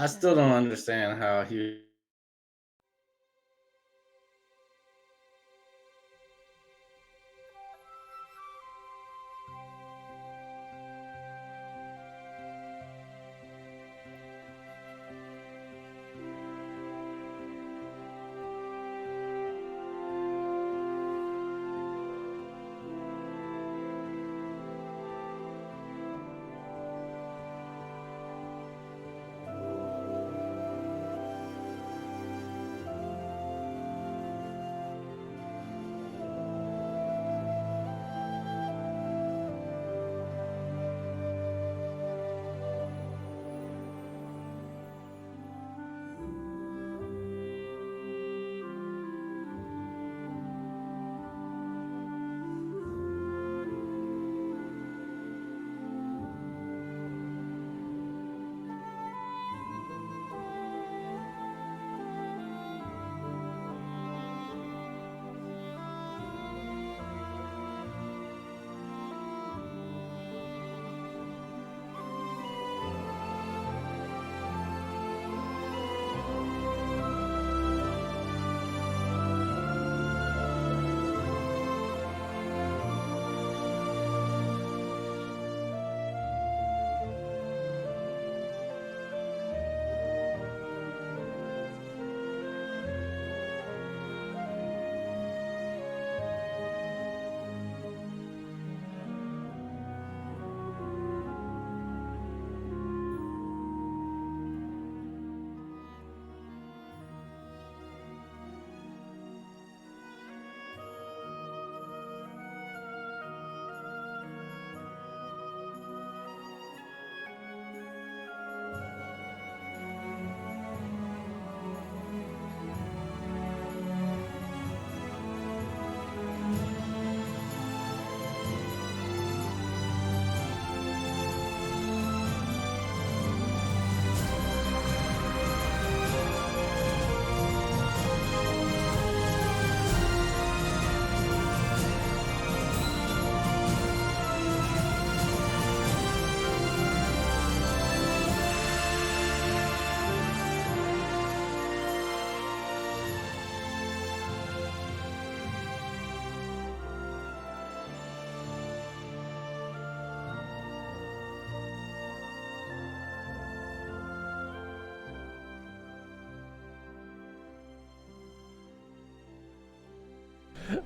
I still don't understand how he.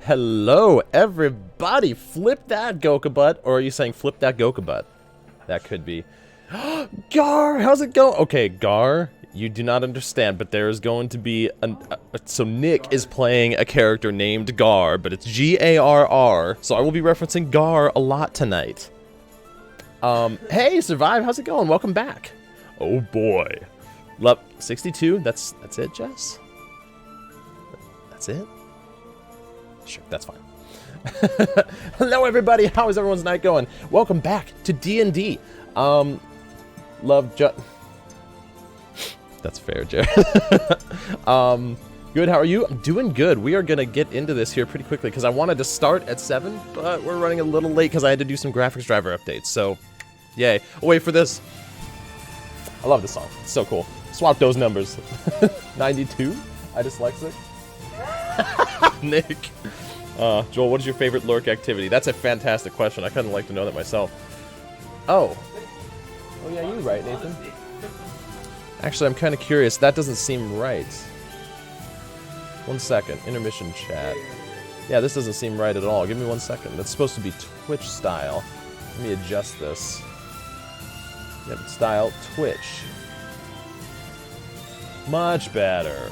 Hello, everybody! Flip that Goka butt, or are you saying flip that Goka butt? That could be. Gar, how's it going? Okay, Gar, you do not understand, but there is going to be so Nick is playing a character named Gar, but it's G-A-R-R, so I will be referencing Gar a lot tonight. Hey, Survive, how's it going? Welcome back. Oh boy. Love 62, that's it, Jess? That's it? Sure, that's fine. Hello, everybody. How is everyone's night going? Welcome back to D&D. That's fair, Jared. Good. How are you? I'm doing good. We are gonna get into this here pretty quickly because I wanted to start at 7, but we're running a little late because I had to do some graphics driver updates. So, yay! Oh, wait for this. I love this song. It's so cool. Swap those numbers. 92. I dyslexic. Nick. Joel, what is your favorite lurk activity? That's a fantastic question. I kind of like to know that myself. Oh. Oh yeah, you right, Nathan. Actually, I'm kind of curious. That doesn't seem right. 1 second. Intermission chat. Yeah, this doesn't seem right at all. Give me 1 second. That's supposed to be Twitch style. Let me adjust this. Yep, style Twitch. Much better.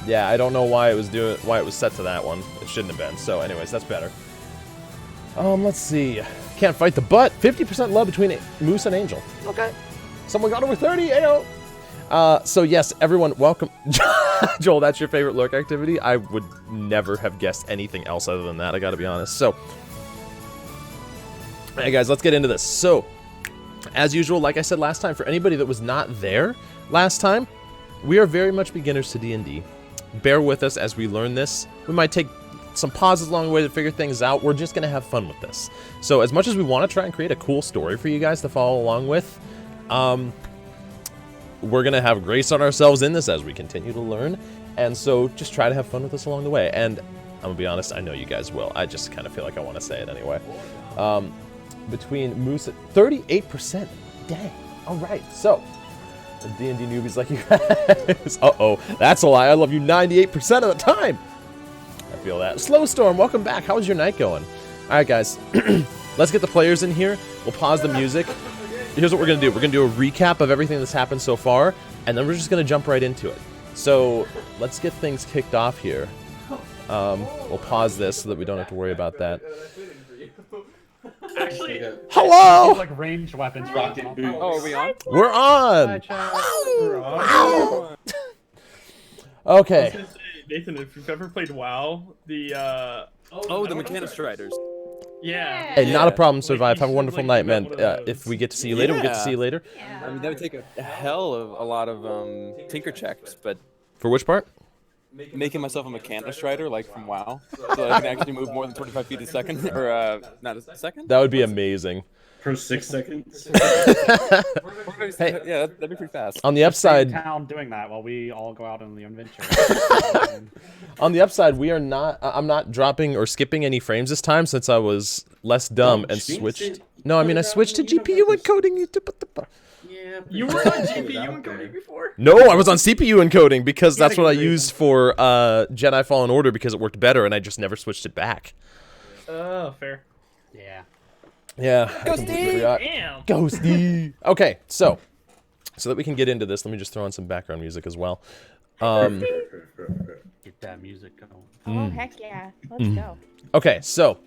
Yeah, I don't know why it was set to that one. It shouldn't have been. So anyways, that's better. Let's see. Can't fight the butt. 50% love between Moose and Angel. Okay. Someone got over 30. Ayo. So yes, everyone, welcome. Joel, that's your favorite lurk activity? I would never have guessed anything else other than that, I gotta be honest. So, hey guys, let's get into this. So, as usual, like I said last time, for anybody that was not there last time, we are very much beginners to D&D. Bear with us as we learn this. We might take some pauses along the way to figure things out. We're just going to have fun with this. So as much as we want to try and create a cool story for you guys to follow along with, we're going to have grace on ourselves in this as we continue to learn. And so just try to have fun with us along the way. And I'm going to be honest, I know you guys will. I just kind of feel like I want to say it anyway. Between Moose at 38%. Dang. All right. So, the D&D newbies like you guys. Uh-oh. That's a lie. I love you 98% of the time. I feel that. Slow Storm, welcome back. How's your night going? All right, guys. Let's get the players in here. We'll pause the music. Here's what we're going to do. We're going to do a recap of everything that's happened so far, and then we're just going to jump right into it. So let's get things kicked off here. We'll pause this so that we don't have to worry about that. Actually, hello! like ranged weapons. Oh, are we on? We're on! Okay. Nathan, if you've ever played WoW, the the mechanic striders. yeah. Hey, not a problem, Survive. Have a wonderful night, man. If we get to see you later, we'll get to see you later. I mean, that would take a hell of a lot of tinker checks, but For which part? making myself a mechanic strider, like from WoW, so I can actually move more than 25 feet a second, or not a second? That would be amazing. Per 6 seconds. Hey. Yeah, that'd be pretty fast. On the upside, Town doing that while we all go out on the adventure. on the upside, we are not. I'm not dropping or skipping any frames this time since I was less dumb and switched. No, I mean I switched to GPU encoding. Yeah. You were on GPU encoding before? No, I was on CPU encoding because that's what I used for Jedi Fallen Order because it worked better, and I just never switched it back. Oh, fair. Yeah. Yeah. I completely forgot. Damn. Ghosty. Okay, so that we can get into this, let me just throw on some background music as well. Get that music going. Oh, heck yeah. Let's go. Okay, so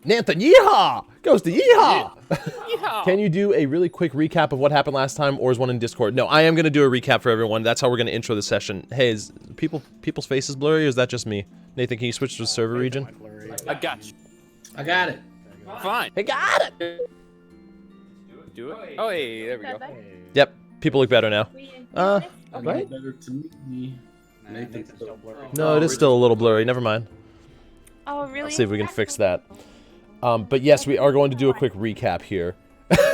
Nathan, yeehaw! Ghosty, yeehaw! Can you do a really quick recap of what happened last time, or is one in Discord? No, I am going to do a recap for everyone. That's how we're going to intro the session. Hey, is people's faces blurry, or is that just me? Nathan, can you switch to the server region? I got you. I got it. Fine. Hey, got it! Do it. Oh, hey, there we go. Yep, people look better now. Okay. Right? Better to me. Nathan's still blurry. No, it is still a little blurry. Never mind. Oh, really? Let's see if we can fix that. But yes, we are going to do a quick recap here.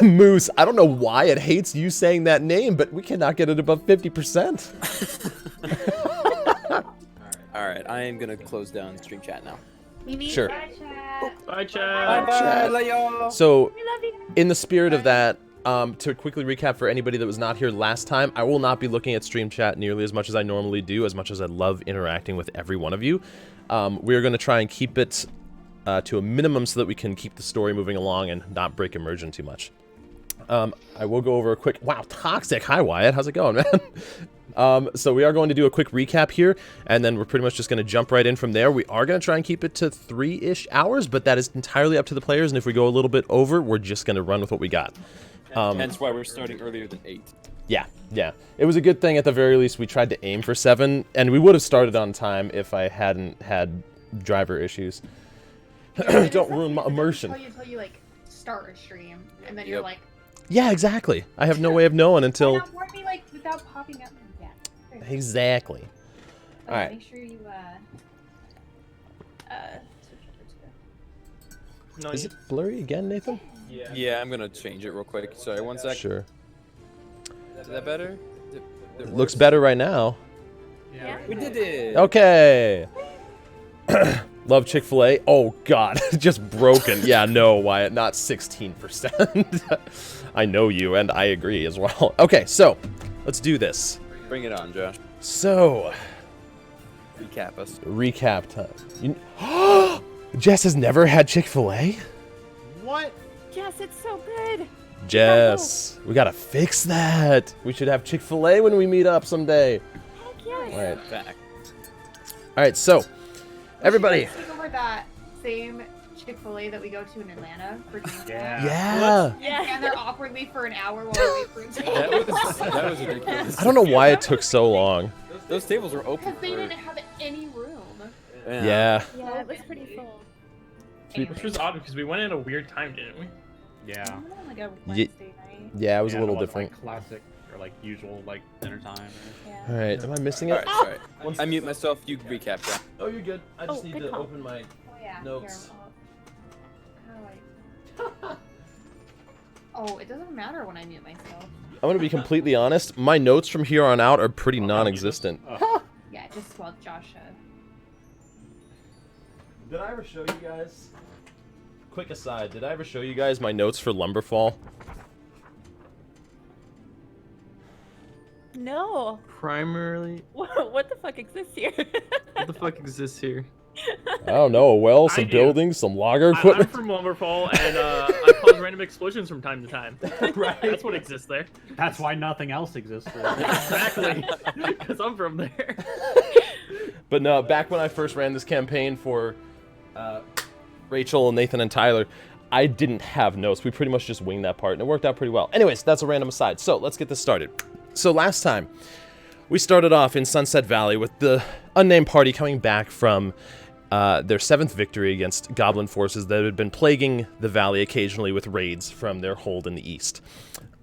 Moose, I don't know why it hates you saying that name, but we cannot get it above 50%. All right, I am gonna close down stream chat now. We need Sure. chat. Bye, chat. Bye, love y'all. So, We love you. in the spirit of that, to quickly recap for anybody that was not here last time, I will not be looking at stream chat nearly as much as I normally do, as much as I love interacting with every one of you. We are going to try and keep it to a minimum so that we can keep the story moving along and not break immersion too much. I will go over a quick... Wow, Toxic! Hi, Wyatt. How's it going, man? So we are going to do a quick recap here, and then we're pretty much just going to jump right in from there. We are going to try and keep it to 3-ish hours, but that is entirely up to the players, and if we go a little bit over, we're just going to run with what we got. Hence why we're starting earlier than 8. Yeah. It was a good thing at the very least we tried to aim for 7, and we would have started on time if I hadn't had driver issues. Don't ruin my immersion. Until you like start a stream, and then you're like, Yeah, exactly. I have no way of knowing until... why not warn me like without popping up? Yeah. Exactly. Okay, Alright. Make sure you switch over to No, Is it blurry again, Nathan? Yeah, I'm gonna change it real quick. Sorry, one sec. Sure. Is that better? It looks better right now. Yeah. We did it. Okay. Love Chick-fil-A. Oh, God. Just broken. Yeah, no, Wyatt. Not 16%. I know you, and I agree as well. Okay, so let's do this. Bring it on, Josh. So, Recap us. recap time. Jess has never had Chick-fil-A? What? Yes, it's so good. Jess, we gotta fix that. We should have Chick-fil-A when we meet up someday. Heck yes. All right. Back. All right, so, everybody. Let's take over that same Chick-fil-A that we go to in Atlanta for Dreamcast. Yeah. Yeah. And they're awkwardly for an hour while we wait for it to That was ridiculous. I don't know why it took so long. Those tables were open because they for... didn't have any room. Yeah. Yeah, it was pretty full. Which was odd because we went at a weird time, didn't we? Yeah. We went on like a Wednesday night. Yeah, it was a little wasn't, different. Like, classic or like usual like dinner time. Yeah. All right, am I missing it? Alright, sorry. I mute myself, you recap, Josh. Oh, you're good. I just need good to call. open my... Oh yeah. Notes. Here, how do Oh, it doesn't matter when I mute myself. I'm gonna be completely honest. My notes from here on out are pretty non-existent. Yeah, just swelled Josh. Did I ever show you guys? Quick aside, did I ever show you guys my notes for Lumberfall? No. Primarily, What the fuck exists here? what the fuck exists here? I don't know. A well, some I do. buildings, some logger I'm equipment. from Lumberfall, and I cause random explosions from time to time. Right. That's what exists there. That's why nothing else exists. Exactly. Because I'm from there. But no, back when I first ran this campaign for Rachel and Nathan and Tyler, I didn't have notes. We pretty much just winged that part, and it worked out pretty well. Anyways, that's a random aside. So let's get this started. So last time, we started off in Sunset Valley with the unnamed party coming back from their 7th victory against goblin forces that had been plaguing the valley occasionally with raids from their hold in the east.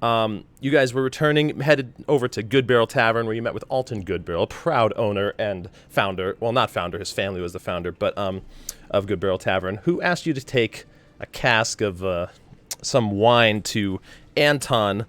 You guys were returning, headed over to Good Barrel Tavern, where you met with Alton Good Barrel, proud owner and founder, well, not founder, his family was the founder, but of Good Barrel Tavern, who asked you to take a cask of some wine to Anton,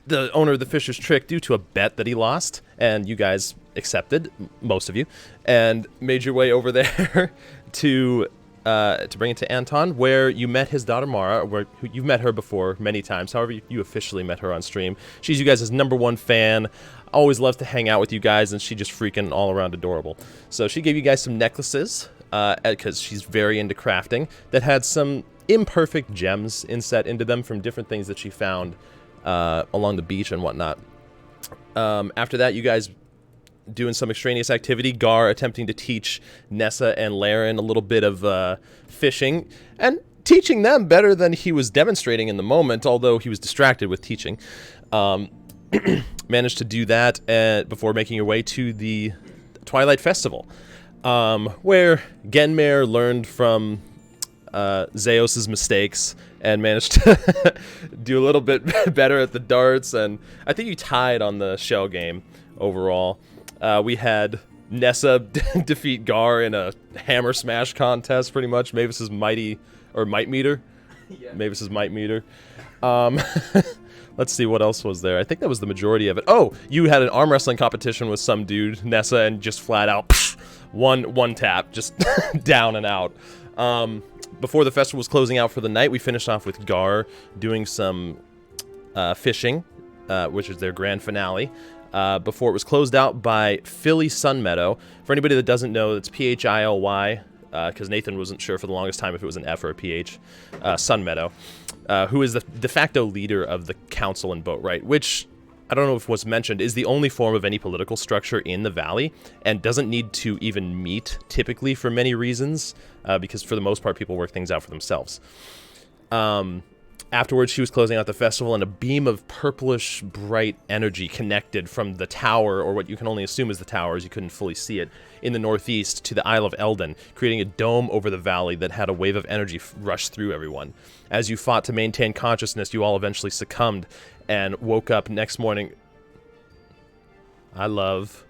the owner of the Fisher's Trick, due to a bet that he lost, and you guys accepted, most of you, and made your way over there to bring it to Anton, where you met his daughter Mara, who you've met her before many times. However, you officially met her on stream. She's you guys' #1 fan, always loves to hang out with you guys, and she just freaking all around adorable. So she gave you guys some necklaces, because she's very into crafting, that had some imperfect gems inset into them from different things that she found along the beach and whatnot. After that, you guys doing some extraneous activity. Gar attempting to teach Nessa and Laren a little bit of fishing, and teaching them better than he was demonstrating in the moment, although he was distracted with teaching. Managed to do that before making your way to the Twilight Festival, where Genmare learned from Zeus's mistakes and managed to do a little bit better at the darts, and I think you tied on the shell game overall. We had Nessa defeat Gar in a hammer smash contest, pretty much. Mavis's might meter. Yeah. Mavis's might meter. Let's see what else was there. I think that was the majority of it. Oh, you had an arm wrestling competition with some dude, Nessa, and just flat out one tap, just down and out. Before the festival was closing out for the night, we finished off with Gar doing some fishing, which is their grand finale. Before it was closed out by Philly Sunmeadow. For anybody that doesn't know, it's Phily, because Nathan wasn't sure for the longest time if it was an F or a PH. Sunmeadow, who is the de facto leader of the council in Boatwright, which, I don't know if it was mentioned, is the only form of any political structure in the valley, and doesn't need to even meet, typically, for many reasons, because for the most part, people work things out for themselves. Afterwards, she was closing out the festival, and a beam of purplish, bright energy connected from the tower, or what you can only assume is the tower, as you couldn't fully see it, in the northeast to the Isle of Eldon, creating a dome over the valley that had a wave of energy rush through everyone. As you fought to maintain consciousness, you all eventually succumbed and woke up next morning. I love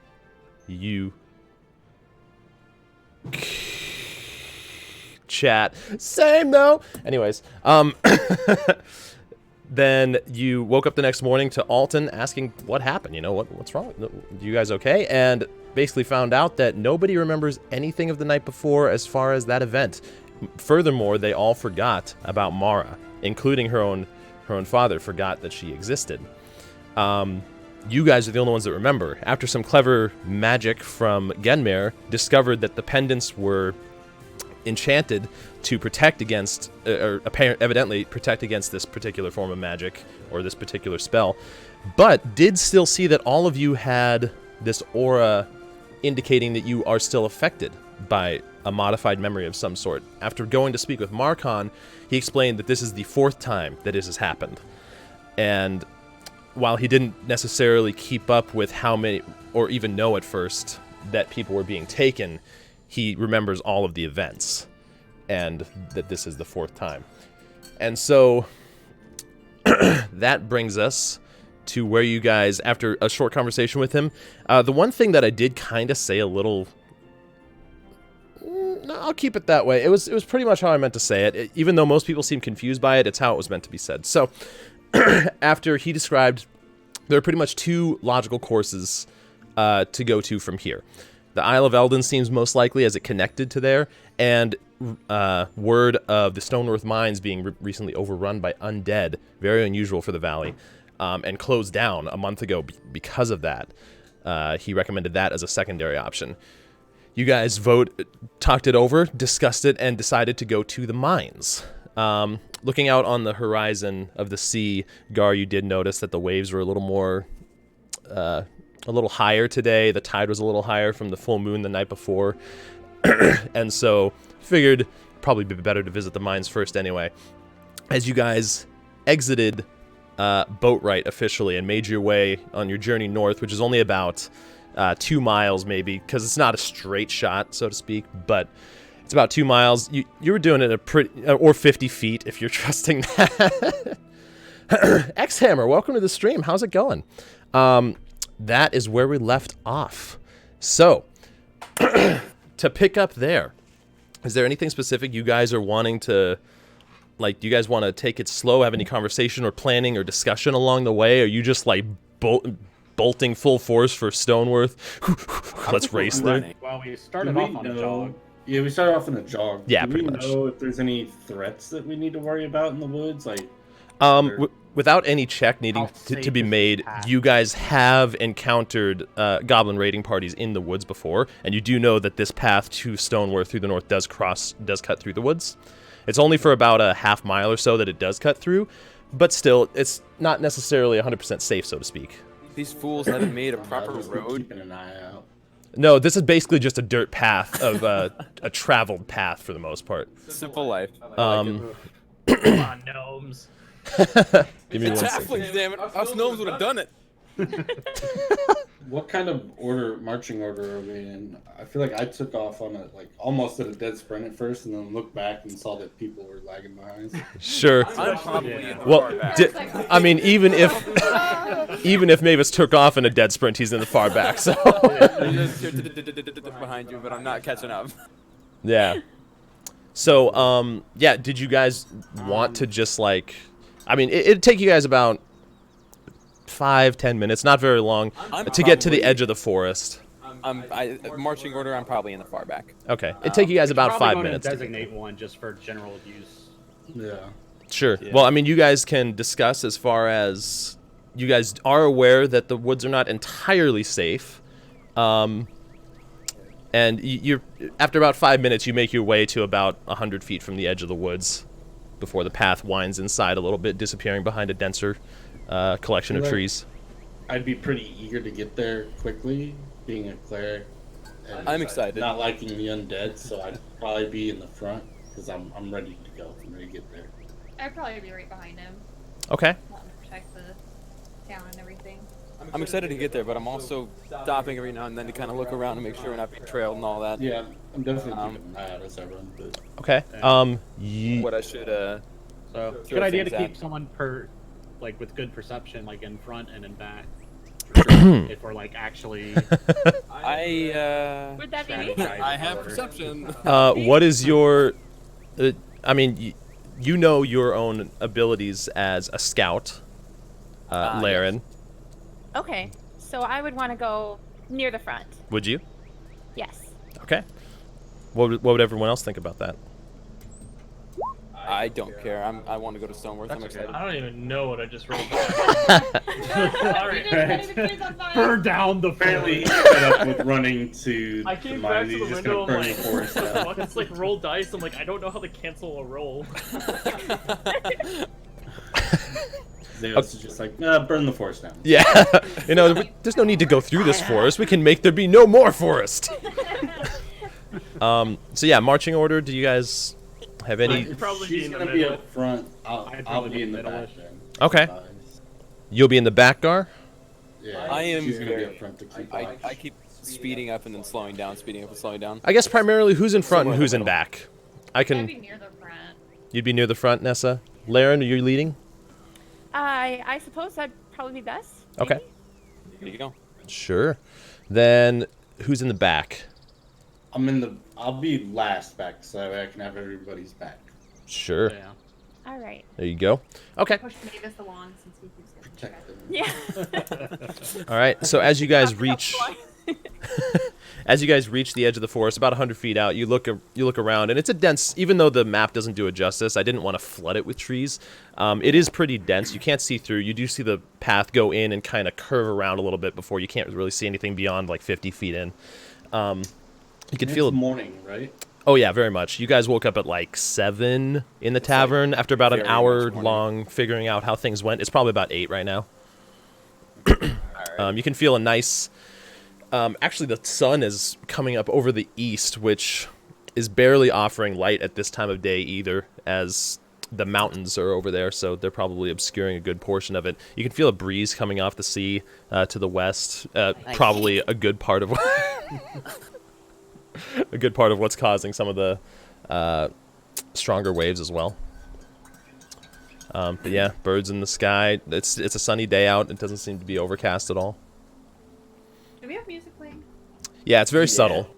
you. Chat. Same though. Anyways, then you woke up the next morning to Alton asking what happened. You know, what's wrong? You guys okay? And basically found out that nobody remembers anything of the night before as far as that event. Furthermore, they all forgot about Mara, including her own father forgot that she existed. You guys are the only ones that remember. After some clever magic from Genmare discovered that the pendants were enchanted to protect against, evidently protect against this particular form of magic, or this particular spell, but did still see that all of you had this aura indicating that you are still affected by a modified memory of some sort. After going to speak with Marcon, he explained that this is the 4th time that this has happened. And while he didn't necessarily keep up with how many, or even know at first, that people were being taken, he remembers all of the events, and that this is the 4th time. And so, that brings us to where you guys, after a short conversation with him, the one thing that I did kind of say a little No, I'll keep it that way. It was pretty much how I meant to say it. Even though most people seem confused by it, it's how it was meant to be said. So, after he described, there are pretty much two logical courses to go to from here. The Isle of Eldon seems most likely as it connected to there, and word of the Stoneworth Mines being recently overrun by undead, very unusual for the valley, and closed down a month ago because of that. He recommended that as a secondary option. You guys talked it over, discussed it, and decided to go to the mines. Looking out on the horizon of the sea, Gar, you did notice that the waves were a little higher today. The tide was a little higher from the full moon the night before. And so, figured probably be better to visit the mines first anyway. As you guys exited Boatwright officially and made your way on your journey north, which is only about 2 miles maybe, because it's not a straight shot, so to speak, but it's about 2 miles. You were doing it or 50 feet if you're trusting that. X-Hammer, welcome to the stream. How's it going? That is where we left off. So, to pick up there, is there anything specific you guys are wanting to, like, do you guys want to take it slow, have any conversation or planning or discussion along the way? Are you just, like, bolting full force for Stoneworth? Let's race there. Well, we started off on a jog. Yeah, we started off in a jog. Yeah, Do pretty we much. know if there's any threats that we need to worry about in the woods? Like, without any check needing to be made, you guys have encountered goblin raiding parties in the woods before, and you do know that this path to Stoneworth through the north does cut through the woods. It's only for about a half mile or so that it does cut through, but still, it's not necessarily 100% safe, so to speak. These fools haven't made a proper just been road. keeping an eye out. No, this is basically just a dirt path of a traveled path for the most part. Simple life. Come on, gnomes. Give me one second. Halflings, damn it. Us gnomes would have done it. What kind of marching order are we in? I feel like I took off on almost at a dead sprint at first, and then looked back and saw that people were lagging behind. Sure. I'm probably in the Well, far back. I mean, even if Mavis took off in a dead sprint, he's in the far back. So behind you, but I'm not catching up. yeah. So yeah, did you guys want to just like? I mean, it'd take you guys about 5-10 minutes, not very long, to get to the edge of the forest. Marching order, I'm probably in the far back. Okay, it'd take you guys about Probably 5 going to minutes. To get designate one just for general use. Yeah. Sure. Yeah. Well, I mean, you guys can discuss as far as you guys are aware that the woods are not entirely safe. And you're after about 5 minutes, you make your way to about 100 feet from the edge of the woods before the path winds inside a little bit, disappearing behind a denser collection of trees. I'd be pretty eager to get there quickly, being a cleric. And I'm excited. Not liking the undead, so I'd probably be in the front because I'm ready to go. I'm ready to get there. I'd probably be right behind him, Okay. wanting to protect the town and everything. I'm excited to get there, but I'm also stopping every now and then to kind of look around and make sure we're not being trailed and all that. Yeah, I'm definitely keeping an eye out as I run. But Okay. What I should So, throw good idea to things keep at. someone with good perception, like in front and in back. If we're like actually. Would that be me? strategizing I have order. perception. what is your? I mean, you know your own abilities as a scout, Laren. Okay, so I would want to go near the front. Would you? Yes. Okay. What would everyone else think about that? I don't care. I want to go to Stoneworth. I'm excited. I don't even know what I just rolled. You Sorry. just set the kids on fire. Burn down the apparently, he forest. set up with running to I the came back mines. to He's the just window. gonna I'm burn like, the forest what the down. fuck? It's like roll dice. I'm like, I don't know how to cancel a roll. Zeus is just like, nah, burn the forest down. Yeah. There's no need to go through this forest. We can make there be no more forest. So yeah, marching order. Do you guys have any? I'd probably She's be in the gonna be middle. up front. I'd I'll probably be in the be back middle-ish. then. Okay. You'll be in the back, Gar. Yeah, I am She's gonna be very- up front to keep I watch. keep speeding up and then slowing down, speeding up and slowing down. I guess primarily who's in front and Somewhere in who's the in middle. back. I I'd can. be near the front. You'd be near the front, Nessa. Laren, are you leading? I suppose that'd probably be best. Okay. maybe? There you go. Sure. Then who's in the back? I'll be last back so I can have everybody's back. Sure. Yeah. All right. There you go. Okay. Push Mavis along since he keeps getting Protect them. Yeah. All right. So as you guys reach, as you guys reach the edge of the forest, about 100 feet out, you look around, and it's a dense. Even though the map doesn't do it justice, I didn't want to flood it with trees. It is pretty dense. You can't see through. You do see the path go in and kind of curve around a little bit before you can't really see anything beyond like 50 feet in. You can feel. It's morning, right? Oh yeah, very much. You guys woke up at like 7 in the tavern after about an very hour much morning. long figuring out how things went. It's probably about 8 right now. You can feel a nice. Actually, the sun is coming up over the east, which is barely offering light at this time of day either, as the mountains are over there, so they're probably obscuring a good portion of it. You can feel a breeze coming off the sea to the west. Probably a good part of a good part of what's causing some of the stronger waves as well. But yeah, birds in the sky. It's a sunny day out. It doesn't seem to be overcast at all. Do we have music playing? Yeah, it's very Yeah. subtle.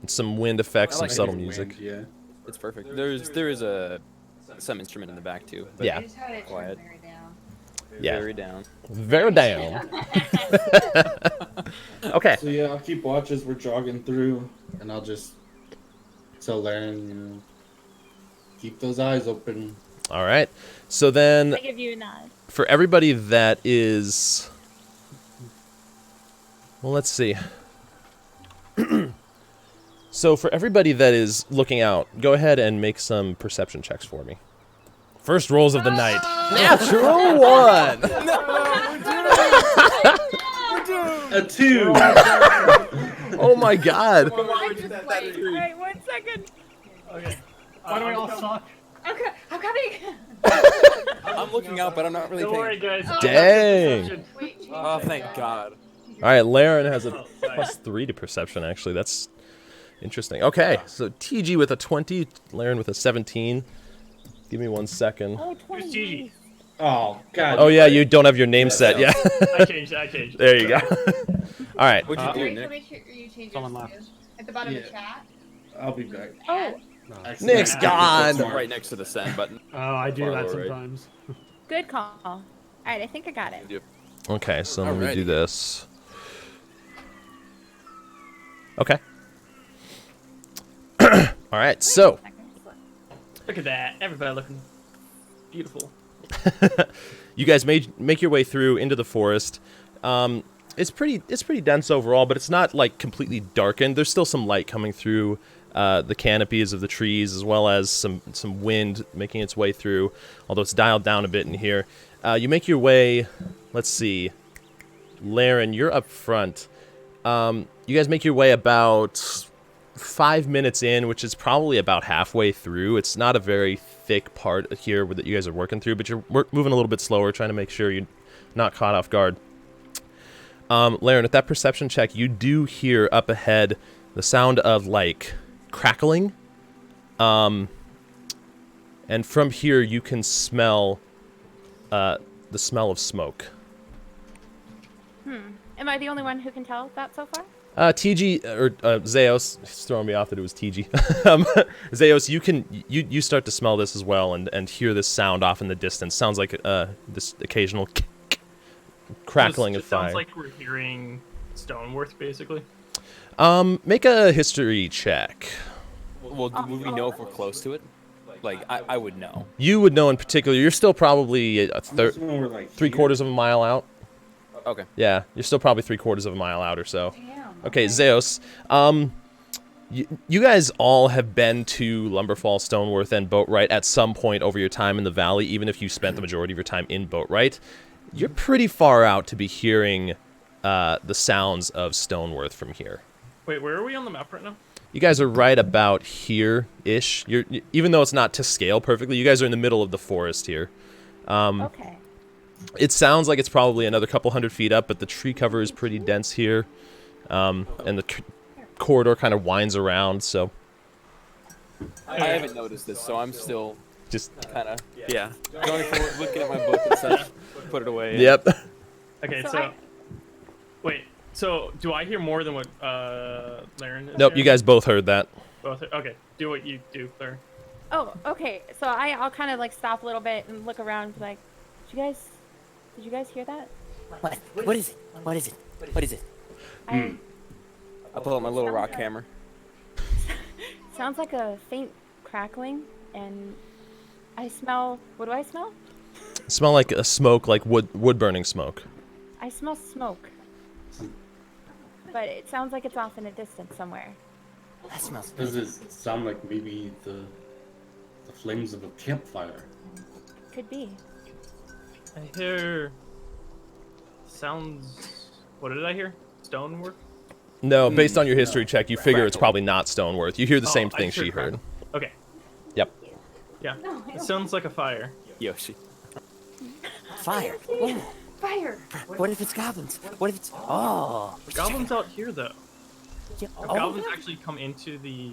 It's some wind effects, I some like subtle Wind, music. Yeah. It's perfect. There is some instrument in the back too. But Yeah. I just had it Quiet. turned very down. Yeah. Very down. Very down. Okay. So yeah, I'll keep watch as we're jogging through, and I'll just tell Laren, you know, keep those eyes open. All right. So then, I give you a nod. for everybody that is, well, let's see. So for everybody that is looking out, go ahead and make some perception checks for me. First rolls of the night. Natural 1. A 2. Oh my god. All right, 1 second. Okay. Why do we all suck? Okay, I'm coming. I'm looking out, but I'm not really Don't worry, paying. guys. Dang. Wait, change Oh, it. thank God. All right, Laren has a +3 to perception, actually. That's interesting. Okay, so TG with a 20, Laren with a 17. Give me 1 second. Oh, Who's 20. Gigi? Oh God. Oh, yeah, you don't have your name set yet. I changed it. There you go. All right. What'd you do, Wait, so Nick? make sure you change Someone yours left. too. At the bottom of the Yeah. chat. I'll be back. Oh, Nick's gone. Right next to the send button. Oh, I do Far that lower right. sometimes. good call. All right, I think I got it. Yep. Okay, so let me do Alrighty. this. Okay. All right, so Look at that. Everybody looking beautiful. you guys make your way through into the forest. It's pretty dense overall, but it's not like completely darkened. There's still some light coming through the canopies of the trees, as well as some wind making its way through, although it's dialed down a bit in here. You make your way, let's see, Laren, you're up front. You guys make your way about 5 minutes in, which is probably about halfway through. It's not a very thick part here that you guys are working through, but you're moving a little bit slower, trying to make sure you're not caught off guard. Laren, at that perception check, you do hear up ahead the sound of, like, crackling. And from here, you can smell the smell of smoke. Am I the only one who can tell that so far? TG, or Zeos, it's throwing me off that it was TG. Zeos, you start to smell this as well and hear this sound off in the distance. Sounds like this occasional crackling It of fire. sounds like we're hearing Stoneworth, basically. Make a history check. Well, would we know if we're close to it? Like, I would know. You would know in particular. You're still probably I'm assuming we're like 3/4 of a mile out. Okay. Yeah, you're still probably 3/4 of a mile out or so. Damn. Okay, Zeos. You guys all have been to Lumberfall, Stoneworth, and Boatwright at some point over your time in the valley, even if you spent the majority of your time in Boatwright. You're pretty far out to be hearing the sounds of Stoneworth from here. Wait, where are we on the map right now? You guys are right about here-ish. Even though it's not to scale perfectly, you guys are in the middle of the forest here. Okay. It sounds like it's probably another couple 100 feet up, but the tree cover is pretty dense here. And the corridor kind of winds around, so I haven't noticed this, so I'm still just... kind of, yeah, going forward, looking at my book and such, put it away. Yep. Okay, So so... I- Wait, So, do I hear more than what Laren is Nope, you hearing? guys both heard that. Both. Okay, do what you do, Laren. Oh, okay. So I'll kind of like stop a little bit and look around, and be like, did you guys hear that? What is it? What is it? What is it? I I pull out my little rock hammer. sounds like a faint crackling, and I smell. What do I smell? Smell like a smoke, like wood burning smoke. I smell smoke. But it sounds like it's off in a distance somewhere. That smells. Does it sound like maybe the flames of a campfire? Could be. I hear sounds. What did I hear? Stoneworth? No, based on your history check, you figure it's probably not Stoneworth. You hear the Oh, same I thing heard she heard. Okay. Yep. Yeah. It sounds like a fire. Yoshi. Fire. Fire! What if it's goblins? What if it's... Oh. Goblins out here, though. Yeah. Have Oh. goblins actually come into the...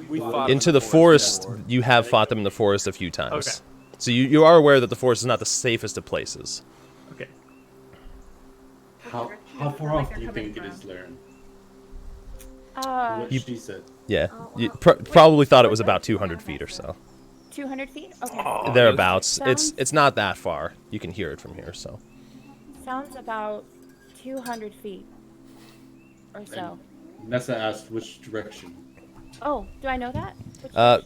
We fought Into the forest, you have fought them in the forest a few times. Okay. So you are aware that the forest is not the safest of places. Okay. How far off do you think it is, Laren? What You- she said. Yeah, Oh, you wow. probably thought it was about 200 feet or so. 200 feet? Okay. Thereabouts. Sounds- It's not that far. You can hear it from here, so. Sounds about 200 feet or so. Nessa asked which direction. Oh, do I know that?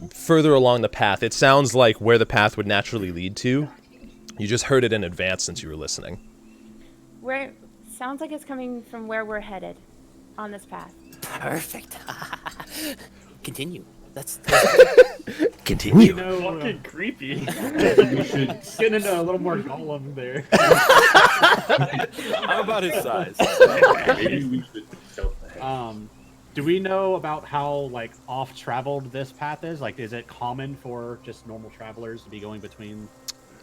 Which Further along the path, it sounds like where the path would naturally lead to. You just heard it in advance since you were listening. Where sounds like it's coming from where we're headed on this path. Perfect. Continue. That's... Continue. Fucking creepy. We should. Getting into a little more golem there. I'm about his size. Maybe we should tilt ahead. Do we know about how like off-traveled this path is? Like, is it common for just normal travelers to be going between?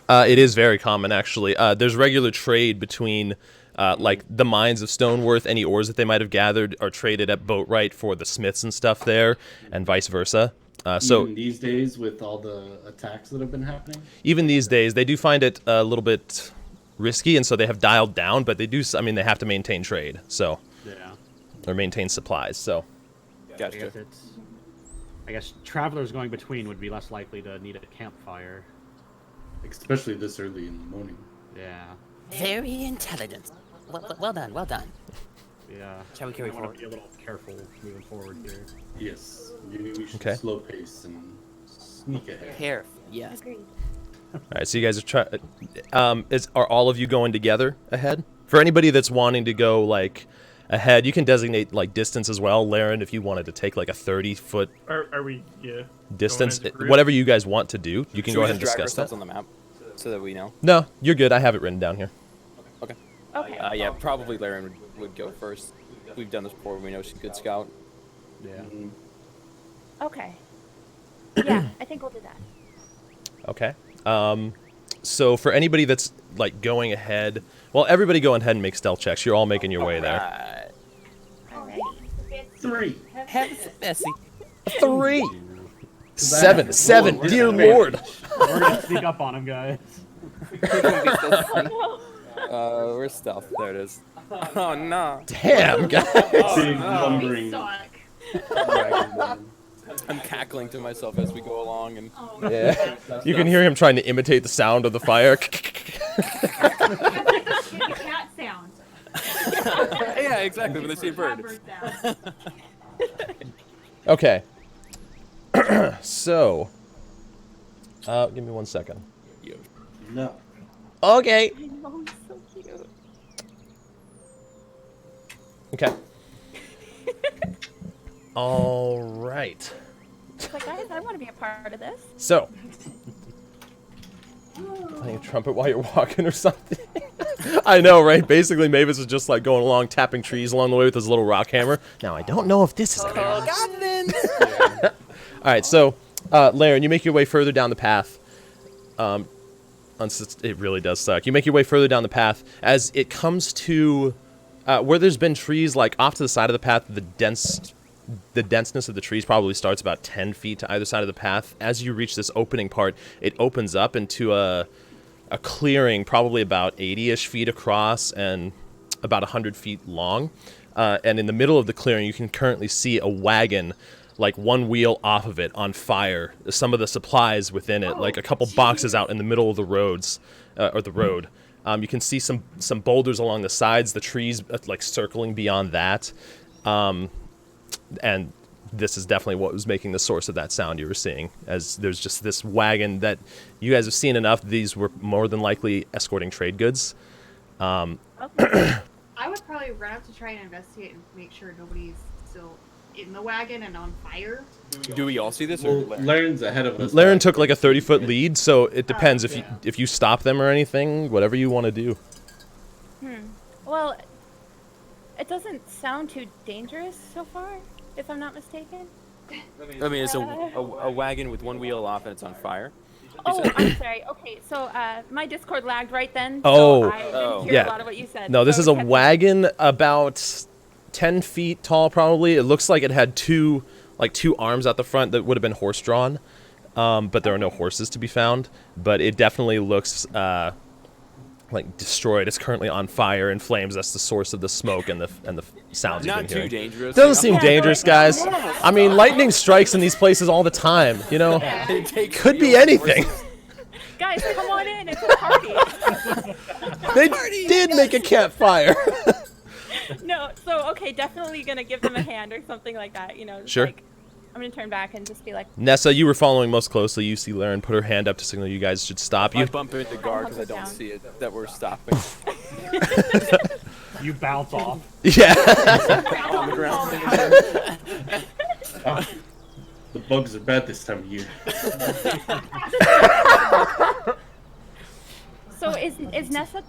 It is very common, actually. There's regular trade between, like, the mines of Stoneworth. Any ores that they might have gathered are traded at Boatwright for the smiths and stuff there, and vice versa. So Even these days, with all the attacks that have been happening, even these days, they do find it a little bit risky, and so they have dialed down. But they do. I mean, they have to maintain trade, so Yeah. or maintain supplies. So Gotcha. I guess travelers going between would be less likely to need a campfire. especially this early in the morning. Yeah. Very intelligent. Well done, well done. Yeah. Shall we carry want forward? to be a little careful moving forward here. Yes, maybe we should Okay. slow pace and sneak ahead. Careful. Yes. Agreed. all right, so you guys are are all of you going together ahead? For anybody that's wanting to go like ahead, you can designate like distance as well, Laren, if you wanted to take like a 30-foot Are we, yeah. distance, into group? whatever you guys want to do, you can Should go we ahead and just drag discuss that. ourselves on the map so that we know? No, you're good. I have it written down here. Okay. Okay. Yeah, probably Laren would go first. We've done this before. We know she's a good scout. Yeah. Okay. Yeah, I think we'll do that. Okay. So for anybody that's like going ahead, well, everybody go ahead and make stealth checks. You're all making your way there. Right. Alrighty. 3. Have some messy. 3, 7, 7. Whoa, Dear where's Lord. We're gonna sneak up on him, guys. We're stealth. There it is. Oh no. Damn, guys. Big lumbering Suck. dragon. I'm cackling to myself as we go along, and Yeah. You can hear him trying to imitate the sound of the fire. Get the cat sound. yeah, exactly. When they see a bird. Bird sound. Okay. So, give me 1 second. No. Okay. I know, he's so cute. Okay. All right. It's like, guys, I want to be a part of this. So, playing a trumpet while you're walking or something. I know, right? Basically, Mavis is just like going along, tapping trees along the way with his little rock hammer. Now, I don't know if this is. All right, so, Laren, you make your way further down the path. It really does suck. You make your way further down the path as it comes to where there's been trees, like off to the side of the path. The denseness of the trees probably starts about 10 feet to either side of the path. As you reach this opening part, it opens up into a clearing, probably about 80-ish feet across and about 100 feet long. And in the middle of the clearing, you can currently see a wagon, like one wheel off of it, on fire. Some of the supplies within it, like a couple boxes out in the middle of the roads, or the road. You can see some boulders along the sides, the trees like circling beyond that. And this is definitely what was making the source of that sound you were seeing, as there's just this wagon that you guys have seen enough. These were more than likely escorting trade goods. Okay. I would probably run up to try and investigate and make sure nobody's still in the wagon and on fire. Do we all see this? Well, Or Laren's ahead of us. Laren took like a 30-foot lead, so it depends if you stop them or anything, whatever you want to do. Well, it doesn't sound too dangerous so far, if I'm not mistaken. I mean, it's a wagon with one wheel off and it's on fire. Oh, I'm sorry. Okay, so my Discord lagged right then. Oh, so I didn't hear yeah. a lot of what you said. No, this so is a kept- wagon about 10 feet tall, probably. It looks like it had two arms at the front that would have been horse-drawn, but there are no horses to be found. But it definitely looks like destroyed. It's currently on fire and flames. That's the source of the smoke and the sounds you've Not been too hearing. dangerous. Doesn't seem dangerous, guys. I mean, lightning strikes in these places all the time. You know, could be anything. Guys, come on in. It's a party. They did make a campfire. No, so okay, definitely gonna give them a hand or something like that. You know, Sure. Like, I'm gonna turn back and just be like, Nessa, you were following most closely. You see Laren put her hand up to signal you guys should stop. I You bump into guard because I don't down. see it that we're stopping. You bounce off. yeah. On the ground. Oh, the bugs are bad this time of year. so is Nessa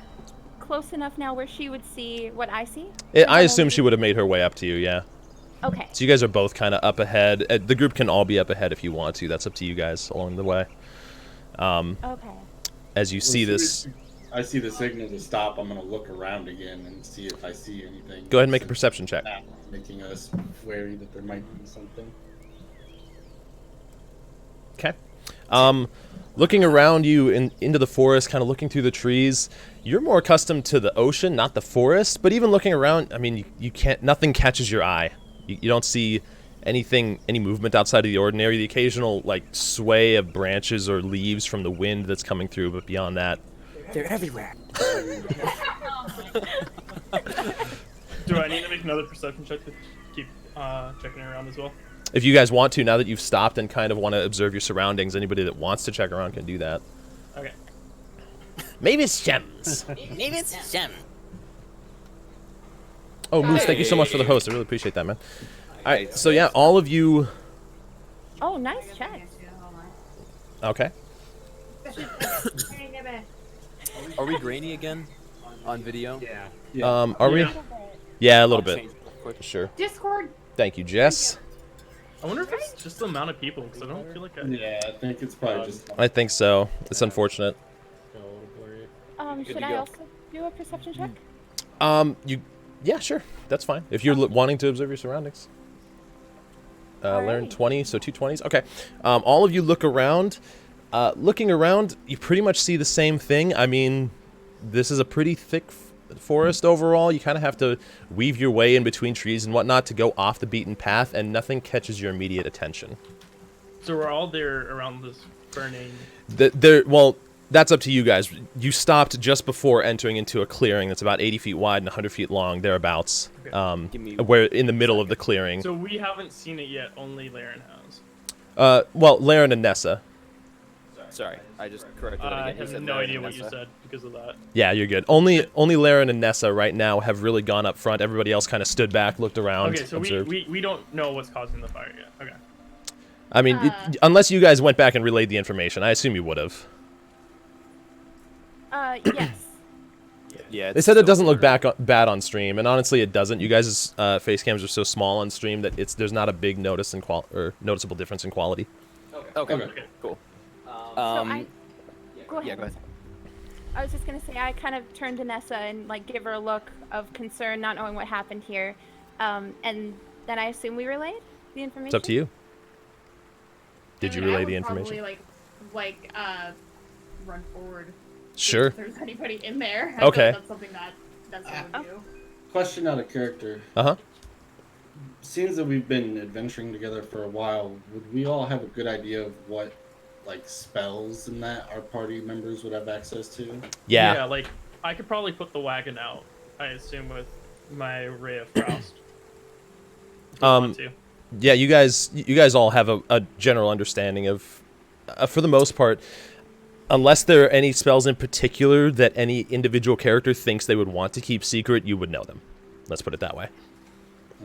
close enough now where she would see what I see? I assume she would have made her way up to you. Yeah. Okay. So you guys are both kind of up ahead. The group can all be up ahead if you want to. That's up to you guys along the way. Okay. As you see this, I see the signal to stop. I'm gonna look around again and see if I see anything. go ahead and make a perception check. Making us wary that there might be something. Okay. Looking around you into the forest, kind of looking through the trees, you're more accustomed to the ocean, not the forest. But even looking around, I mean, you can't. Nothing catches your eye. You don't see any movement outside of the ordinary. The occasional like sway of branches or leaves from the wind that's coming through, but beyond that, They're everywhere. Do I need to make another perception check to keep checking around as well? if you guys want to, now that you've stopped and kind of want to observe your surroundings, anybody that wants to check around can do that. Okay. Maybe it's gems. Maybe it's Shem. Oh, Moose, thank you so much for the host. I really appreciate that, man. All right, so yeah, all of you. Oh, nice check. Okay. Are we grainy again on video? Yeah. Are we? Yeah. Yeah, a little I'll bit. change it real quick. Sure. Discord. Thank you, Jess. I wonder if it's just the amount of people, because I don't feel like I... Yeah, I think it's probably just. I think so. It's unfortunate. Should to I go. also do a perception check? Yeah, sure. That's fine. If you're wanting to observe your surroundings. Learn Alrighty. 20, so 2 20s. Okay. All of you look around. Looking around, you pretty much see the same thing. I mean, this is a pretty thick forest overall. You kind of have to weave your way in between trees and whatnot to go off the beaten path, and nothing catches your immediate attention. So we're all there around this burning... Well, that's up to you guys. You stopped just before entering into a clearing that's about 80 feet wide and 100 feet long, thereabouts. Give me Where in the middle of the clearing. So we haven't seen it yet, only Laren has. Well, Laren and Nessa. Sorry, I just corrected it I again. You have said no Larry idea and what you Nessa. said because of that. Yeah, you're good. Only Laren and Nessa right now have really gone up front. Everybody else kind of stood back, looked around, Okay, so observed. we don't know what's causing the fire yet. Okay. I mean, unless you guys went back and relayed the information, I assume you would have. Yes. Yeah, They said it doesn't look bad on stream, and honestly, it doesn't. You guys' face cams are so small on stream that there's not a big noticeable difference in quality. Okay, Okay. cool. Go ahead. Yeah, go ahead. I was just gonna say I kind of turned to Nessa and like give her a look of concern, not knowing what happened here, and then I assume we relayed the information. It's up to you. Did I you mean, I relay would the information? Probably run forward. Sure. If there's anybody in there. Okay. That's something that I would do. Question out of character. Uh-huh. Seems that we've been adventuring together for a while. Would we all have a good idea of what, like, spells and that our party members would have access to? Yeah. Like I could probably put the wagon out. I assume with my ray of frost. If I want to. Yeah, you guys all have a general understanding of, for the most part, unless there are any spells in particular that any individual character thinks they would want to keep secret, you would know them. Let's put it that way.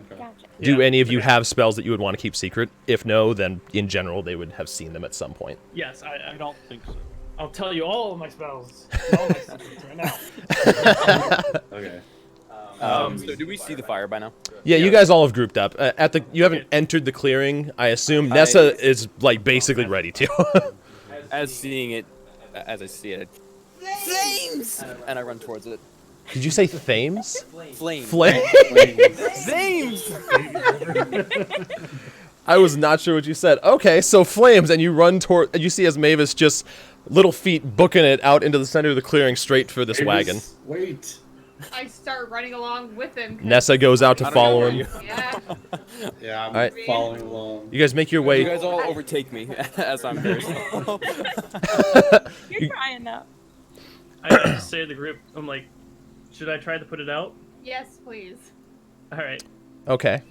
Okay. Gotcha. Do any of you have spells that you would want to keep secret? If no, then in general they would have seen them at some point. Yes, I I don't think so. I'll tell you all of my spells. All my secrets right now. Okay. So do we see the fire by now? Yeah, you guys all have grouped up. You haven't entered the clearing, I assume. Nessa is like basically ready to. As seeing it, as I see it, flames, and I run towards it. Did you say Thames? Flame. Flames. I was not sure what you said. Okay, so flames, and you run toward. And you see as Mavis just little feet booking it out into the center of the clearing, straight for this wagon. Wait. I start running along with him. 'cause- Nessa goes out to follow him. Yeah. Yeah, I'm Alright. following along. You guys make your way. You guys all overtake me as I'm very slow. You're trying though. I just say to the group, I'm like, should I try to put it out? Yes, please. All right. Okay.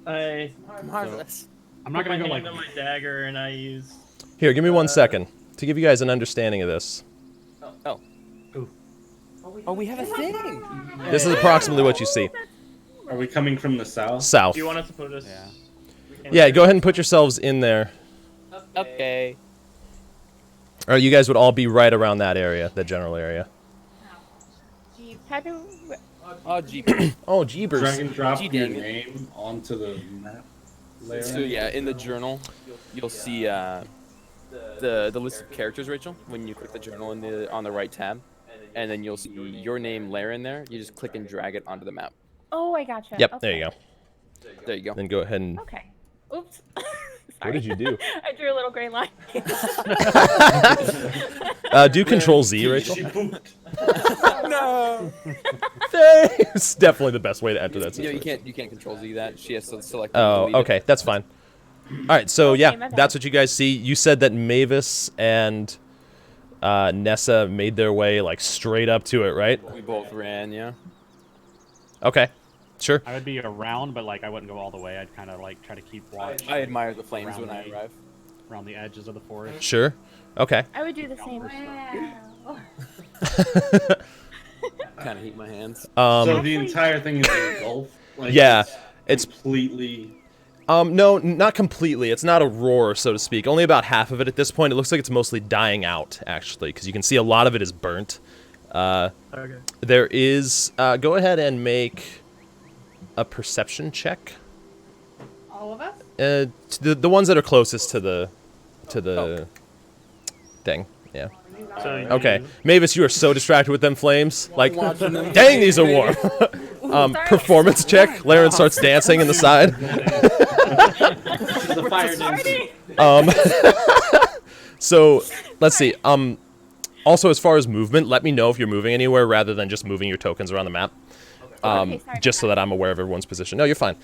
I Marvelous. I'm not put my gonna go hand like. on my dagger and I use. Here, give me 1 second to give you guys an understanding of this. Oh, we have a thing. This is approximately what you see. Are we coming from the south? South. Do you want us to put us? Yeah, go ahead and put yourselves in there. Okay. Or you guys would all be right around that area, that general area. How do Oh, gee. Oh, jeebers. Drag and drop Gee, your dang it. name onto the map layer. So yeah, in the journal, you'll see the list of characters, Rachel. When you click the journal on the right tab, and then you'll see your name layer in there. You just click and drag it onto the map. Oh, I gotcha. Yep, Okay. there you go. There you go. Then go ahead and... Okay. Oops. What did you do? I drew a little gray line. Do Control Z, Rachel. She pooped. No. It's definitely the best way to enter that You know, situation. you can't control Z that. She has to select. Oh, delete it. okay, that's fine. All right, so Okay, yeah, my bad. that's what you guys see. You said that Mavis and Nessa made their way like straight up to it, right? We both ran, yeah. Okay, sure. I would be around, but like I wouldn't go all the way. I'd kind of like try to keep watch I admire the flames Around when I me. arrive. around the edges of the forest. Sure. Okay. I would do the same. Wow. Kind of heat my hands. So the entire thing is engulfed? Like, Yeah, it's completely... no, not completely. It's not a roar, so to speak. Only about half of it at this point. It looks like it's mostly dying out, actually, because you can see a lot of it is burnt. Okay. There is. Go ahead and make a perception check. All of us? The ones that are closest to the thing. Yeah. So Okay. Mavis, you are so distracted with them flames. Like, Watching them. dang, these are warm. Sorry. Performance check. Laren starts dancing in the side. She's a fire dancer. So let's see. Also, as far as movement, let me know if you're moving anywhere rather than just moving your tokens around the map. Okay, sorry Just so about that I'm aware of everyone's position. No, you're fine.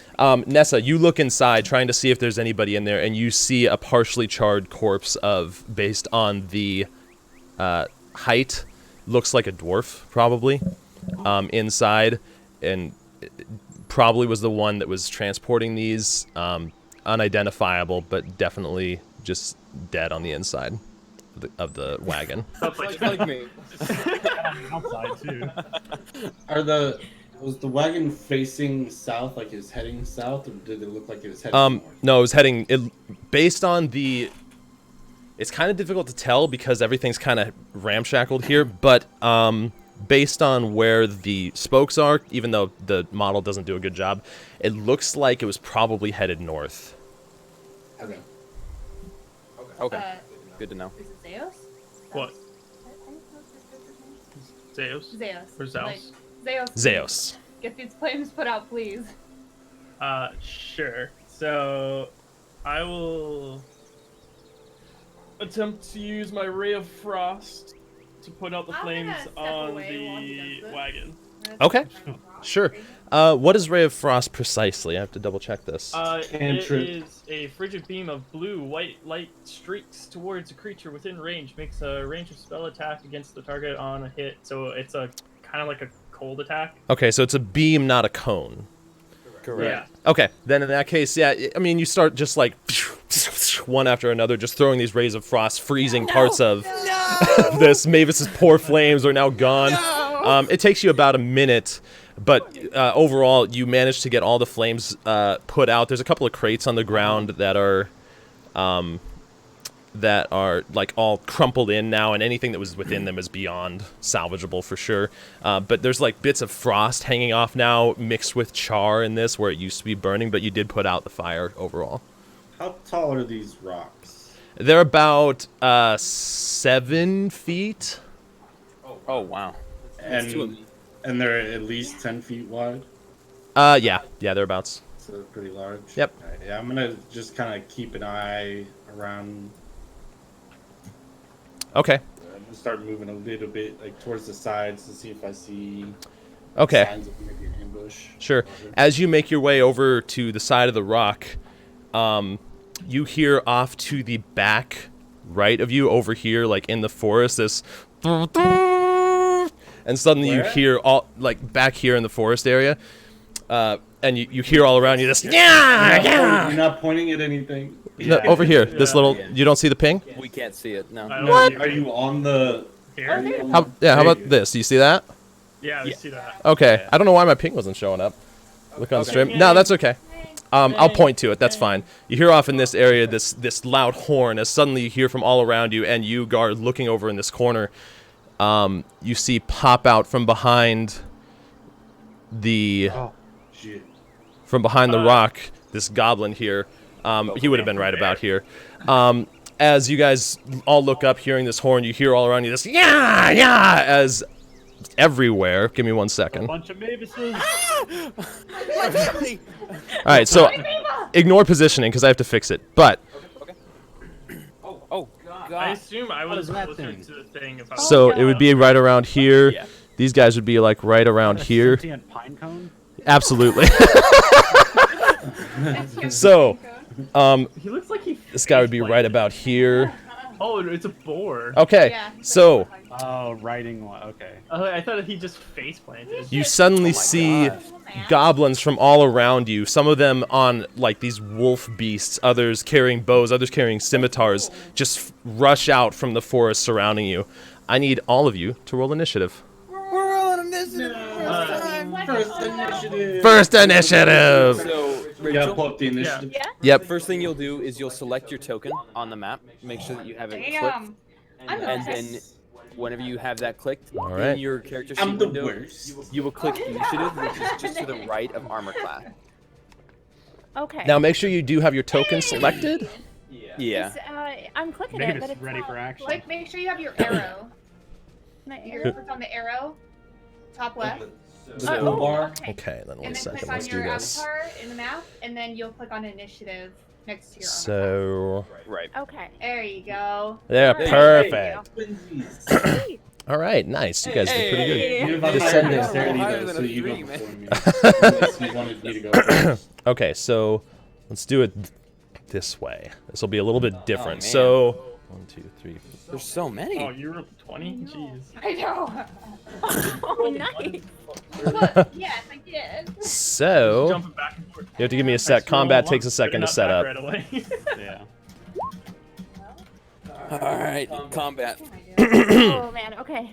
Nessa, you look inside trying to see if there's anybody in there, and you see a partially charred corpse based on the height, looks like a dwarf, probably, inside, and it probably was the one that was transporting these, unidentifiable, but definitely just dead on the inside of the wagon. like me. Outside too. Was the wagon facing south, like it was heading south, or did it look like it was heading north? No, it was heading. Based on the. It's kind of difficult to tell because everything's kind of ramshackled here, but based on where the spokes are, even though the model doesn't do a good job, it looks like it was probably headed north. Okay. Okay. Good to know. Is it Zeus? What? Zeus? Zeus. Or Zeus? Like, Zeus. Zeus. Get these flames put out, please. Sure. So, I will attempt to use my ray of frost to put out the I'm flames gonna step on away while he the does this. wagon. Okay. Sure. What is Ray of Frost precisely? I have to double check this. It Cantrip. is a frigid beam of blue, white light streaks towards a creature within range. Makes a range of spell attack against the target on a hit. So it's a kind of like a cold attack. Okay, so it's a beam, not a cone. Correct. Yeah. Okay, then in that case, yeah, I mean, you start just like one after another, just throwing these rays of frost, freezing parts of this. Mavis's poor flames are now gone. It takes you about a minute, but overall, you manage to get all the flames put out. There's a couple of crates on the ground that are like all crumpled in now, and anything that was within them is beyond salvageable for sure. But there's like bits of frost hanging off now, mixed with char in this, where it used to be burning, but you did put out the fire overall. How tall are these rocks? They're about 7 feet. Oh wow. And they're at least 10 feet wide. Yeah, thereabouts. So pretty large. Yep. Yeah, I'm gonna just kind of keep an eye around. Okay. I'm gonna start moving a little bit, like towards the sides, to see if I see Okay. signs of maybe an ambush. Sure. As you make your way over to the side of the rock, you hear off to the back right of you, over here, like in the forest, this, and suddenly you Where? hear all, like back here in the forest area, and you hear all around you this, You're not pointing at anything. No, over here, this little, you don't see the ping? We can't see it. No. I don't What? know. Are you on the? Here? Are you on How the- how There about you go. this? Do you see that? Yeah, we see that. Okay. I don't know why my ping wasn't showing up. Look on the stream. Okay. No, that's okay. I'll point to it. That's fine. You hear off in this area this loud horn as suddenly you hear from all around you, and you, guard, looking over in this corner, you see pop out from behind the Oh, shit. from behind the rock this goblin here. He would have been right about here. As you guys all look up, hearing this horn, you hear all around you this yeah as everywhere. Give me 1 A second. bunch of Mavises. All right, so ignore positioning because I have to fix it. But Oh I god. assume I What was is that closer thing? to the thing. If I so it would be right around here. Yeah. These guys would be like right around here. Sentient pine cone. Absolutely. So, He looks like he. this guy would be right about here. Oh, it's a boar. Okay, Yeah. so Oh, riding one. Okay. I thought he just face planted. you suddenly see goblins from all around you. Some of them on like these wolf beasts, others carrying bows, others carrying scimitars, just rush out from the forest surrounding you. I need all of you to roll initiative. First initiative. First initiative! So, You gotta Rachel, pull up the initiative. Yeah. Yep. first thing you'll do is you'll select your token on the map. Make sure that you have it clicked. Damn. I'm And the then whenever you have that clicked All right. in your character sheet I'm the window, worst. you will click initiative, which is just to the right of armor class. Okay. Now make sure you do have your token selected. Yeah. It's, I'm clicking Maybe it, but it's it's ready not. for action. Like, make sure you have your arrow. My You're arrow. click on the arrow, top left, The So- tool bar. Okay. Okay, then 1 and then second. click on Let's do your this. avatar in the map, and then you'll click on initiative next to your So, Right. Okay. There you go. there, Alright. perfect. Twinsies. Sweet. All right, nice. You guys did pretty good. Hey. You have a higher Descending. dexterity Higher though, than so a you go 3, man. before me. Unless you wanted me to go first. Okay, so let's do it this way. This will be a little bit different. man. So, 1, 2, 3. There's so many. Oh, you rolled 20? Jeez. I know. Oh, nice. Look, yes, I did. So, Jumping back and forth. you have to give me a I sec. scroll Combat once, takes a but second to not set back up. Right away. Yeah. All right, combat. Oh man. Okay.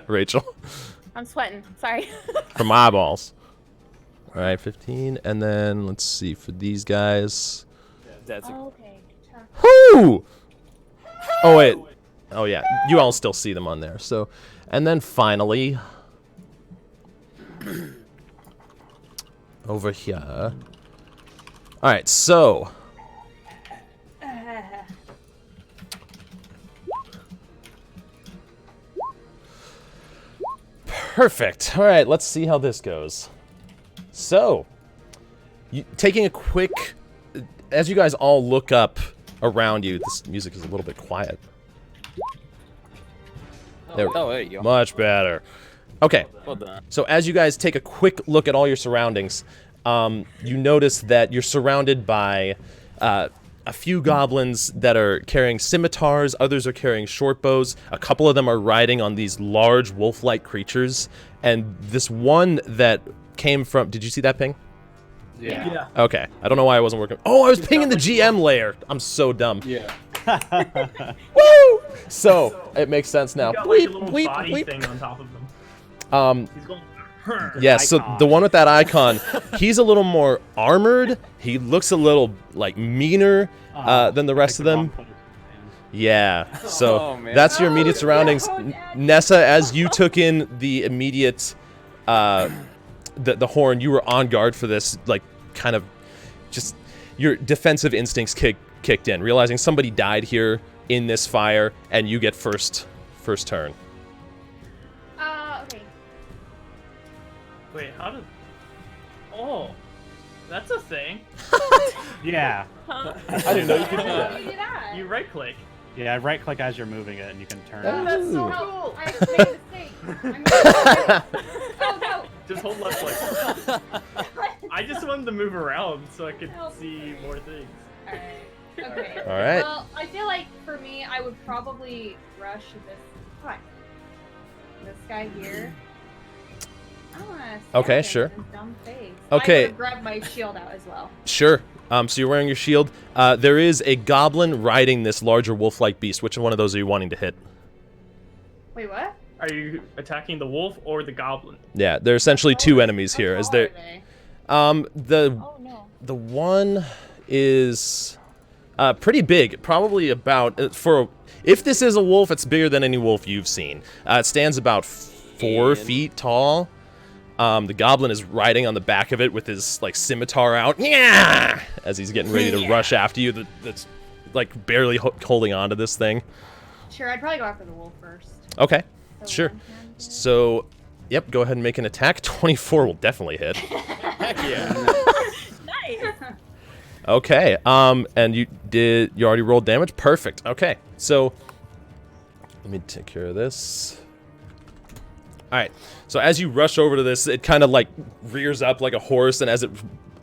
Rachel, I'm sweating. Sorry. from my eyeballs. All right, 15, and then let's see for these guys. That's a, Okay. Whoo! Oh wait. Oh yeah, you all still see them on there. So, and then finally, over here. All right, so. Perfect. All right, let's see how this goes. So, taking a quick, as you guys all look up around you, this music is a little bit quiet. There, oh, there you go. much better. Okay. Well done. So as you guys take a quick look at all your surroundings, you notice that you're surrounded by a few goblins that are carrying scimitars, others are carrying short bows, a couple of them are riding on these large wolf-like creatures, and this one that came from... Did you see that ping? Yeah. Okay. I don't know why I wasn't working. Oh, I was pinging the GM layer. I'm so dumb. Yeah. Woo! So, it makes sense now. You got like Bleep, a little bleep, body bleep. thing on top of them. He's going. Yeah, so Icon. the one with that icon, he's a little more armored. He looks a little, like, meaner than the rest of them. Yeah, so Oh, man. that's your immediate surroundings. Nessa, as you took in the immediate, the horn, you were on guard for this, like, kind of, just, your defensive instincts kicked in, realizing somebody died here in this fire, and you get first turn. Okay. Wait, how did? Oh, that's a thing. Yeah. Huh? I didn't know you could do How that. do you do that? You right click. Yeah, right click as you're moving it and you can turn Oh, it. that's so No, cool. I made a mistake. Oh no. Just hold left click. I just wanted to move around so I could Help. see more things. Alright. Okay. All right. Well, I feel like for me, I would probably rush this. What? This guy here. I wanna stab Okay, him sure. in his dumb face. Okay. I would grab my shield out as well. Sure. So you're wearing your shield. There is a goblin riding this larger wolf-like beast. Which one of those are you wanting to hit? Wait, what? Are you attacking the wolf or the goblin? Yeah, there are essentially two enemies here. How Is tall there? are they? Oh no. The one is pretty big. Probably about if this is a wolf, it's bigger than any wolf you've seen. It stands about 4 feet tall. The goblin is riding on the back of it with his like scimitar out, yeah, as he's getting ready to rush after you. That's like barely holding on to this thing. Sure, I'd probably go after the wolf first. Okay, So sure. one hand here. So, yep, go ahead and make an attack. 24 will definitely hit. Heck yeah. Nice. Okay, and you already rolled damage? Perfect. Okay, so let me take care of this. Alright, so as you rush over to this, it kind of like rears up like a horse, and as it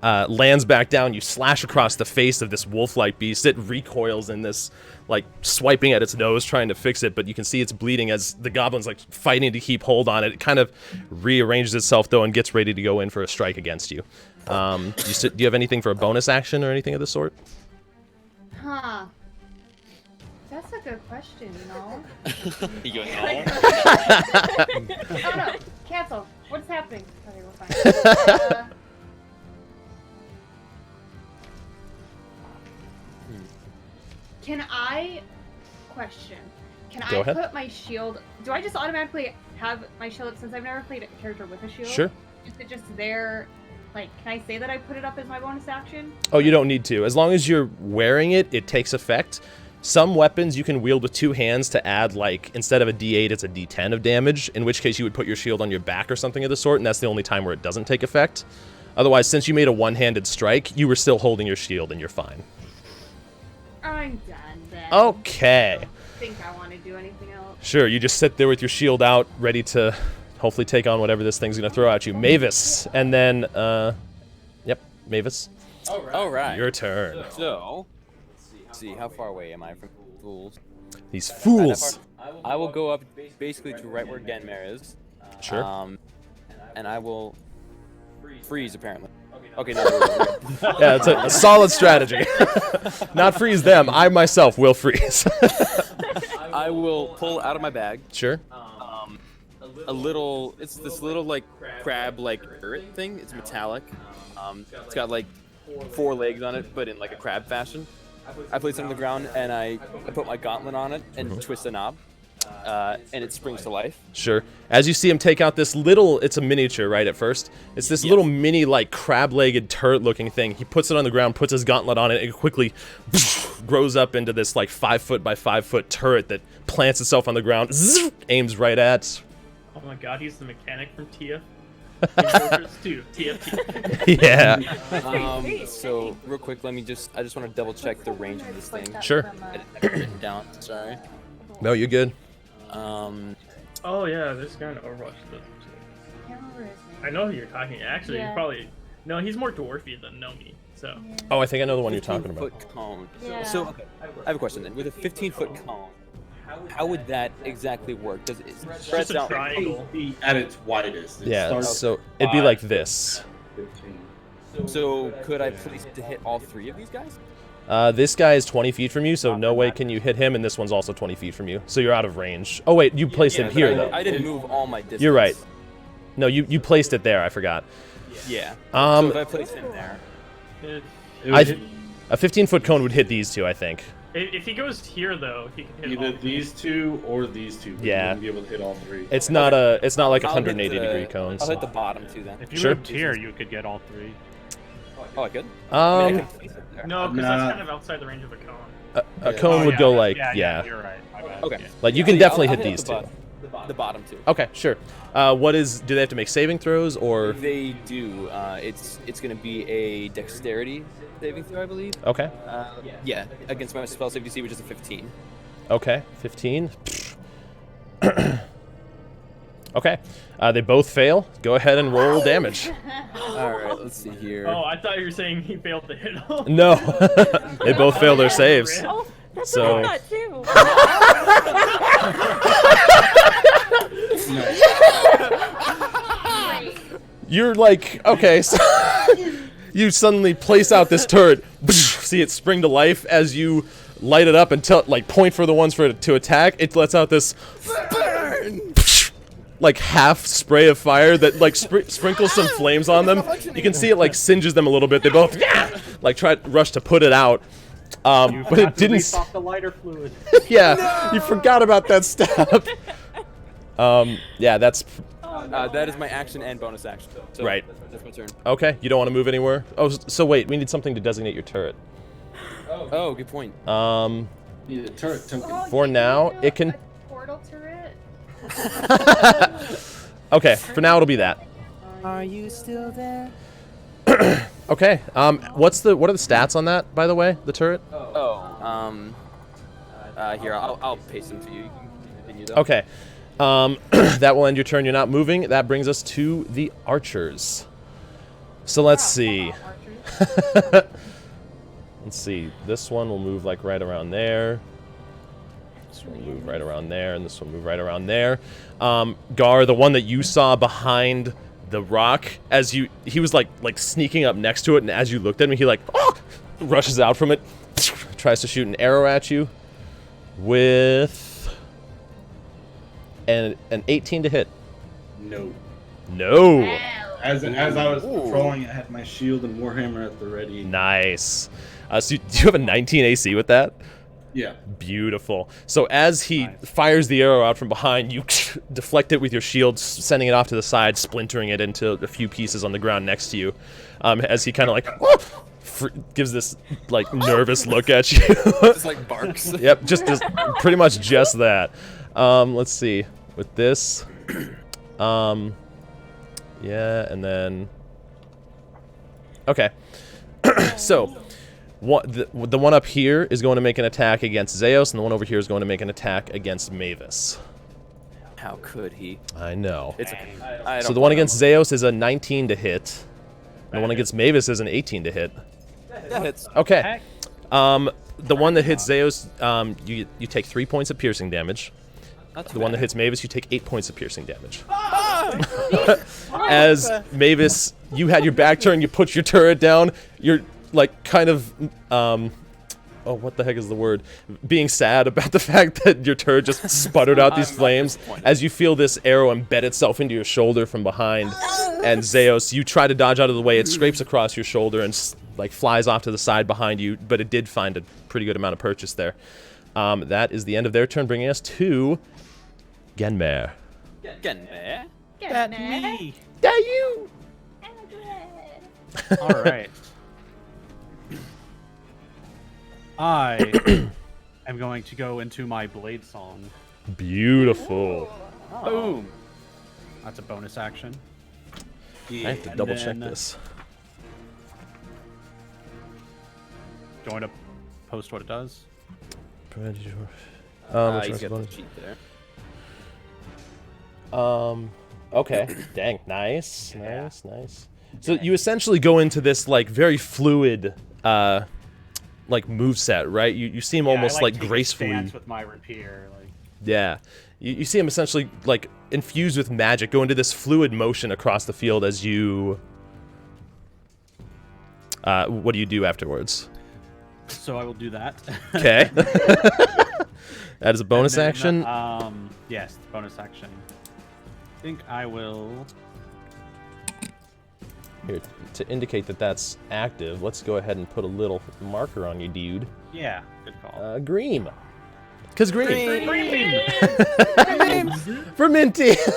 lands back down, you slash across the face of this wolf-like beast. It recoils in this, like, swiping at its nose, trying to fix it, but you can see it's bleeding as the goblin's, like, fighting to keep hold on it. It kind of rearranges itself, though, and gets ready to go in for a strike against you. Do you have anything for a bonus action or anything of the sort? Huh. That's a good question, you know? You go, Oh no, cancel. What's happening? Okay, we're fine. Can I Can Go I ahead. put my shield? Do I just automatically have my shield since I've never played a character with a shield? Sure. Is it just there? Like, can I say that I put it up as my bonus action? Oh, you don't need to. As long as you're wearing it, it takes effect. Some weapons you can wield with 2 hands to add, like, instead of a D8, it's a D10 of damage, in which case you would put your shield on your back or something of the sort, and that's the only time where it doesn't take effect. Otherwise, since you made a one-handed strike, you were still holding your shield, and you're fine. I'm done then. Okay. I think I want to do anything else. Sure, you just sit there with your shield out, ready to hopefully take on whatever this thing's going to throw at you. Mavis, and then, yep, Mavis, All right. your turn. So, let's see, how far away am I from fools? These fools. I will go up basically to right where Genmare is. Sure. And I will freeze apparently. Okay, no. Yeah, it's a solid strategy. Not freeze them. I myself will freeze. I will pull out of my bag Sure. a little. It's this little like crab-like turret thing. It's metallic. It's got like 4 legs on it, but in like a crab fashion. I place it on the ground and I put my gauntlet on it and twist the knob, and it springs to life. Sure. As you see him take out this little, it's a miniature, right, at first? It's this little mini, like, crab-legged turret-looking thing. He puts it on the ground, puts his gauntlet on it, and it quickly grows up into this, like, 5-foot by 5-foot turret that plants itself on the ground, aims right at... Oh my god, he's the mechanic from TF. Fortress 2, TFT. Yeah. So real quick, I just want to double check the range of this thing. Sure. I put it down. Sorry. No, you're good. Oh yeah, there's a guy in Overwatch that does it too. I know who you're talking. Actually, Yeah. you're probably no. He's more dwarfy than Nomi. So Oh, I think I know the one you're talking about. 15-foot cone. Yeah. So okay, I have a question then. With a 15-foot cone, how would that exactly work? Does it just spreads a out? triangle. At its widest. It Yeah, starts so it'd be like this. 15. So could I place it to hit all 3 of these guys? This guy is 20 feet from you, so no way can you hit him, and this one's also 20 feet from you. So you're out of range. Oh, wait, you placed it but here, though. I didn't move all my distance. You're right. No, you placed it there, I forgot. Yeah. So if Um, I place him there, If, a 15-foot cone would hit these two, I think. if he goes here though, he can hit Either all. these two or these two. But Yeah. You wouldn't be able to hit all 3. It's not like I'll hit 180 the- degree cones. I'll hit the bottom 2 then. If you Sure. moved here, you could get all 3. Oh, I could. I mean, I Um, can place it there. No, because Nah. that's kind of outside the range of a cone. a cone would go like, yeah. You're right. My bad. Okay. Yeah. Like, you can Yeah, definitely I'll hit these two. The bottom 2. Okay, sure. Do they have to make saving throws, or? They do. It's going to be a dexterity saving throw, I believe. Okay, Yeah, against my spell save DC, which is a 15. okay, 15. Okay, they both fail. Go ahead and roll damage. All right, let's see here. Oh, I thought you were saying he failed to hit him. No, they both fail their saves. Oh, that's So- what I thought too. You're like, okay, so you suddenly place out this turret, see it spring to life as you light it up and point for the ones for it to attack. It lets out this like half spray of fire that like sprinkles some flames on them. You can see it like singes them a little bit. They both rush to put it out, but it didn't. Stop the lighter fluid. Yeah, you forgot about that step. Yeah, that's That is my action and bonus action. So Right. That's my turn. okay. You don't want to move anywhere. Oh, so wait, we need something to designate your turret. Oh, good point. Need a turret token. Oh, For you now, can do it can. a portal turret. Okay, for now it'll be that. Are you still there? Okay. What are the stats on that, by the way? The turret. Here, I'll paste them to you. You can continue though. Okay. That will end your turn. You're not moving. That brings us to the archers. So let's see. Let's see. This one will move like right around there. This one will move right around there, and this one will move right around there. Gar, the one that you saw behind the rock, as he was like sneaking up next to it, and as you looked at him, he rushes out from it, tries to shoot an arrow at you with an 18 to hit. No. No. As I was patrolling, I had my shield and warhammer at the ready. Nice. So do you have a 19 AC with that? Yeah. Beautiful. So as he fires the arrow out from behind, you deflect it with your shield, sending it off to the side, splintering it into a few pieces on the ground next to you. As he kind of gives this nervous look at you. Just like barks. Yep, just pretty much just that. Let's see. With this, yeah, and then okay. So. The one up here is going to make an attack against Zeus, and the one over here is going to make an attack against Mavis. How could he? I know. It's okay. So the one against Zeus is a 19 to hit. And the one against Mavis is an 18 to hit. That hits. Okay. The one that hits Zeus, you take 3 points of piercing damage. The one that hits Mavis, you take 8 points of piercing damage. As Mavis, you had your back turned, you put your turret down, you're kind of, oh, what the heck is the word? Being sad about the fact that your turret just sputtered out these flames as you feel this arrow embed itself into your shoulder from behind. And Zeus, you try to dodge out of the way, it scrapes across your shoulder and flies off to the side behind you, but it did find a pretty good amount of purchase there. That is the end of their turn, bringing us to Genmer. Genmer? That me. That you! All right. I am going to go into my blade song. Beautiful. Boom. That's a bonus action. I have to And double check then- this. Do you want to post what it does? Which He's one's got bonus? the cheat there. Okay. Dang. Nice. Nice. Nice. So you essentially go into this like very fluid, like moveset, right? You seem almost I, like take a gracefully. stance with my rapier. Like. Yeah. You see him essentially like infused with magic, go into this fluid motion across the field as you. What do you do afterwards? So I will do that. Okay. That is a bonus And then, action. Yes, bonus action. I think I will. Here, to indicate that that's active, let's go ahead and put a little marker on you, dude. Yeah, good call. Green. Because green. Green. For Minty. Is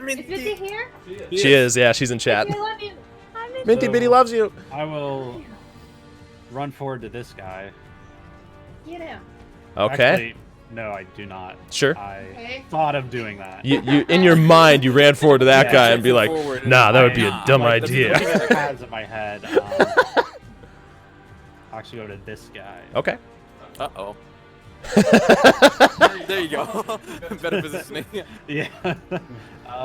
Minty here? She is, yeah, she's in chat. I love you. Hi, Minty. Minty Bitty loves you. I will run forward to this guy. Get him. Okay. Actually, no, I do not. Sure. I thought of doing that. You in your mind, you ran forward to that Yeah, guy and be like, forward. nah, that would be a dumb Like, idea. looking at the pads in my head. I'll actually go to this guy. Okay. Uh-oh. There you go. Better positioning. Yeah.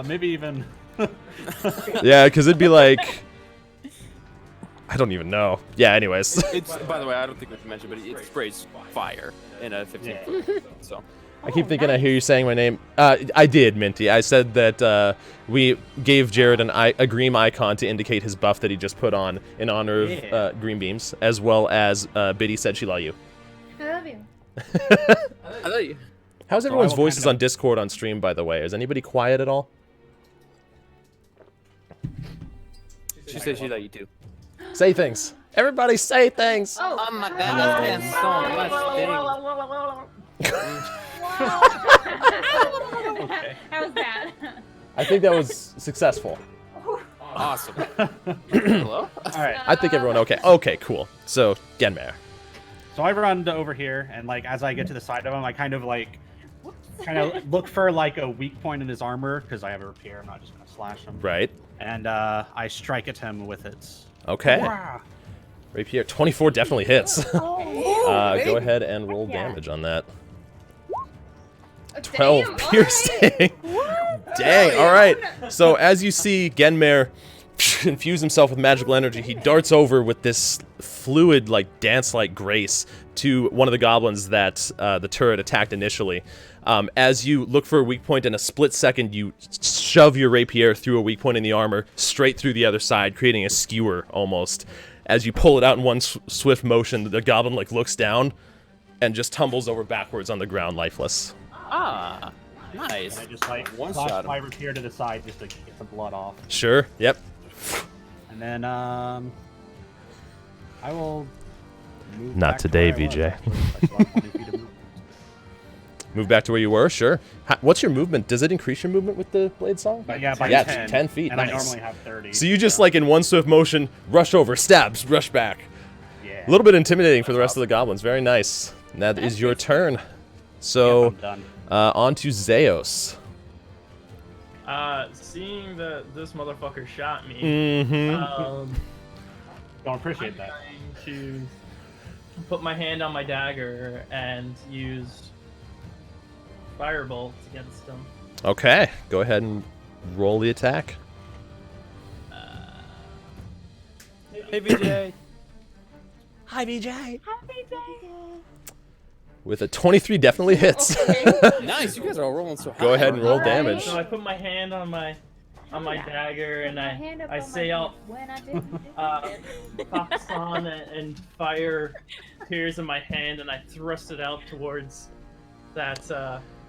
Maybe even. Yeah, because it'd be like, I don't even know. Yeah, anyways. It's, by the way, I don't think we should mention, but it sprays fire in a 15-foot. So. I keep thinking I hear you saying my name. I did, Minty. I said that we gave Jared a green icon to indicate his buff that he just put on in honor of green beams, as well as Biddy said she love you. I love you. I love you. How's everyone's will voices kind of- on Discord on stream, by the way? Is anybody quiet at all? She said she like you too. Say things. Everybody say things. Oh my god, that's been so much That was bad. I think that was successful. Awesome. Hello? All right. I think everyone okay. Okay, cool. So, Genmare. So I run to over here, and like as I get to the side of him, I kind of look for like a weak point in his armor because I have a rapier. I'm not just gonna slash him. Right. And I strike at him with it. Okay. Wah! Rapier 24 definitely hits. Oh, Go ahead and roll Yeah. damage on that. damn, 12 all piercing. right. Dang, all right. So as you see Genmare infuse himself with magical energy, he darts over with this fluid, like dance-like grace to one of the goblins that the turret attacked initially. As you look for a weak point in a split second, you shove your rapier through a weak point in the armor, straight through the other side, creating a skewer almost. As you pull it out in one swift motion, the goblin like looks down and just tumbles over backwards on the ground, lifeless. Ah, nice. And I just like One slash shot him. my rapier to the side just to get some blood off. Sure. Yep. And then I will move Not back to today, where I was, VJ. actually. I still have 20 feet of movement. Move back to where you were. Sure. What's your movement? Does it increase your movement with the blade song? But yeah, by Yeah, 10, 10 feet, and I nice. normally have 30. So you just like in one swift motion, rush over, stabs, rush back. Yeah. A little bit intimidating for the rest of the goblins. Very nice. And that is your turn. So, I'm done. on to Zeos. Seeing that this motherfucker shot me, Mm-hmm. Don't appreciate I'm that. going to put my hand on my dagger and use Firebolt against him. Okay. Go ahead and roll the attack. Hey, VJ. Hi, VJ. Happy day. With a 23 definitely hits. Nice, you guys are all rolling so high. Go ahead and roll Alright. damage. So I put my hand on my dagger and My hand up I on say my out when I didn't. Pakistan and fire appears in my hand and I thrust it out towards that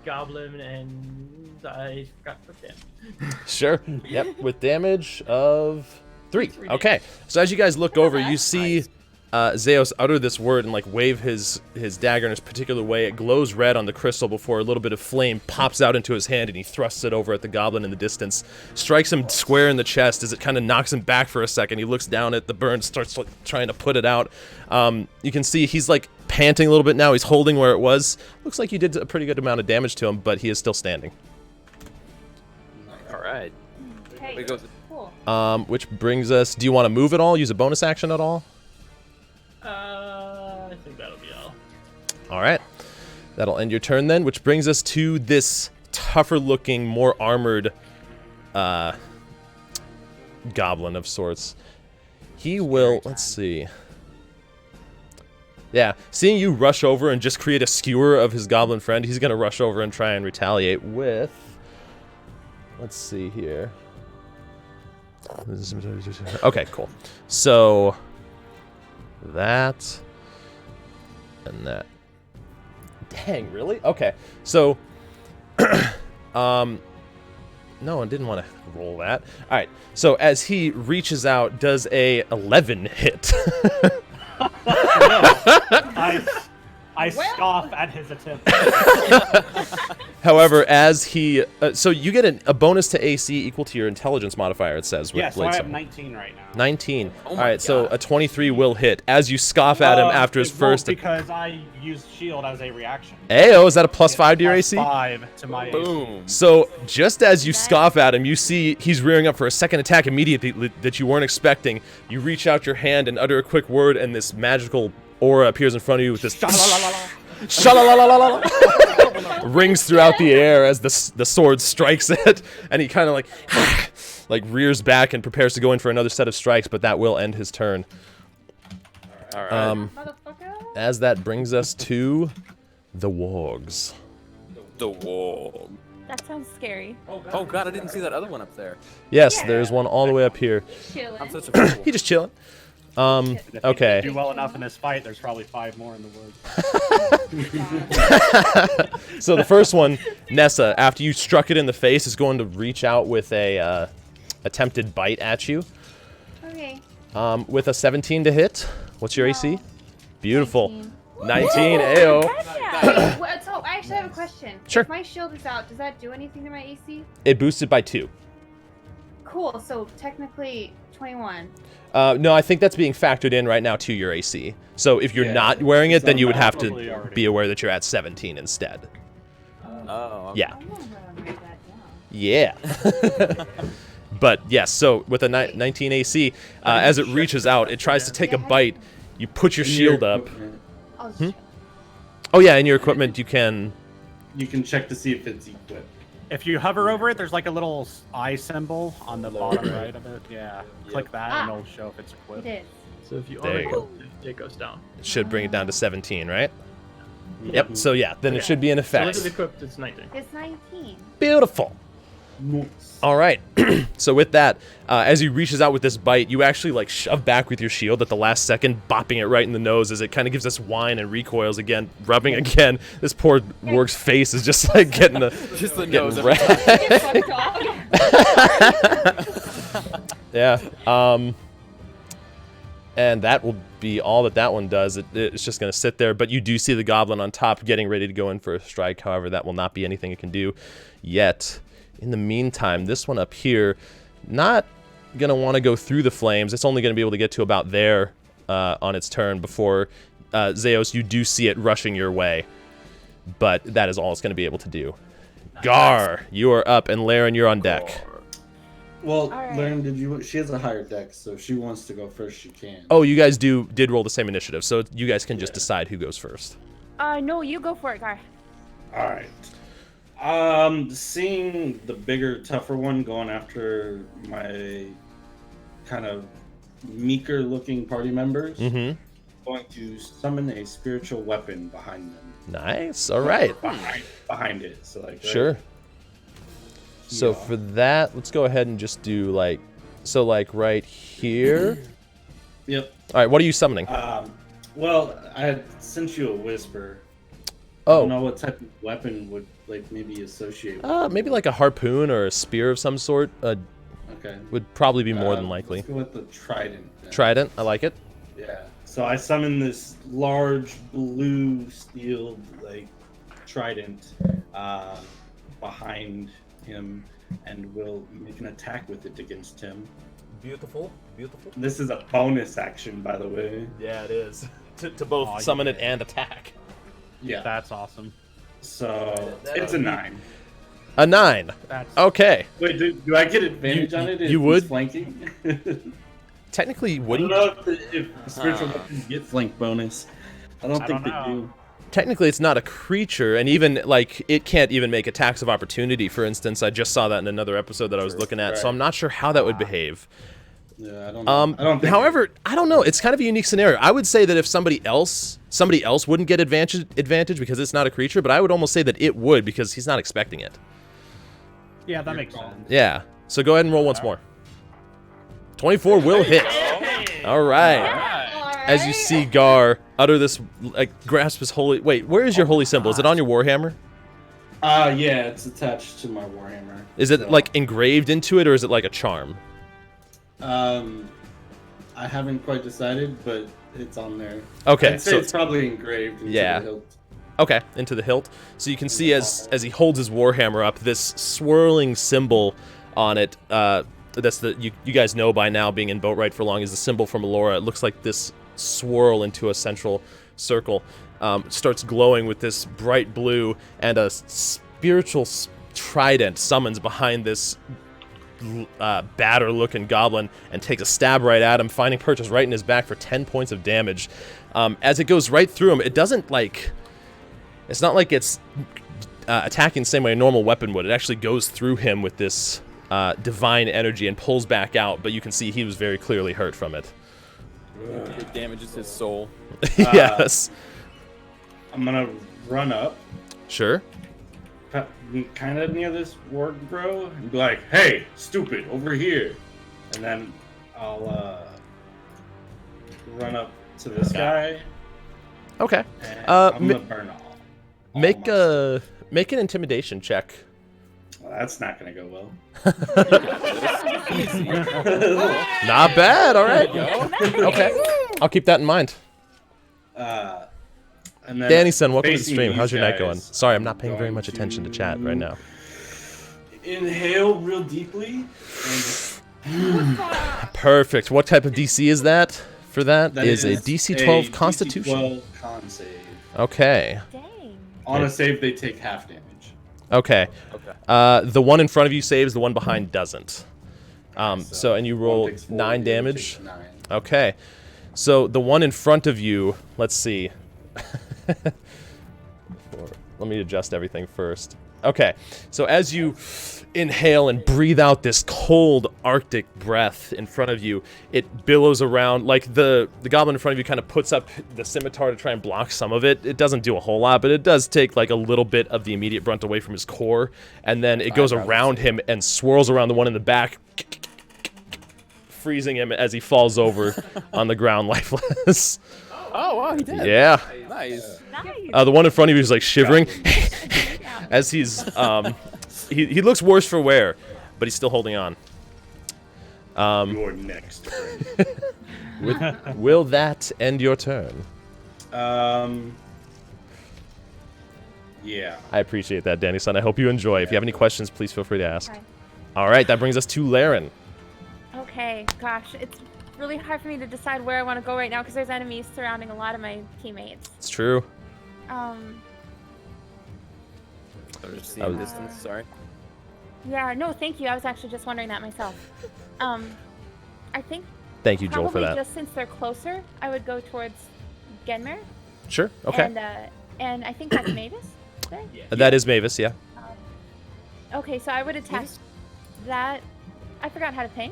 goblin and I forgot to put damage. Sure. Yep. With damage of 3. Okay. So as you guys look over, you see Zeos utter this word and like wave his dagger in this particular way. It glows red on the crystal before a little bit of flame pops out into his hand and he thrusts it over at the goblin in the distance. Strikes him square in the chest as it kind of knocks him back for a second. He looks down at the burn, starts like trying to put it out. You can see he's like panting a little bit now. He's holding where it was. Looks like you did a pretty good amount of damage to him, but he is still standing. All right. Hey, Wait, goes. cool. Which brings us, do you want to move at all? Use a bonus action at all? I think that'll be all. All right. That'll end your turn then, which brings us to this tougher looking, more armored goblin of sorts. He will, let's see. Yeah, seeing you rush over and just create a skewer of his goblin friend, he's going to rush over and try and retaliate with... Let's see here. Okay, cool. So, that... and that. Dang, really? Okay, so... no, I didn't want to roll that. Alright, so as he reaches out, does a 11 hit? I scoff at his attempt. However, as he... so you get a bonus to AC equal to your intelligence modifier, it says. With Yeah, so I have Bladestone. 19 right now. 19. Oh All my right, so God. a 23 will hit as you scoff at him after his It won't first... because I used shield as a reaction. Ayo, is that a +5 to your AC? +5 to my AC. Boom. So, just as you scoff at him, you see he's rearing up for a second attack immediately that you weren't expecting. You reach out your hand and utter a quick word, and this magical aura appears in front of you with this... Sha-la-la-la-la-la. Rings throughout the air as the sword strikes it, and he kind of like rears back and prepares to go in for another set of strikes, but that will end his turn. All right. Motherfucker. As that brings us to the wargs. The wall. That sounds scary. Oh god, I didn't see that other one up there. Yes, there's one all the way up here. Chilling. I'm such a fool. He just chilling. And if you Okay. do well enough in this fight, there's probably 5 more in the woods. So the first one, Nessa, after you struck it in the face, is going to reach out with a attempted bite at you. Okay. With a 17 to hit. What's your AC? No. Beautiful. 19, 19. ayo. Gotcha. Wait, well, so I actually have a question. Sure. If my shield is out, does that do anything to my AC? It boosted by 2. Cool. So technically 21. No, I think that's being factored in right now to your AC. So if you're Yeah, not wearing it, then you would have probably to already. be aware that you're at 17 instead. Oh. Yeah. I'm gonna write that down. Yeah. But yes, so with a 19 AC, as it reaches out, it tries to take a bite. You put your shield up. I'll just check. Oh yeah, in your equipment you can... You can check to see if it's equipped. If you hover over it, there's like a little eye symbol on the bottom right of it. Yeah. Click that and it'll show if it's equipped. It is. So if you There you go. it goes down. It should bring it down to 17, right? Yep, so yeah, then it should be in So effect. look at the equipped, it's 19. It's 19. Beautiful. Nice. All right. So with that, as he reaches out with this bite, you actually like shove back with your shield at the last second, bopping it right in the nose as it kind of gives this whine and recoils again, rubbing again. This poor Warg's face is just like getting the Just the getting nose every red. Get fucked off. Yeah. And that will be all that one does. It's just going to sit there. But you do see the goblin on top getting ready to go in for a strike. However, that will not be anything it can do yet. In the meantime, this one up here, not going to want to go through the flames. It's only going to be able to get to about there on its turn before, Zeos, you do see it rushing your way. But that is all it's going to be able to do. Gar, you are up, and Laren, you're on deck. Well, Alright. Lauren, she has a higher dex, so if she wants to go first, she can. Oh, you guys did roll the same initiative, so you guys can just decide who goes first. No, you go for it, Gar. All right. Seeing the bigger, tougher one going after my kind of meeker-looking party members, Mm-hmm. going to summon a spiritual weapon behind them. Nice. All right. Behind it. So like. Sure. So Yeah. for that, let's go ahead and just do like, so like right here. Yep. All right. What are you summoning? Well, I had sent you a whisper. I don't Oh, know what type of weapon would like maybe associate with maybe like a harpoon or a spear of some sort. Okay. Would probably be more than likely. Let's go with the trident. then. Trident. I like it. Yeah. So I summon this large blue steel like trident behind him, and will make an attack with it against him. Beautiful. Beautiful. This is a bonus action, by the way. Yeah, it is. To both Aw, summon yeah. it and attack. Yeah. That's awesome. So it's a 9. A 9. That's Okay. Wait, do I get advantage on it? If you he's would? flanking. Technically, you I don't wouldn't. know if spiritual weapons get flank bonus. I don't think don't they know. do. technically it's not a creature, and even like it can't even make attacks of opportunity. For instance, I just saw that in another episode that I was looking at, so I'm not sure how that would behave. Yeah, I don't know. I don't think However, I don't know. It's kind of a unique scenario. I would say that if somebody else wouldn't get advantage because it's not a creature, but I would almost say that it would because he's not expecting it. Yeah, that makes sense. Yeah. So go ahead and roll once more. 24 will hit. All right. As you see Gar utter this, like, grasp his holy... Wait, where is your holy symbol? Is it on your warhammer? Yeah, it's attached to my warhammer. Is it, like, engraved into it, or is it like a charm? I haven't quite decided, but it's on there. Okay, I'd say so it's probably engraved into the hilt. Okay, into the hilt. So you can see as he holds his warhammer up, this swirling symbol on it. That's you guys know by now, being in Boatwright for long, is the symbol from Alora. It looks like this swirl into a central circle. Starts glowing with this bright blue, and a spiritual trident summons behind this batter-looking goblin and takes a stab right at him, finding purchase right in his back for 10 points of damage. As it goes right through him, it doesn't like... It's not like it's attacking the same way a normal weapon would. It actually goes through him with this divine energy and pulls back out, but you can see he was very clearly hurt from it. It damages his soul. Yes. I'm gonna run up. Sure. Kind of near this ward grow and be like, "Hey, stupid, over here!" And then I'll run up to this guy. Okay. And I'm gonna burn all. Make an intimidation check. Well, that's not gonna go well. Not bad. All right. Okay. I'll keep that in mind. And then Danny-san, welcome to the facing stream. How's these your night going? guys, Sorry, I'm not paying very going much attention to chat right now. Inhale real deeply. And Perfect. What type of DC is that? For that, that is a DC 12 a Constitution. DC 12 con save. Okay. Dang. On a save, they take half damage. Okay. The one in front of you saves, the one behind doesn't. So and you roll One takes 4, 9 the other damage. takes 9. Okay. So the one in front of you, let's see. Let me adjust everything first. Okay. So as you inhale and breathe out this cold Arctic breath in front of you, it billows around. Like the goblin in front of you kind of puts up the scimitar to try and block some of it. It doesn't do a whole lot, but it does take like a little bit of the immediate brunt away from his core, and then it goes around him and swirls around the one in the back, freezing him as he falls over on the ground lifeless. Oh, wow, he did. Yeah. Nice. The one in front of you is like shivering as he's he looks worse for wear, but he's still holding on. You're next, friend. Will that end your turn? Yeah. I appreciate that, Danny-san. I hope you enjoy. If you have any questions, please feel free to ask. Okay. All right, that brings us to Laren. Okay, gosh, it's really hard for me to decide where I want to go right now because there's enemies surrounding a lot of my teammates. It's true. I'm just seeing distance, sorry. Yeah, no, thank you. I was actually just wondering that myself. I think Thank you, Joel, for probably that. just since they're closer, I would go towards Genmer. Sure. Okay. And I think that's Mavis. There? That is Mavis, yeah. Okay, so I would attack that. I forgot how to ping.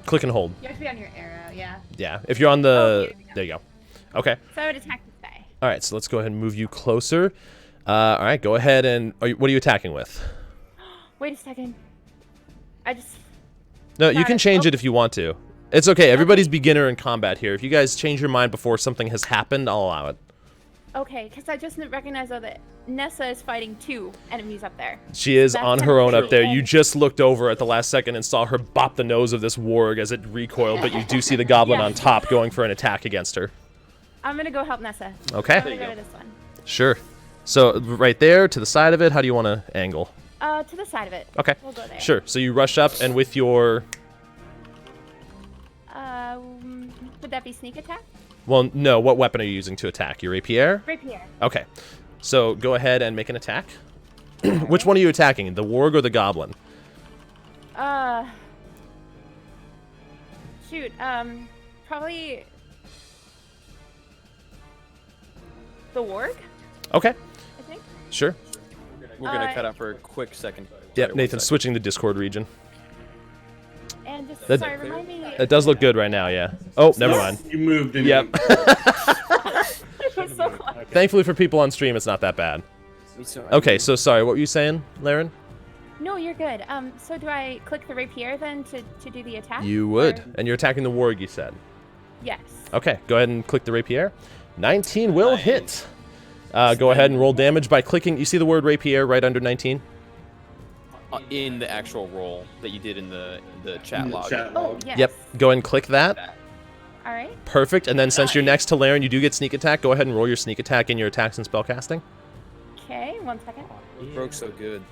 Click and hold. You have to be on your arrow, yeah. Yeah. If you're on the... There you go. Okay. So I would attack this guy. All right, so let's go ahead and move you closer. All right, go ahead and... what are you attacking with? Wait a second. I just... No, you can change it if you want to. It's okay. Everybody's beginner in combat here. If you guys change your mind before something has happened, I'll allow it. Okay, because I just recognize though that Nessa is fighting 2 enemies up there. She is That's on her own up there. okay. You just looked over at the last second and saw her bop the nose of this warg as it recoiled, but you do see the goblin Yeah. on top going for an attack against her. I'm gonna go help Nessa. Okay. I'm gonna go to this one. Sure. So right there, to the side of it, how do you want to angle? To the side of it. Okay. We'll go there. Sure. So you rush up and with your... Would that be sneak attack? Well, no. What weapon are you using to attack? Your rapier? Rapier. Okay. So go ahead and make an attack. Which one are you attacking? The warg or the goblin? Shoot. Probably the warg. Okay, I think. sure. We're gonna cut out for a quick second. Yep, Sorry, Nathan, 1 second. switching the Discord region. And just That- sorry, remind me. It does look good right now, yeah. Oh, never mind. You moved in. Yep. It was so fun. Thankfully for people on stream, it's not that bad. Okay, so sorry, what were you saying, Laren? No, you're good. So do I click the rapier then to do the attack? You would. Or- And you're attacking the warg, you said. Yes. Okay, go ahead and click the rapier. 19 will hit. Go ahead and roll damage by clicking. You see the word rapier right under 19? In the actual roll that you did in the chat log. Oh, yes. Yep. Go ahead and click that. All right. Perfect. And then since you're next to Laren, you do get sneak attack. Go ahead and roll your sneak attack in your attacks and spellcasting. Okay, 1 second. Broke so good.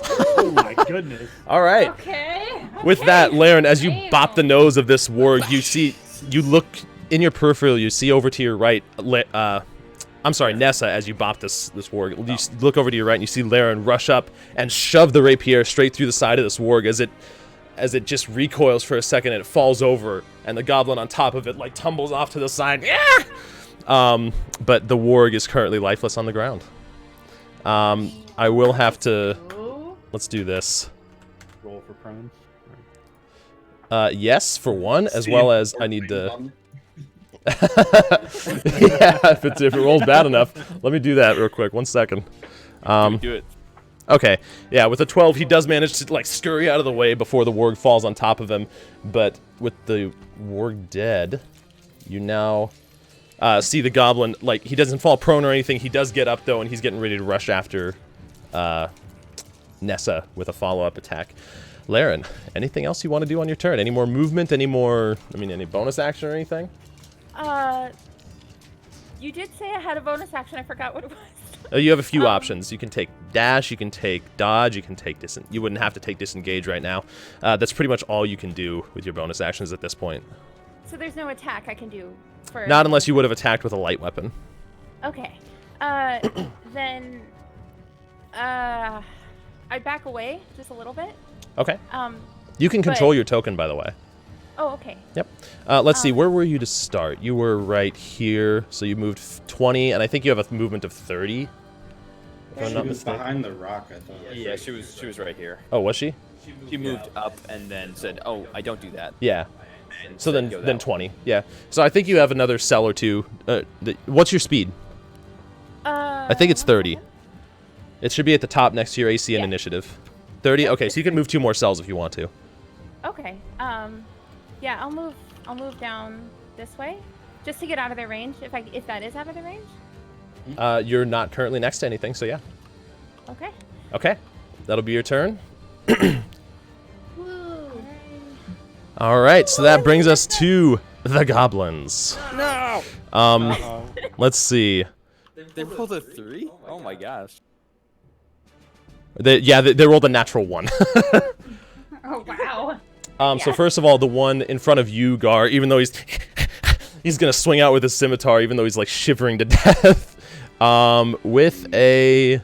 Oh my goodness. All right. Okay. With that, Laren, as you Damn. bop the nose of this warg, you look in your peripheral, you see over to your right, I'm sorry, Nessa, as you bop this warg, you look over to your right and you see Laren rush up and shove the rapier straight through the side of this warg as it just recoils for a second and it falls over and the goblin on top of it like tumbles off to the side. Yeah! But the warg is currently lifeless on the ground. I will have to... Let's do this. Roll for prone. Yes, for one, as well as I need to... to. Yeah, if it rolls bad enough. Let me do that real quick. 1 second. Do it. Okay, yeah, with a 12, he does manage to, like, scurry out of the way before the warg falls on top of him. But with the warg dead, you now see the goblin, like, he doesn't fall prone or anything. He does get up, though, and he's getting ready to rush after Nessa with a follow-up attack. Laren, anything else you want to do on your turn? Any more movement? Any bonus action or anything? You did say I had a bonus action. I forgot what it was. You have a few options. You can take dash, you can take dodge, you can take you wouldn't have to take disengage right now. That's pretty much all you can do with your bonus actions at this point. So there's no attack I can do for... Not unless you would have attacked with a light weapon. Okay. Then... I back away just a little bit. Okay. You can control but- your token, by the way. Oh, okay. Yep. Let's see, where were you to start? You were right here, so you moved 20, and I think you have a movement of 30. If I'm She not was mistaken. behind the rock, I thought. Yeah, she was right here. Oh, was she? She moved up and then said, "Oh, I don't do that." Yeah. And So said, then, "Go that then way." 20. Yeah. So I think you have another cell or two. What's your speed? I think it's 30. It should be at the top next to your AC and Yeah. initiative. 30. Okay, so you can move 2 more cells if you want to. Okay. Yeah, I'll move down this way, just to get out of their range. If that is out of their range. You're not currently next to anything, so yeah. Okay. Okay, that'll be your turn. Woo. All right, so that brings us to the goblins. No. Let's see. They rolled a 3. Oh my gosh. They rolled a natural 1. Oh wow. So first of all, the one in front of you, Gar, even though he's gonna swing out with his scimitar, even though he's like shivering to death, with a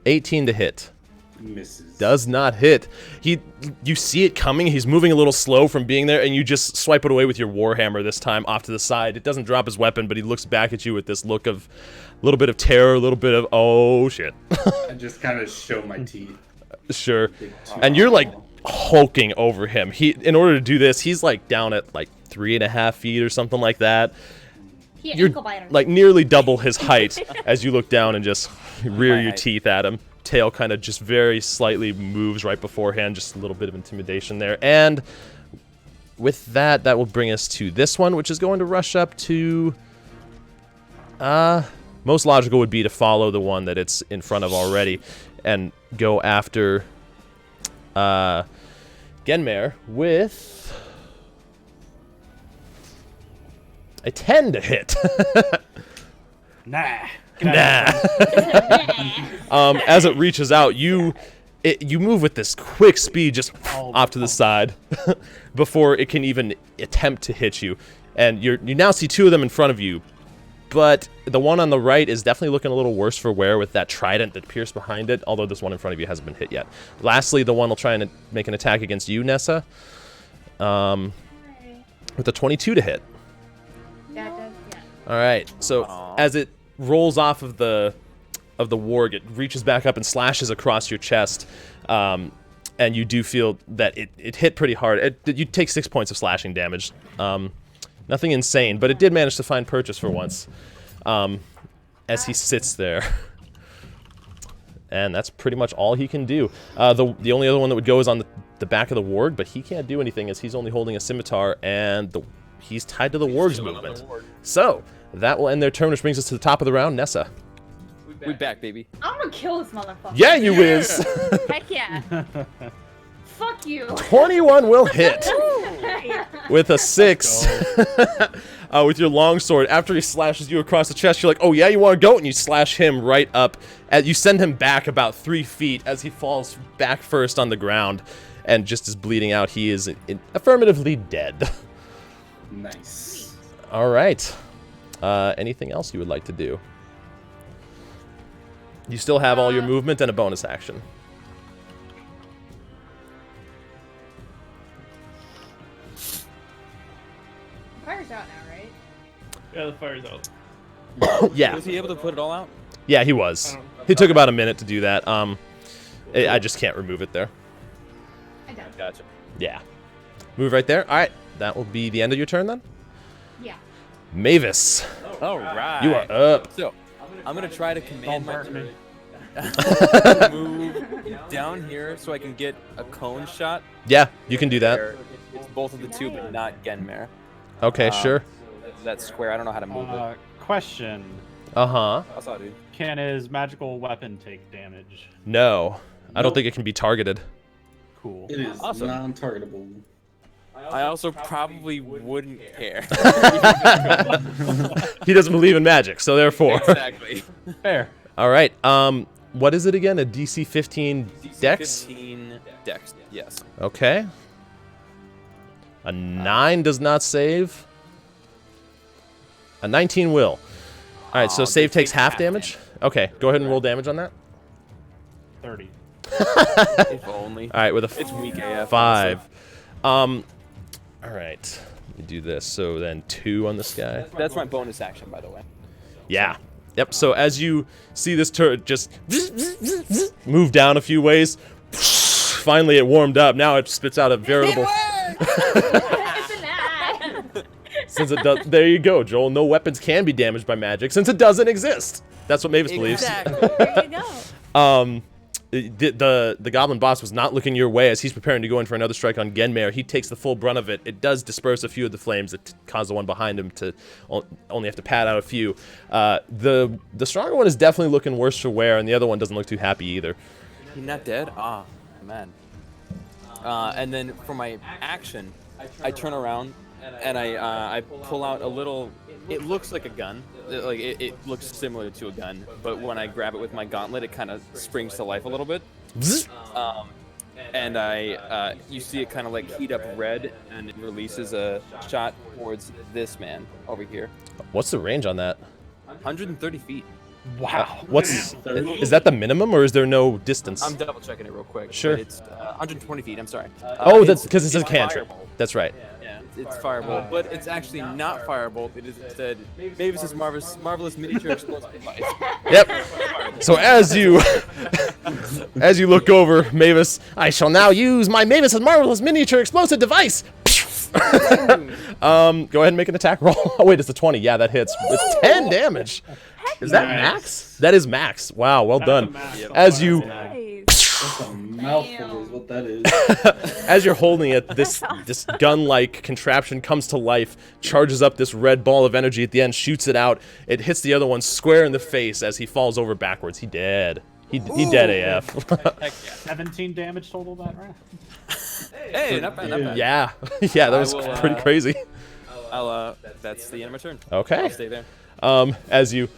18 to hit. Misses. Does not hit. You see it coming. He's moving a little slow from being there, and you just swipe it away with your warhammer this time off to the side. It doesn't drop his weapon, but he looks back at you with this look of a little bit of terror, a little bit of oh shit. I just kind of show my teeth. Sure. And you're like hulking over him. In order to do this, he's like down at like 3.5 feet or something like that. You're Ankle biter. like nearly double his height as you look down and just rear your teeth at him. Tail kind of just very slightly moves right beforehand, just a little bit of intimidation there. And with that, that will bring us to this one, which is going to rush up to... most logical would be to follow the one that it's in front of already and go after Genmare with a 10 to hit. Nah. Nah. As it reaches out, you move with this quick speed just off to the side before it can even attempt to hit you. And you now see 2 of them in front of you, but the one on the right is definitely looking a little worse for wear with that trident that pierced behind it, although this one in front of you hasn't been hit yet. Lastly, the one will try and make an attack against you, Nessa, with a 22 to hit. That does, yeah. All right, so as it rolls off of the warg. It reaches back up and slashes across your chest, and you do feel that it hit pretty hard. You take 6 points of slashing damage. Nothing insane, but it did manage to find purchase for once, as he sits there. And that's pretty much all he can do. The only other one that would go is on the back of the warg, but he can't do anything as he's only holding a scimitar, and he's tied to the warg's movement. So, that will end their turn, which brings us to the top of the round. Nessa. We back, baby. I'm gonna kill this motherfucker. Yeah, you whiz! Heck yeah. Fuck you. 21 will hit with a 6 with your longsword. After he slashes you across the chest, you're like, oh yeah, you want to go? And you slash him right up. You send him back about 3 feet as he falls back first on the ground. And just as bleeding out, he is affirmatively dead. Nice. All right. Anything else you would like to do? You still have all your movement and a bonus action. Fire's out now, right? Yeah, the fire's out. Yeah. Was he able to put it all out? Yeah, he was. He took about a minute to do that. I just can't remove it there. I don't. Gotcha. Yeah. Move right there. All right. That will be the end of your turn then. Yeah. Mavis, All right. you are up. So, I'm gonna try to command my hurt me. move down here so I can get a cone shot. Yeah, you can do that. Where it's both of the two, but not Genmare. Okay, sure. That square, I don't know how to move it. Question. Uh-huh. I saw, dude. Can his magical weapon take damage? No. I don't Nope. think it can be targeted. Cool. It is Awesome. non-targetable. I also probably wouldn't care. He doesn't believe in magic, so therefore. Exactly. Fair. All right. What is it again? A DC 15 dex? 15 dex, yes. Okay. A 9 does not save. A 19 will. All right, so Aw, save they takes take half half damage. Okay, go ahead and roll damage on that. 30. If only. All right, with a It's weak AF. 5. All right. Let me do this. So then 2 on this guy. That's my bonus action, by the way. Yeah. Yep. So as you see this turret just move down a few ways, finally it warmed up. Now it spits out a veritable. It's an ad. Since it does, there you go, Joel. No weapons can be damaged by magic since it doesn't exist. That's what Mavis believes. Exactly. There you go. The goblin boss was not looking your way as he's preparing to go in for another strike on Genmare. He takes the full brunt of it. It does disperse a few of the flames that cause the one behind him to only have to pad out a few. The stronger one is definitely looking worse for wear, and the other one doesn't look too happy either. He's not dead? Ah, man. And then for my action, I turn around and I pull out a little. It looks like a gun. It looks similar to a gun, but when I grab it with my gauntlet, it kind of springs to life a little bit. And you see it kind of like heat up red, and it releases a shot towards this man over here. What's the range on that? 130 feet. Wow. Is that the minimum, or is there no distance? I'm double checking it real quick. Sure. But it's 120 feet. I'm sorry. Oh, that's because it's a cantrip. fireball. That's right. Yeah, it's firebolt, but it's actually not firebolt. It is instead Mavis's marvelous miniature explosive device. Yep. So as you look over, Mavis, I shall now use my Mavis's marvelous miniature explosive device. Go ahead and make an attack roll. Oh wait, it's a 20. Yeah, that hits. It's 10 damage. Is that max? That is max. Wow, well done. As you Nice. That's a mouthful is what that is. as you're holding it, this gun-like contraption comes to life, charges up this red ball of energy at the end, shoots it out. It hits the other one square in the face as he falls over backwards. He dead. He dead AF. Heck yeah. 17 damage total that round. Hey, not bad, not bad. Yeah. Yeah, that was I will, pretty crazy. That's the end of my turn. Okay. I'll stay there. As you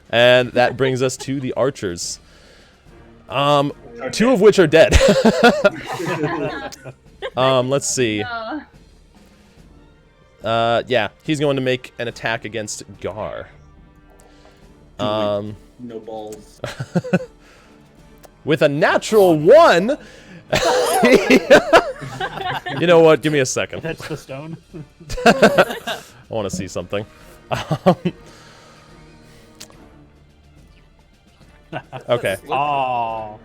and that brings us to the archers. 2 of which are dead. Let's see. Yeah, he's going to make an attack against Gar. No balls. With a natural 1. You know what? Give me a second. That's the stone. I want to see something. Okay. Oh. All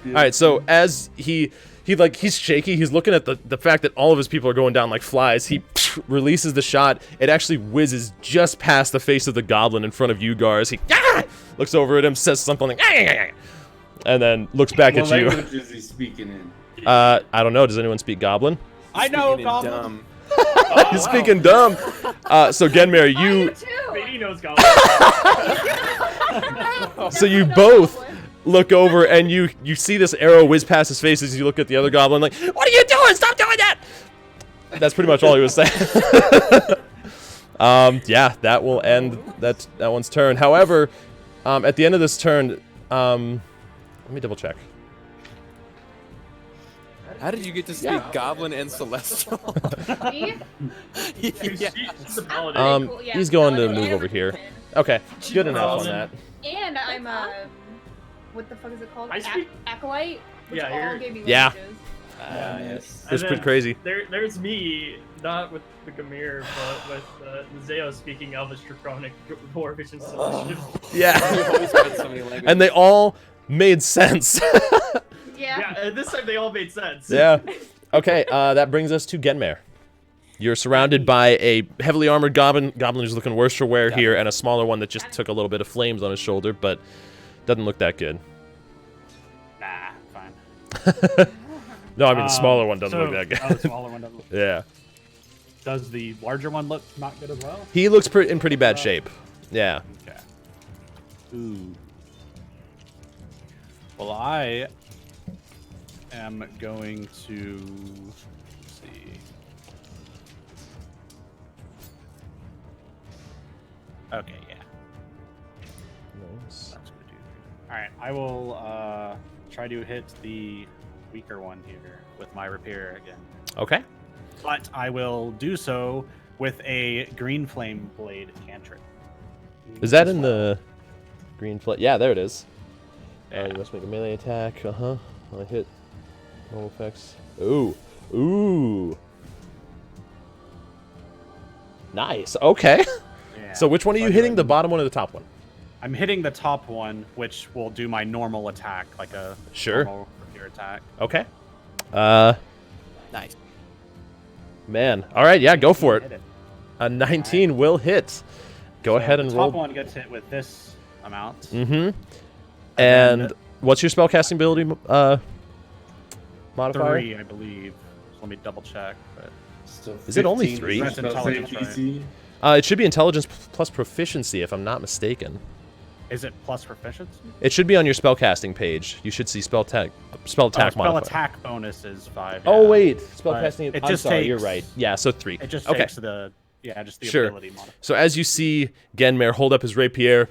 right, so as he's shaky, he's looking at the fact that all of his people are going down like flies. He releases the shot. It actually whizzes just past the face of the goblin in front of you, Gars. He looks over at him, says something like, and then looks back What at you. language is he speaking in? I don't know. Does anyone speak Goblin? I know, Speaking in Goblin. dumb. He's speaking dumb. So Genmare, you Maybe he knows Goblin. so you both look over and you see this arrow whiz past his face as you look at the other goblin like, what are you doing? Stop doing that! That's pretty much all he was saying. Yeah, that will end that one's turn. However, at the end of this turn, let me double check. How did you get to speak Goblin and Celestial? Me? She's a paladin. Cool, yeah, He's going to paladin move over and here. fisherman. Okay, good enough on Paladin. that. And I'm what the fuck is it called? I speak- Acolyte? Which Yeah, all you're- gave me Yeah. languages. Yes. It's pretty crazy. There's me, not with the Gamir, but with Zeo speaking Elvish, Draconic, Dwarvish, and Celestial. Yeah. You always got so many languages. And they all made sense. Yeah. Yeah, and this time they all made sense. Yeah. Okay, that brings us to Genmare. You're surrounded by a heavily armored goblin who's looking worse for wear here, and a smaller one that just took a little bit of flames on his shoulder, but doesn't look that good. Nah, fine. No, I mean the smaller one doesn't look that good. Oh, the smaller one doesn't look. Yeah. Does the larger one look not good as well? He looks in pretty bad shape. Yeah. Okay. Ooh. Well, I am going to let's see. Okay, yeah. That's gonna do. All right, I will try to hit the weaker one here with my repair again, Okay. but I will do so with a green flame blade cantrip. Is that in the green flame? Yeah, there it is. You must make a melee attack. Uh-huh. I hit. Normal effects. Ooh. Ooh. Nice. Okay. Yeah. So which one are you hitting? The bottom one or the top one? I'm hitting the top one, which will do my normal attack, like a Sure. normal repair attack. Okay. Nice. Man. All right, yeah, go for Hit it. A 19 will hit. Go ahead and the roll. top one gets hit with this amount. Mm-hmm. then- And what's your spellcasting ability modifier? 3, I believe. So let me double check. But So Is it only 15, 3? That's Intelligence, PC. It should be intelligence plus proficiency, if I'm not mistaken. is it plus proficiency? It should be on your spellcasting page. You should see spell attack Spell modifier. attack bonus is 5. Oh yeah. wait, But spellcasting. it I'm just sorry, you're takes- right. Yeah, so 3. It just okay. takes the just the Sure. ability modifier. So as you see Genmare hold up his rapier,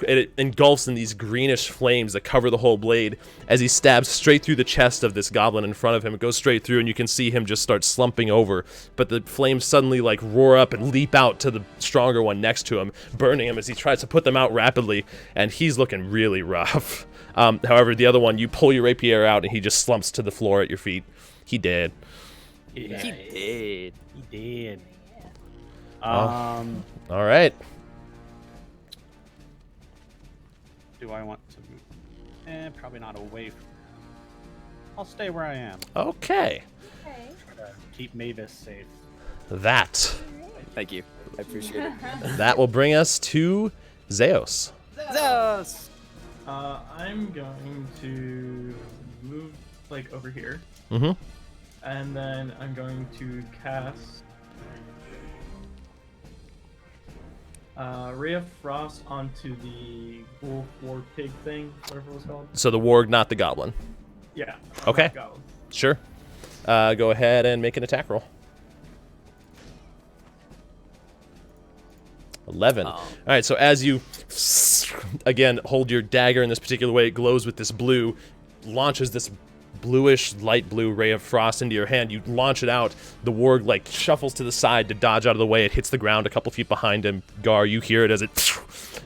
it engulfs in these greenish flames that cover the whole blade as he stabs straight through the chest of this goblin in front of him. It goes straight through, and you can see him just start slumping over. But the flames suddenly like roar up and leap out to the stronger one next to him, burning him as he tries to put them out rapidly. And he's looking really rough. However, the other one, you pull your rapier out, and he just slumps to the floor at your feet. He did. He did. He did. All right. Do I want to move? Probably not away from. I'll stay where I am. Okay. Okay. Try to keep Mavis safe. That Thank you. I appreciate it. that will bring us to Zeus. Zeus! I'm going to move like over here, Mm-hmm. and then I'm going to cast Ray of Frost onto the wolf war pig thing, whatever it was called. So the warg, not the goblin. Yeah. Okay. Goblin. Sure. Go ahead and make an attack roll. 11. All right, so as you, again, hold your dagger in this particular way, it glows with this blue, launches this bluish, light blue ray of frost into your hand. You launch it out. The warg, like, shuffles to the side to dodge out of the way. It hits the ground a couple feet behind him. Gar, you hear it as it,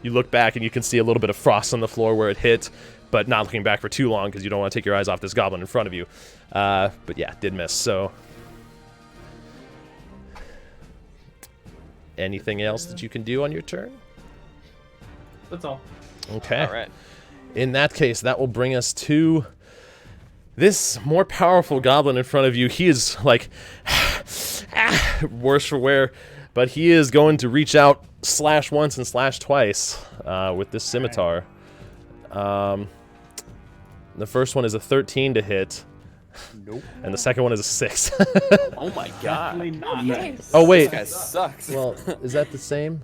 you look back, and you can see a little bit of frost on the floor where it hit, but not looking back for too long because you don't want to take your eyes off this goblin in front of you. But yeah, did miss, so... anything else that you can do on your turn? That's all. Okay. All right. In that case, that will bring us to this more powerful goblin in front of you. He is like worse for wear, but he is going to reach out, slash once and slash twice with this scimitar. The first one is a 13 to hit. Nope. And the second one is a 6. Oh my god. Definitely not. Nice. Oh, wait. This guy sucks. Well, is that the same?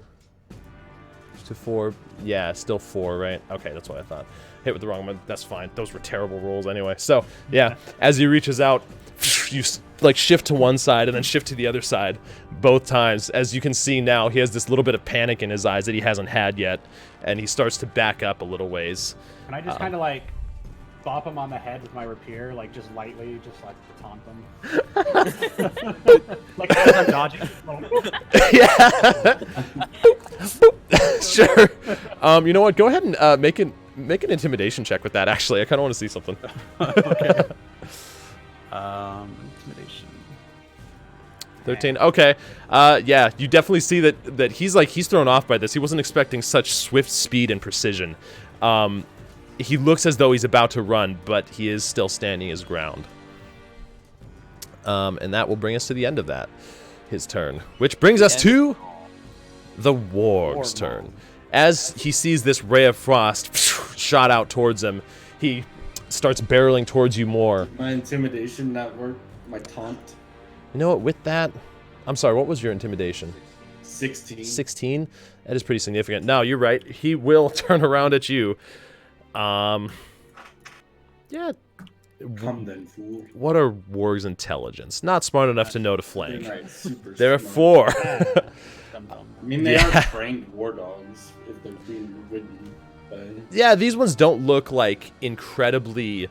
To 4. Yeah, still 4, right? Okay, that's what I thought. Hit with the wrong one. That's fine. Those were terrible rolls anyway. So, yeah, as he reaches out, you like shift to one side and then shift to the other side both times. As you can see now, he has this little bit of panic in his eyes that he hasn't had yet, and he starts to back up a little ways. Can I just kind of like bop him on the head with my rapier, like just lightly, just like to taunt him? Like as I'm dodging. Yeah. Sure. You know what? Go ahead and make an intimidation check with that. Actually, I kind of want to see something. Okay. Intimidation. 13. Okay. Yeah, you definitely see that he's thrown off by this. He wasn't expecting such swift speed and precision. He looks as though he's about to run, but he is still standing his ground. And that will bring us to the end of his turn, which brings us to the warg's turn. As he sees this ray of frost shot out towards him, he starts barreling towards you more. My intimidation not work. My taunt. You know what? With that, I'm sorry. What was your intimidation? 16. 16. That is pretty significant. No, you're right. He will turn around at you. Yeah. Come then, fool. What are warg's intelligence? Not smart enough to know to flank. They're super They're smart. 4. I mean, they are trained war dogs if they're being ridden by. Yeah, these ones don't look like incredibly.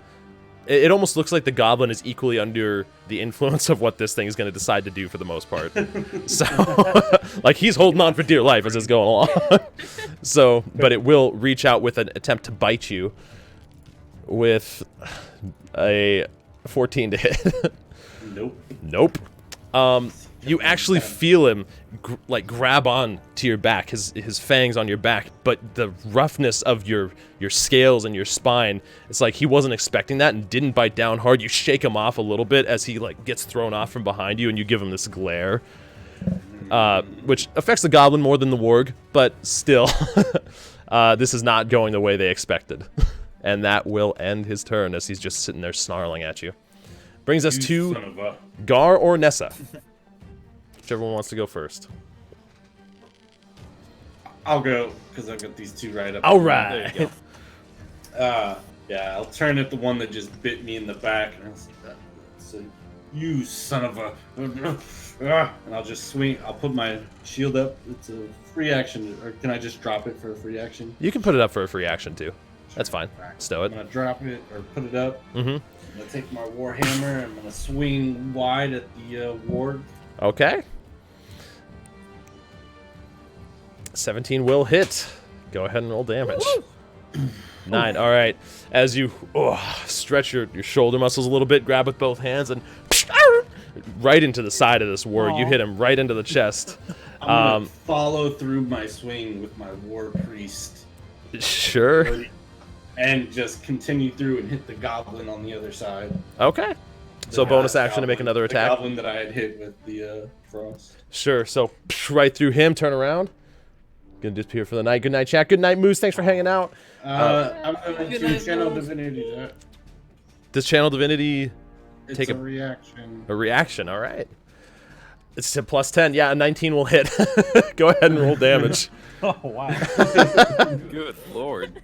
It almost looks like the goblin is equally under the influence of what this thing is going to decide to do for the most part. So, like, he's holding on for dear life as it's going along. So, but it will reach out with an attempt to bite you with a 14 to hit. Nope. Nope. You actually feel him grab on to your back, his fangs on your back, but the roughness of your scales and your spine, it's like he wasn't expecting that and didn't bite down hard. You shake him off a little bit as he gets thrown off from behind you, and you give him this glare, which affects the goblin more than the warg, but still, this is not going the way they expected. And that will end his turn as he's just sitting there snarling at you. Brings us to Gar or Nessa. Whichever one wants to go first. I'll go, because I've got these two right up. All right. There you go. Yeah, I'll turn at the one that just bit me in the back, and I'll say, you son of a... And I'll just swing. I'll put my shield up. It's a free action, or can I just drop it for a free action? You can put it up for a free action, too. That's fine. Stow I'm it. going to drop it, or put it up. Mm-hmm. I'm going to take my warhammer, I'm going to swing wide at the warg. Okay. 17 will hit. Go ahead and roll damage. 9. All right. As you stretch your shoulder muscles a little bit, grab with both hands, and right into the side of this warg. You hit him right into the chest. I'm going to follow through my swing with my war priest. Sure. And just continue through and hit the goblin on the other side. Okay. So bonus action to make another attack. The goblin that I had hit with the frost. Sure. So right through him. Turn around. Gonna disappear for the night. Good night, chat. Good night, Moose. Thanks for hanging out. I'm going to channel divinity. Does channel divinity It's take a reaction. a reaction? All right. It's to plus 10. Yeah, a 19 will hit. Go ahead and roll damage. Oh wow. Good lord.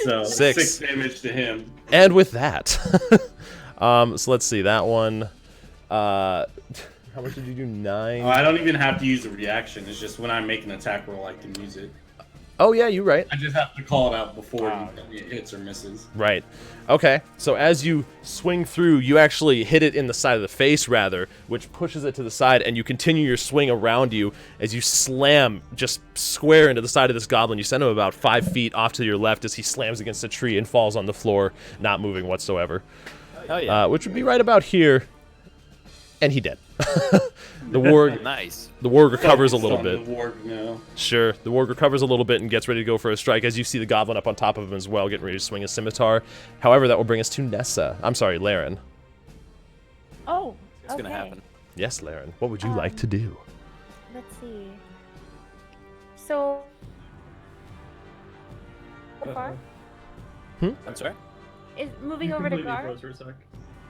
So 6 damage to him. And with that, so let's see that one. How much did you do? 9. Oh, I don't even have to use a reaction. It's just when I make an attack roll, I can use it. Oh yeah, you're right. I just have to call it out before it hits or misses. Right. Okay. So as you swing through, you actually hit it in the side of the face, rather, which pushes it to the side, and you continue your swing around you as you slam just square into the side of this goblin. You send him about 5 feet off to your left as he slams against a tree and falls on the floor, not moving whatsoever. Oh yeah. Which would be right about here. And he dead. The warg Nice. the warg recovers a Focus little on bit. The warg now. Sure, the warg recovers a little bit and gets ready to go for a strike as you see the goblin up on top of him as well, getting ready to swing a scimitar. However, that will bring us to Nessa. I'm sorry, Laren. Oh, It's okay. gonna happen. Yes, Laren. What would you like to do? Let's see. So far I'm sorry. is moving You over to completely Gar. froze for a sec.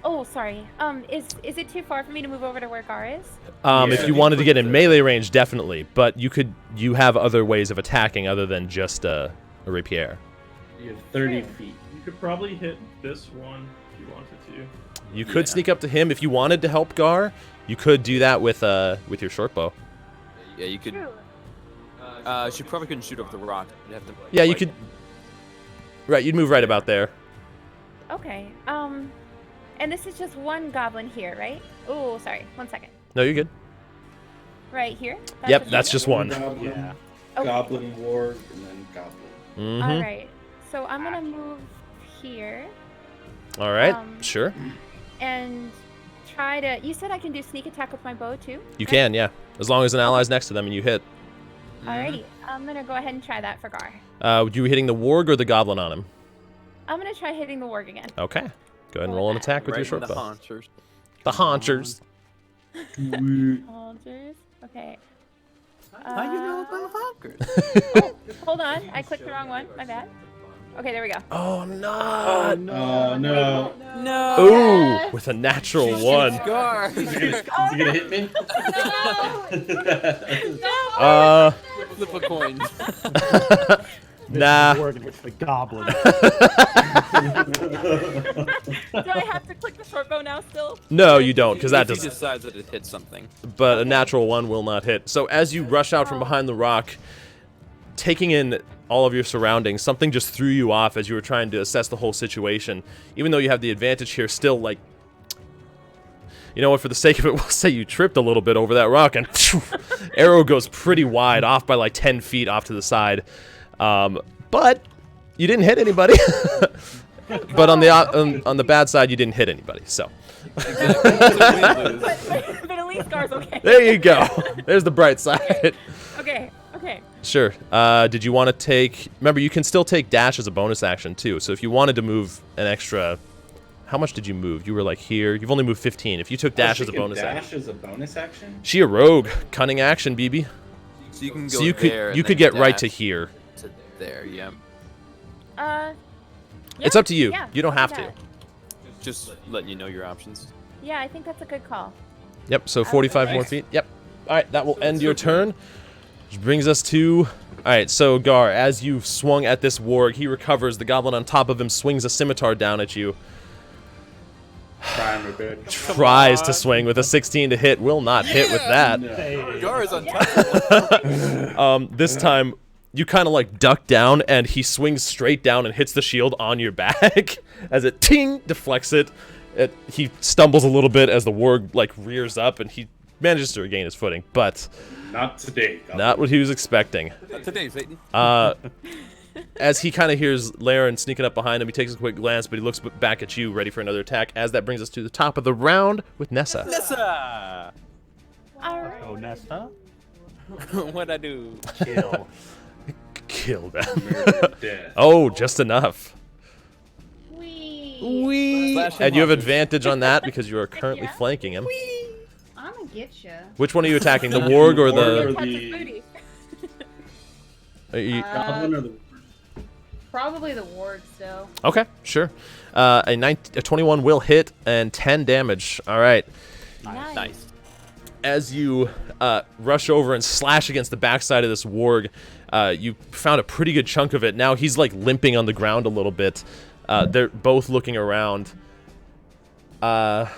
Oh, sorry. Is it too far for me to move over to where Gar is? If Yeah. you wanted to get in melee range, definitely. But you have other ways of attacking other than just a rapier. You have 30 Sure. feet. You could probably hit this one if you wanted to. You could Yeah. sneak up to him if you wanted to help Gar. You could do that with your short bow. Yeah, you could. True. She probably couldn't shoot over the rock. You'd have to, Yeah, you like- could. Right, you'd move right about there. Okay. And this is just one goblin here, right? Oh, sorry. 1 second. No, you're good. Right here? Yep, that's just one. Goblin, Yeah. Okay. goblin warg, and then goblin. Mm-hmm. All right. So I'm gonna move here All right, Um, sure. and try to. You said I can do sneak attack with my bow too. You right? can, yeah. As long as an ally's next to them and you hit. Alrighty. I'm gonna go ahead and try that for Gar. Would you be hitting the warg or the goblin on him? I'm gonna try hitting the warg again. Okay. Go ahead and roll an attack with right your in short the bow. haunchers. The haunchers. Soldiers. Okay. How you know about honkers? Hold on. I clicked the wrong one. My bad. Okay, there we go. Oh, no. Oh no! No. Ooh, with a natural one. Scar. Is he gonna hit me? Flip a coin. Nah. The warg and it's the goblin. Do I have to click the short bow now still? No, you don't, because that If he does. decides that it hits something. But a natural one will not hit. So as you rush out from behind the rock, taking in all of your surroundings, something just threw you off as you were trying to assess the whole situation. Even though you have the advantage here, still, like, you know what, for the sake of it, we'll say you tripped a little bit over that rock, and arrow goes pretty wide, off by like 10 feet off to the side. But you didn't hit anybody. But on the bad side, you didn't hit anybody, so. But at least Gar's okay. There you go. There's the bright side. Okay. Okay. Sure. Did you want to take... Remember, you can still take dash as a bonus action, too. So if you wanted to move an extra... How much did you move? You were like here. You've only moved 15. If you took dash as a bonus action... Dash as a bonus action? She a rogue. Cunning action, BB. So you can go So you there could and get then right to dash here. to there, yeah. It's up to you. Yeah, You don't I'll have do to. that. Just letting you know your options. Yeah, I think that's a good call. Yep, so 45 more feet. Yep. All right, that will end your turn. Which brings us to... All right, so Gar, as you've swung at this warg, he recovers. The goblin on top of him swings a scimitar down at you. Trying my best. Tries to swing with a 16 to hit. Will not hit with that. Gar is untouchable. This time, you kind of like duck down, and he swings straight down and hits the shield on your back. As it ting deflects it. He stumbles a little bit as the warg like rears up, and he manages to regain his footing, but Not today. not what he was expecting. Not today, Satan. As he kind of hears Laren sneaking up behind him, he takes a quick glance, but he looks back at you, ready for another attack. As that brings us to the top of the round with Nessa. Nessa! All right. Oh, Nesta. What'd I do? Kill. Kill them. Murder, death. Oh, just enough. Wee. Wee. Slash And you have him. advantage on that because you are currently Yeah. flanking him. I'm gonna get you. Which one are you attacking? The warg or Or the? Touch his the- booty. Are you- Goblin or the Probably the ward still. Okay, sure. A 21 will hit and 10 damage. All right. Nice. Nice. As you rush over and slash against the backside of this warg, you found a pretty good chunk of it. Now he's like limping on the ground a little bit. They're both looking around. Yeah,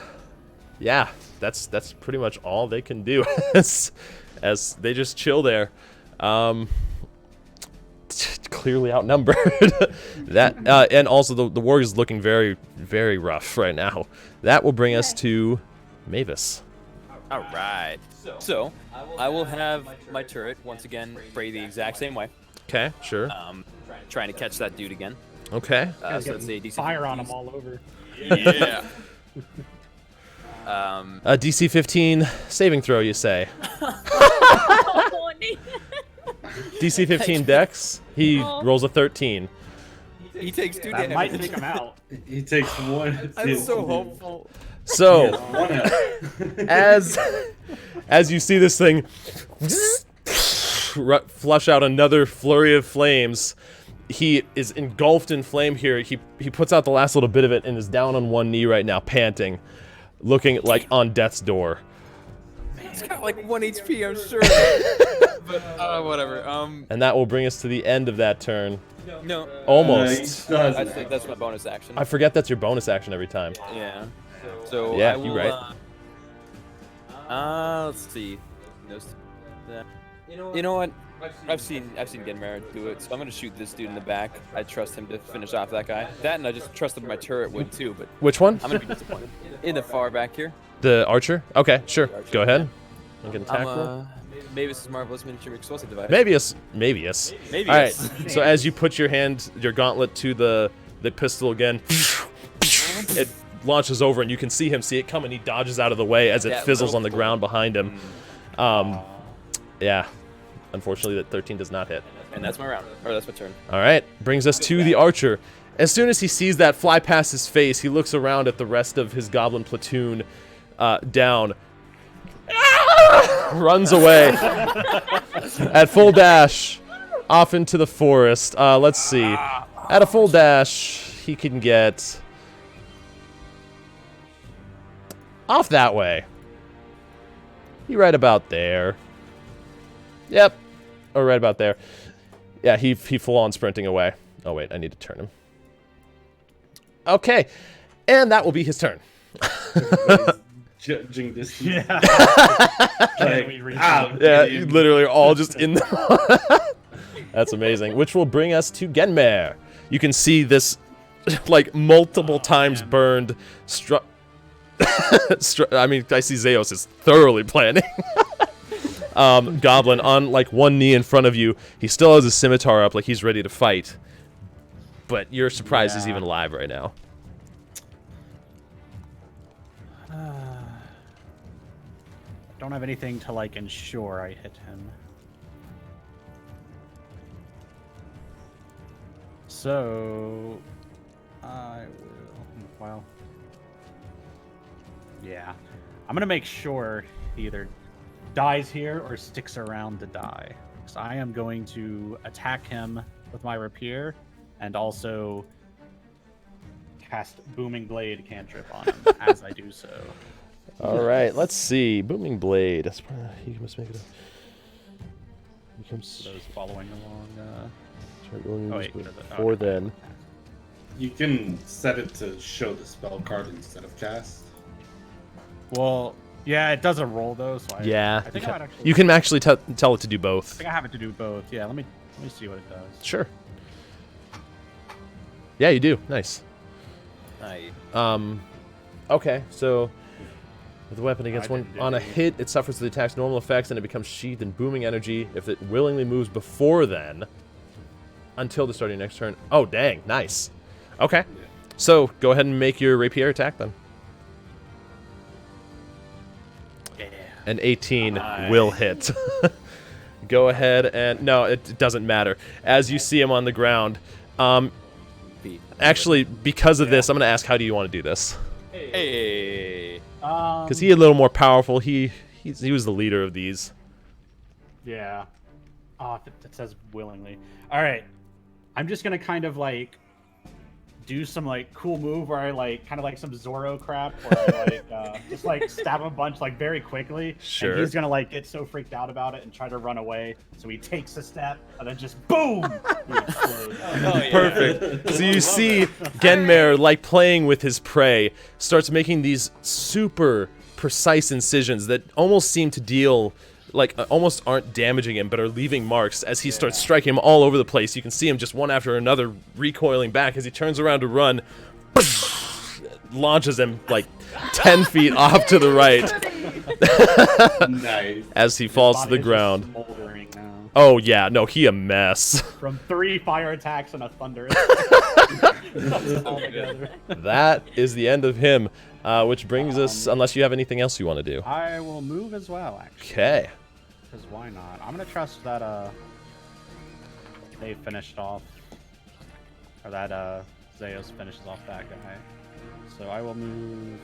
that's pretty much all they can do as they just chill there. Clearly outnumbered. That and also the warg is looking very, very rough right now. That will bring us to Mavis. All right. So, I will have my turret once again spray the exact same way. Okay, sure. Trying to catch that dude again. Okay. So it's a decent Fire on him all over. Yeah. A DC 15 saving throw, you say? Oh, DC 15 Dex. He rolls a 13. He takes 2 That damage. might take him out. He takes 1. I'm so hopeful. So, 1 out. as you see this thing flush out another flurry of flames, he is engulfed in flame here. He puts out the last little bit of it and is down on one knee right now, panting, looking like on death's door. He's got like 1 HP, I'm sure. But whatever. And that will bring us to the end of that turn. No. Almost. That's my bonus action. I forget that's your bonus action every time. Yeah. So Yeah, I will, you're right. Let's see. You know what? I've seen Genmar do it, so I'm gonna shoot this dude in the back. I trust him to finish off that guy. That, and I just trust that my turret would too. But Which one? I'm gonna be disappointed. In the far back here. The archer? Okay, sure. Go ahead. You can attack roll. Maybe this is marvelous miniature explosive device. Maybe. All right. So as you put your gauntlet to the pistol again, it launches over, and you can see him see it coming. He dodges out of the way as it fizzles on the ground behind him. Yeah. Unfortunately, that 13 does not hit. And that's my round. Or that's my turn. All right. Brings us to the archer. As soon as he sees that fly past his face, he looks around at the rest of his goblin platoon down. Runs away at full dash off into the forest. Let's see. At a full dash, he can get off that way. He right about there. Yep. Or right about there. Yeah, he full on sprinting away. Oh wait, I need to turn him. Okay. And that will be his turn. Judging this. Yeah. Yeah, you literally are all just in the... That's amazing. Which will bring us to Genmar. You can see this, like, multiple times burned... I mean, I see Zeos is thoroughly planning. Goblin on, like, one knee in front of you. He still has his scimitar up, like he's ready to fight. But you're surprised he's even alive right now. Don't have anything to, like, ensure I hit him. So... I will... Well... Yeah. I'm gonna make sure he either dies here or sticks around to die. So I am going to attack him with my rapier and also cast Booming Blade cantrip on him as I do so. All right, let's see. Booming Blade. He must make it. Those following along. Before then. You can set it to show the spell card instead of cast. Well, yeah, it does a roll though. So Yeah, I think I might actually. you can actually tell it to do both. I think I have it to do both. Yeah, let me see what it does. Sure. Yeah, you do. Nice. Aye. Okay, so with the weapon against one on a hit, it suffers the attack's normal effects and it becomes sheathed in booming energy if it willingly moves before then until the start of your next turn. Oh, dang. Nice. Okay. So go ahead and make your rapier attack then. An 18 will hit. Go ahead and... No, it doesn't matter. As you see him on the ground... actually, because of this, I'm going to ask, how do you want to do this? Hey. Because he's a little more powerful. He was the leader of these. Yeah. Oh, it says willingly. All right. I'm just gonna kind of like do some like cool move where I like kind of like some Zorro crap where I like just like stab a bunch like very quickly. Sure. And he's gonna like get so freaked out about it and try to run away. So he takes a step and then just boom. He explodes. Oh, yeah. Perfect. So you see Genmar, like playing with his prey, starts making these super precise incisions that almost seem to deal, like almost aren't damaging him, but are leaving marks as he starts striking him all over the place. You can see him just one after another recoiling back as he turns around to run, launches him like 10 feet off to the right. Nice. As he falls to the Body is just ground. smoldering now. Oh yeah, no, he a mess. From 3 fire attacks and a thunder. All together. That is the end of him. Which brings us, unless you have anything else you want to do. I will move as well, actually. Okay. Because why not? I'm gonna trust that they finished off, or that Zeus finishes off that guy. So I will move.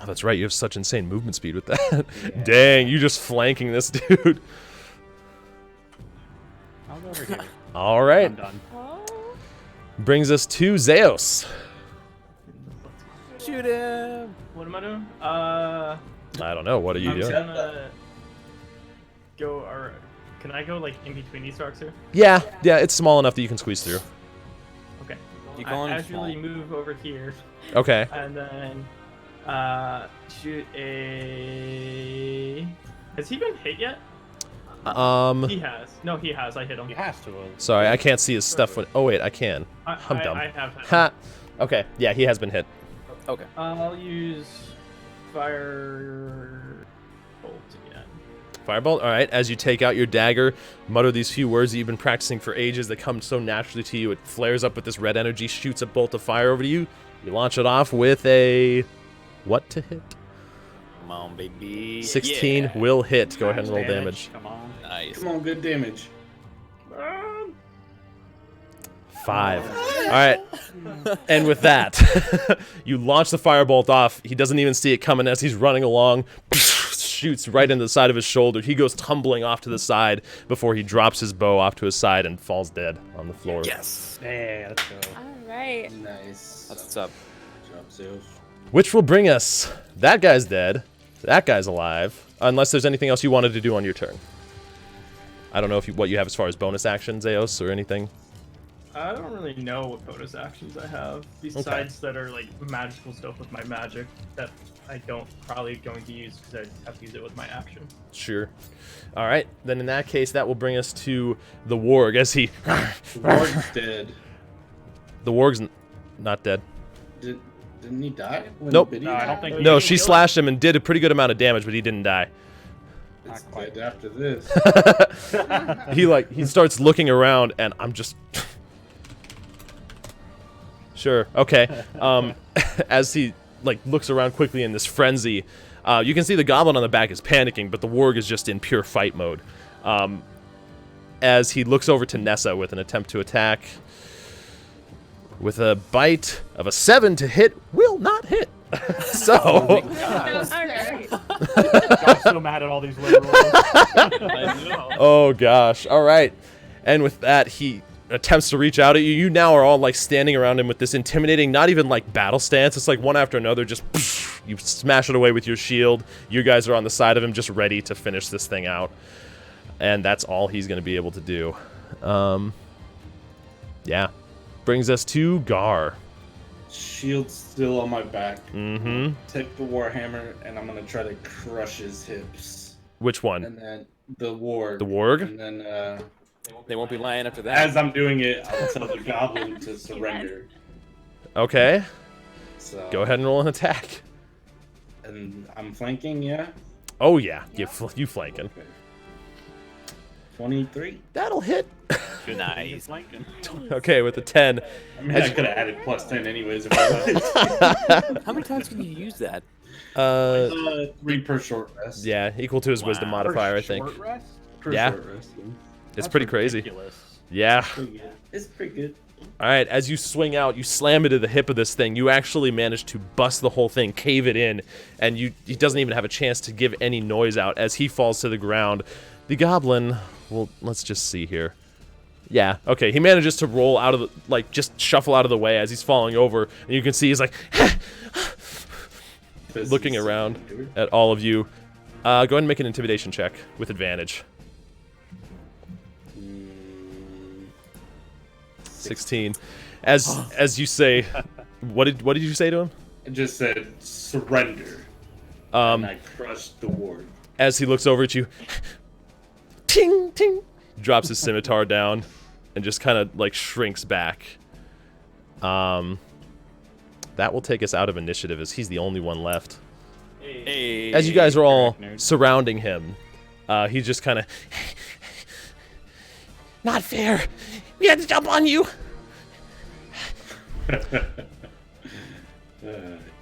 Oh, that's right. You have such insane movement speed with that. Yeah. Dang, you just flanking this dude. I'll go over here. All right. I'm done. Brings us to Zeus. Shoot him! What am I doing? I don't know. What are you I'm doing? gonna go. Or can I go like in between these rocks here? Yeah, it's small enough that you can squeeze through. Okay. You I calling actually small? move over here Okay. and then shoot a. Has he been hit yet? He has. No, he has. I hit him. He has to. Sorry, I can't see his stuff. When... Oh wait, I can. I'm dumb. I have hit him. Ha. Okay. Yeah, he has been hit. Okay. I'll use fire bolt again. Firebolt. All right. As you take out your dagger, mutter these few words that you've been practicing for ages that come so naturally to you. It flares up with this red energy, shoots a bolt of fire over to you. You launch it off with a what to hit? Come on, baby. 16 Yeah. will hit. Go ahead and roll damage. Come on. Nice. Come on, good damage. 5. All right. And with that, you launch the firebolt off. He doesn't even see it coming as he's running along. Shoots right into the side of his shoulder. He goes tumbling off to the side before he drops his bow off to his side and falls dead on the floor. Yes. Hey, let's go. All right. Nice. That's what's up. Good job, Zeus. Which will bring us. That guy's dead. That guy's alive. Unless there's anything else you wanted to do on your turn. I don't know if what you have as far as bonus actions, Zeus, or anything. I don't really know what bonus actions I have besides that are like magical stuff with my magic that I don't probably going to use because I have to use it with my action. Sure. All right. Then in that case, that will bring us to the warg as he. The warg's dead. The warg's not dead. Didn't he die? When Nope. Biddy No, I don't died? think. No, she slashed him and did a pretty good amount of damage, but he didn't die. It's dead after this. He starts looking around, and I'm just. Sure. Okay. As he looks around quickly in this frenzy, you can see the goblin on the back is panicking, but the warg is just in pure fight mode. As he looks over to Nessa with an attempt to attack, with a bite of a 7 to hit, will not hit. So. All right. I'm so mad at all these little rolls. I know. Oh gosh. All right. And with that, he attempts to reach out at you. You now are all standing around him with this intimidating, not even battle stance. It's one after another. Just you smash it away with your shield. You guys are on the side of him, just ready to finish this thing out. And that's all he's going to be able to do. Yeah. Brings us to Gar. Shield's still on my back. Mm-hmm. Take the warhammer, and I'm gonna try to crush his hips. Which one? And then the warg. The warg? And then They won't be lying after that. as I'm doing it, I'll tell the goblin to surrender. Okay. So Go ahead and roll an attack. And I'm flanking, yeah. Oh yeah, you flanking. Okay. 23. That'll hit. Nice. Okay, with a 10. I mean, I could have added +10 anyways if I wanted. How many times can you use that? 3 per short rest. Yeah, equal to his wisdom modifier, I think. Short rest? Per Yeah. short rest. Yeah. It's That's pretty crazy. ridiculous. Yeah. Pretty good. It's pretty good. All right, as you swing out, you slam into the hip of this thing. You actually manage to bust the whole thing, cave it in, and he doesn't even have a chance to give any noise out as he falls to the ground. The goblin, well, let's just see here. Yeah, okay, he manages to roll out of the, just shuffle out of the way as he's falling over, and you can see he's looking around at all of you. Go ahead and make an intimidation check with advantage. 16. As you say, what did you say to him? I just said surrender. And I crushed the ward. As he looks over at you, ting ting, drops his scimitar down, and just kind of shrinks back. That will take us out of initiative as he's the only one left. Hey. As you guys are all surrounding him, he's just kind of, not fair. We had to jump on you.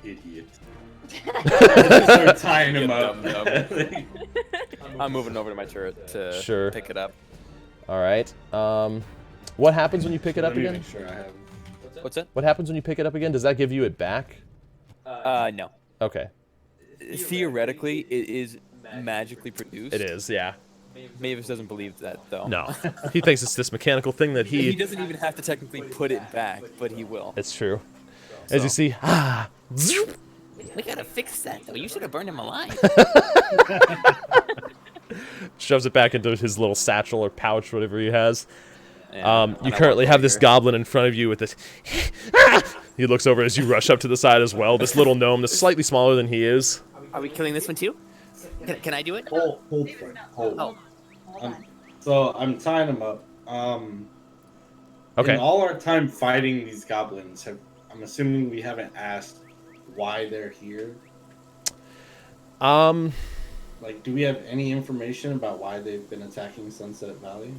Idiot. Start tying him up. Dumb. I'm moving over to my turret to pick it up. All right. What happens when you pick it up Let me again? make sure I have. What's that? What happens when you pick it up again? Does that give you it back? No. Okay. Theoretically, it is magically produced. It is, yeah. Mavis doesn't believe that, though. No. He thinks it's this mechanical thing that He doesn't even have to technically put it back, but he will. It's true. As you see, zoop. We gotta fix that, though. You should have burned him alive. Shoves it back into his little satchel or pouch, whatever he has. Yeah, You currently have this goblin in front of you with this. He looks over as you rush up to the side as well. This little gnome that's slightly smaller than he is. Are we killing this one too? Can I do it? Hold, friend. Hold. Oh. So I'm tying him up. Okay. In all our time fighting these goblins, I'm assuming we haven't asked why they're here. Like, do we have any information about why they've been attacking Sunset Valley?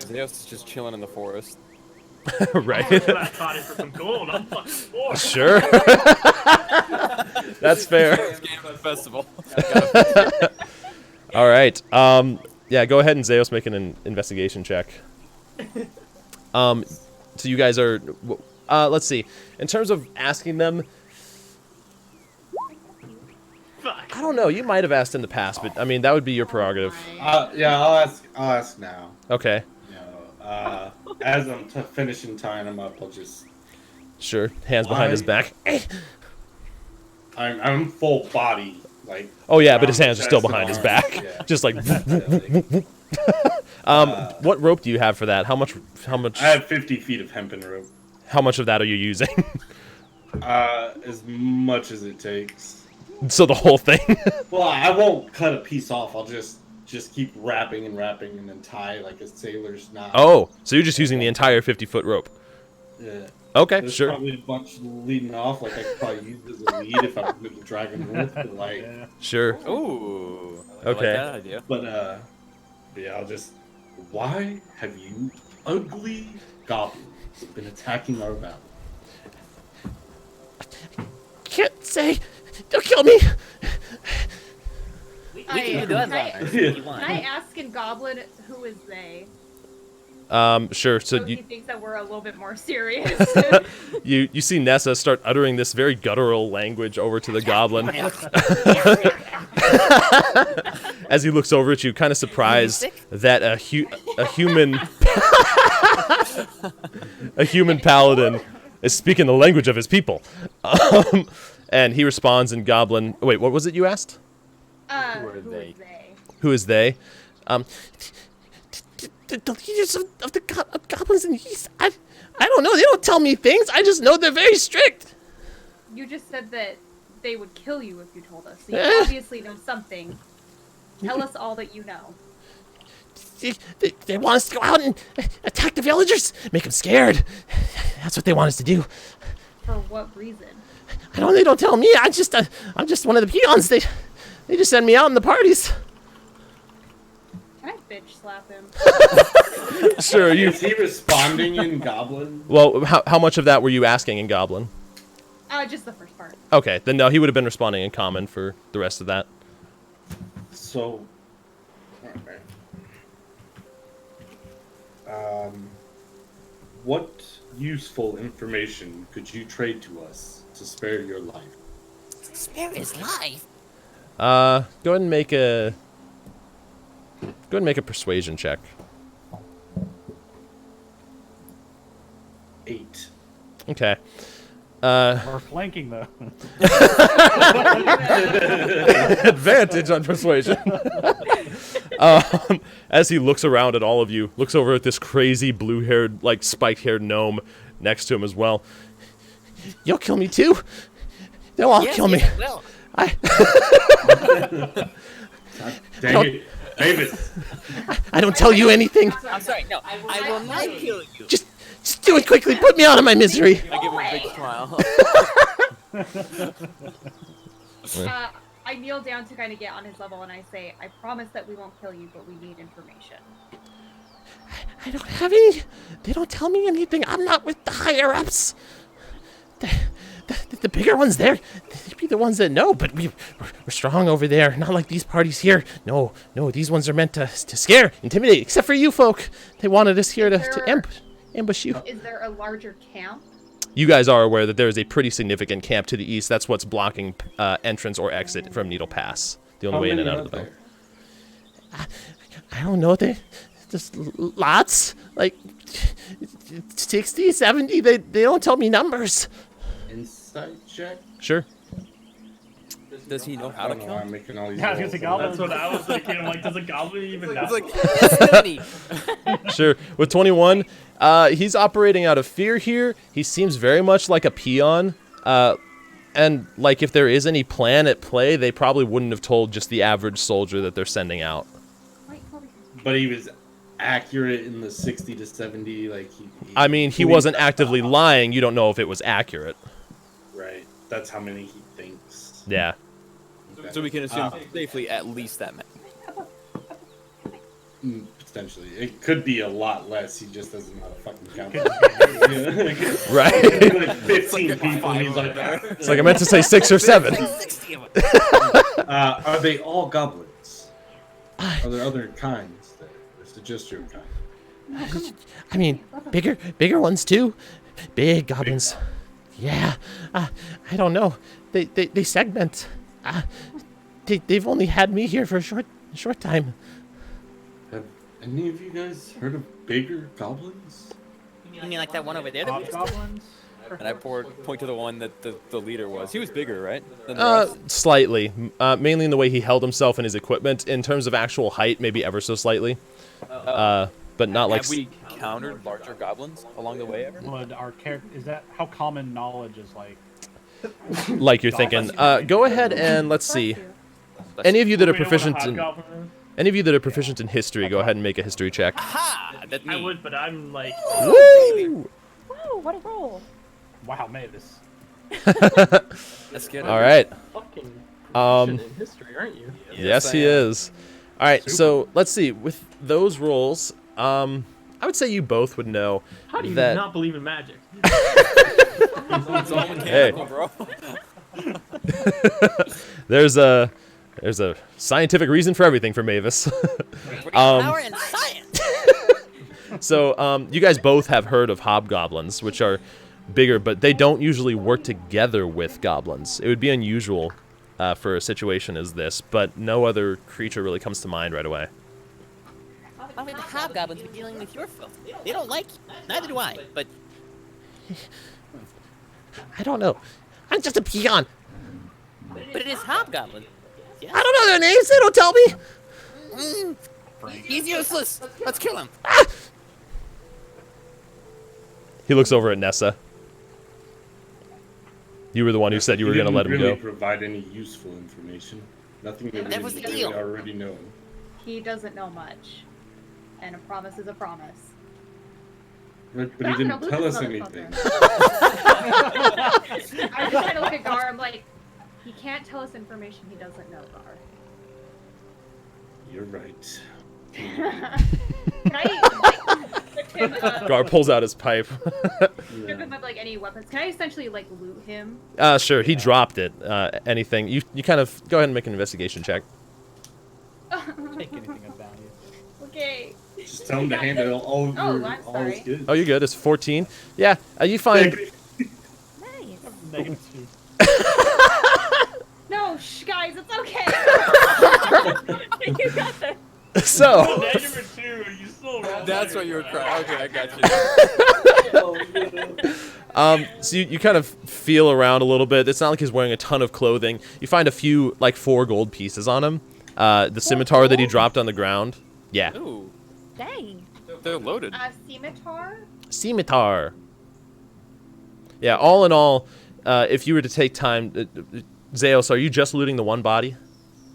Zeus is just chilling in the forest. Right. I thought it for some gold. I'm fucking bored. Sure. That's fair. Festival. All right. Yeah, go ahead and Zeus make an investigation check. So you guys are, let's see. In terms of asking them, Fuck. I don't know. You might have asked in the past, but I mean that would be your prerogative. Yeah, I'll ask now. Okay. You know, as I'm finishing tying him up, I'll just. Sure. Hands behind his back. I'm full body, like. Oh yeah, but his around hands the are still chest and behind his arms, back. yeah. Just like. Yeah. What rope do you have for that? How much? I have 50 feet of hempen rope. How much of that are you using? As much as it takes. So the whole thing. Well, I won't cut a piece off. I'll just keep wrapping and then tie like a sailor's knot. Oh, so you're just using the entire 50-foot rope. Yeah. Okay, There's sure. probably a bunch leading off. Like I could probably use it as a lead if I was going to drag them north. But like, Sure. Ooh. I Okay. like that idea. but yeah, I'll just. Why have you ugly goblins been attacking our valley? Can't say. Don't kill me. We can do that if you want. Can I ask in Goblin who is they? Sure. So So he you thinks that we're a little bit more serious. you see Nessa start uttering this very guttural language over to the goblin. As he looks over at you, kind of surprised that a human a human paladin is speaking the language of his people. And he responds in Goblin. Wait, what was it you asked? Who are they? is they? Who is they? The leaders of the goblins in the east. I don't know. They don't tell me things. I just know they're very strict. You just said that they would kill you if you told us. So you Eh. obviously know something. Tell us all that you know. They want us to go out and attack the villagers, make them scared. That's what they want us to do. For what reason? They don't tell me. I'm just one of the peons. They just send me out in the parties. Can I bitch slap him? Sure. Is he responding in Goblin? Well, how much of that were you asking in Goblin? Just the first part. Okay, then no, he would have been responding in Common for the rest of that. So. Alright. What useful information could you trade to us to spare your life? Spare his life. Go ahead and make a persuasion check. 8. Okay. We're flanking though. Advantage on persuasion. As he looks around at all of you, looks over at this crazy blue-haired, like spiked-haired gnome next to him as well. You'll kill me too. They'll all kill me. Well, Dang it, David. I don't tell you anything. I'm sorry. No, I will not kill you. Just do it quickly. Put me out of my misery. I give him a big smile. I kneel down to kind of get on his level and I say, I promise that we won't kill you, but we need information. I don't have any. They don't tell me anything. I'm not with the higher ups. the bigger ones there, they'd be the ones that know, but we're strong over there, not like these parties here. No, these ones are meant to scare, intimidate, except for you folk. They wanted us here to ambush you. Is there a larger camp? You guys are aware that there is a pretty significant camp to the east. That's what's blocking entrance or exit from Needle Pass. The only way in and out of the belt. I don't know. There's lots, like 60, 70. They don't tell me numbers. Insight check. Sure. Does he know how to kill? I'm making all these Yeah, I was rolls. gonna say goblin. That's what I was thinking. I'm like, does a goblin even know? It's like, yes, 70. Sure. With 21, he's operating out of fear here. He seems very much like a peon. And, like, if there is any plan at play, they probably wouldn't have told just the average soldier that they're sending out. But he was accurate in the 60 to 70. Like I mean, he wasn't actively lying. You don't know if it was accurate. Right. That's how many he thinks. Yeah. So we can assume safely at least that many. Potentially. It could be a lot less. He just doesn't know how to fucking count. Right. Like 15 people. And he's like, It's like I meant to say 6 or 7. are they all goblins? Are there other kinds there? Or is it just your kind? I mean, bigger ones too. Big goblins. Yeah. I don't know. They segment. They've only had me here for a short time. Have any of you guys heard of bigger goblins? You mean like that one over there? That we just... Hobgoblins? And I point to the one that the leader was. He was bigger, right? Than the rest? Slightly. Mainly in the way he held himself and his equipment. In terms of actual height, maybe ever so slightly. But not like... Have we encountered larger goblins along the way ever? Would our character, is that how common knowledge is like? like you're thinking. Go ahead and let's see. Any of you that are proficient in... Any of you that are proficient in history, go ahead and make a history check. Ha! That's me. I would, but I'm like, Woo! Whoa, what a roll. Wow, Mavis. Let's get it. All right. fucking proficient in history, aren't you? Yes, I he am. is. All right, so let's see. With those rolls, I would say you both would know How do you that. not believe in magic? It's all mechanical, bro. There's a scientific reason for everything for Mavis. Power and science. So you guys both have heard of hobgoblins, which are bigger, but they don't usually work together with goblins. It would be unusual for a situation as this, but no other creature really comes to mind right away. Why would the hobgoblins be dealing with your filth? They don't like you. Neither do I. But I don't know. I'm just a peon. it is hobgoblin. Yes. I don't know their names. They don't tell me. He's useless. Let's kill him. He looks over at Nessa. You were the one who said you were going to let him really go. Provide any useful information. Nothing that That we was the didn't deal. already know. He doesn't know much. And a promise is a promise. But he I'm gonna didn't lose tell this us motherfucker. anything. I was trying to look at Gar. I'm like, he can't tell us information he doesn't know, Gar. You're right. Can I like, give him, Gar pulls out his pipe. give him like any weapons? Can I essentially like loot him? Sure, he dropped it. Anything. You kind of go ahead and make an investigation check. Take anything of value. Okay. Just tell him to hand it all over. Oh, I'm all sorry. is good. Oh, you're good. It's 14. Yeah, you find... Nice. Negative 2. No, shh, guys, it's okay. You got this. So... Negative 2, you still roll. That's what you were crying. Okay, I got you. So you kind of feel around a little bit. It's not like he's wearing a ton of clothing. You find a few, like 4 gold pieces on him. The scimitar that he dropped on the ground. Yeah. Ooh, Dang. they're loaded. Scimitar? Scimitar. Yeah, all in all, if you were to take time... Zeos, are you just looting the one body?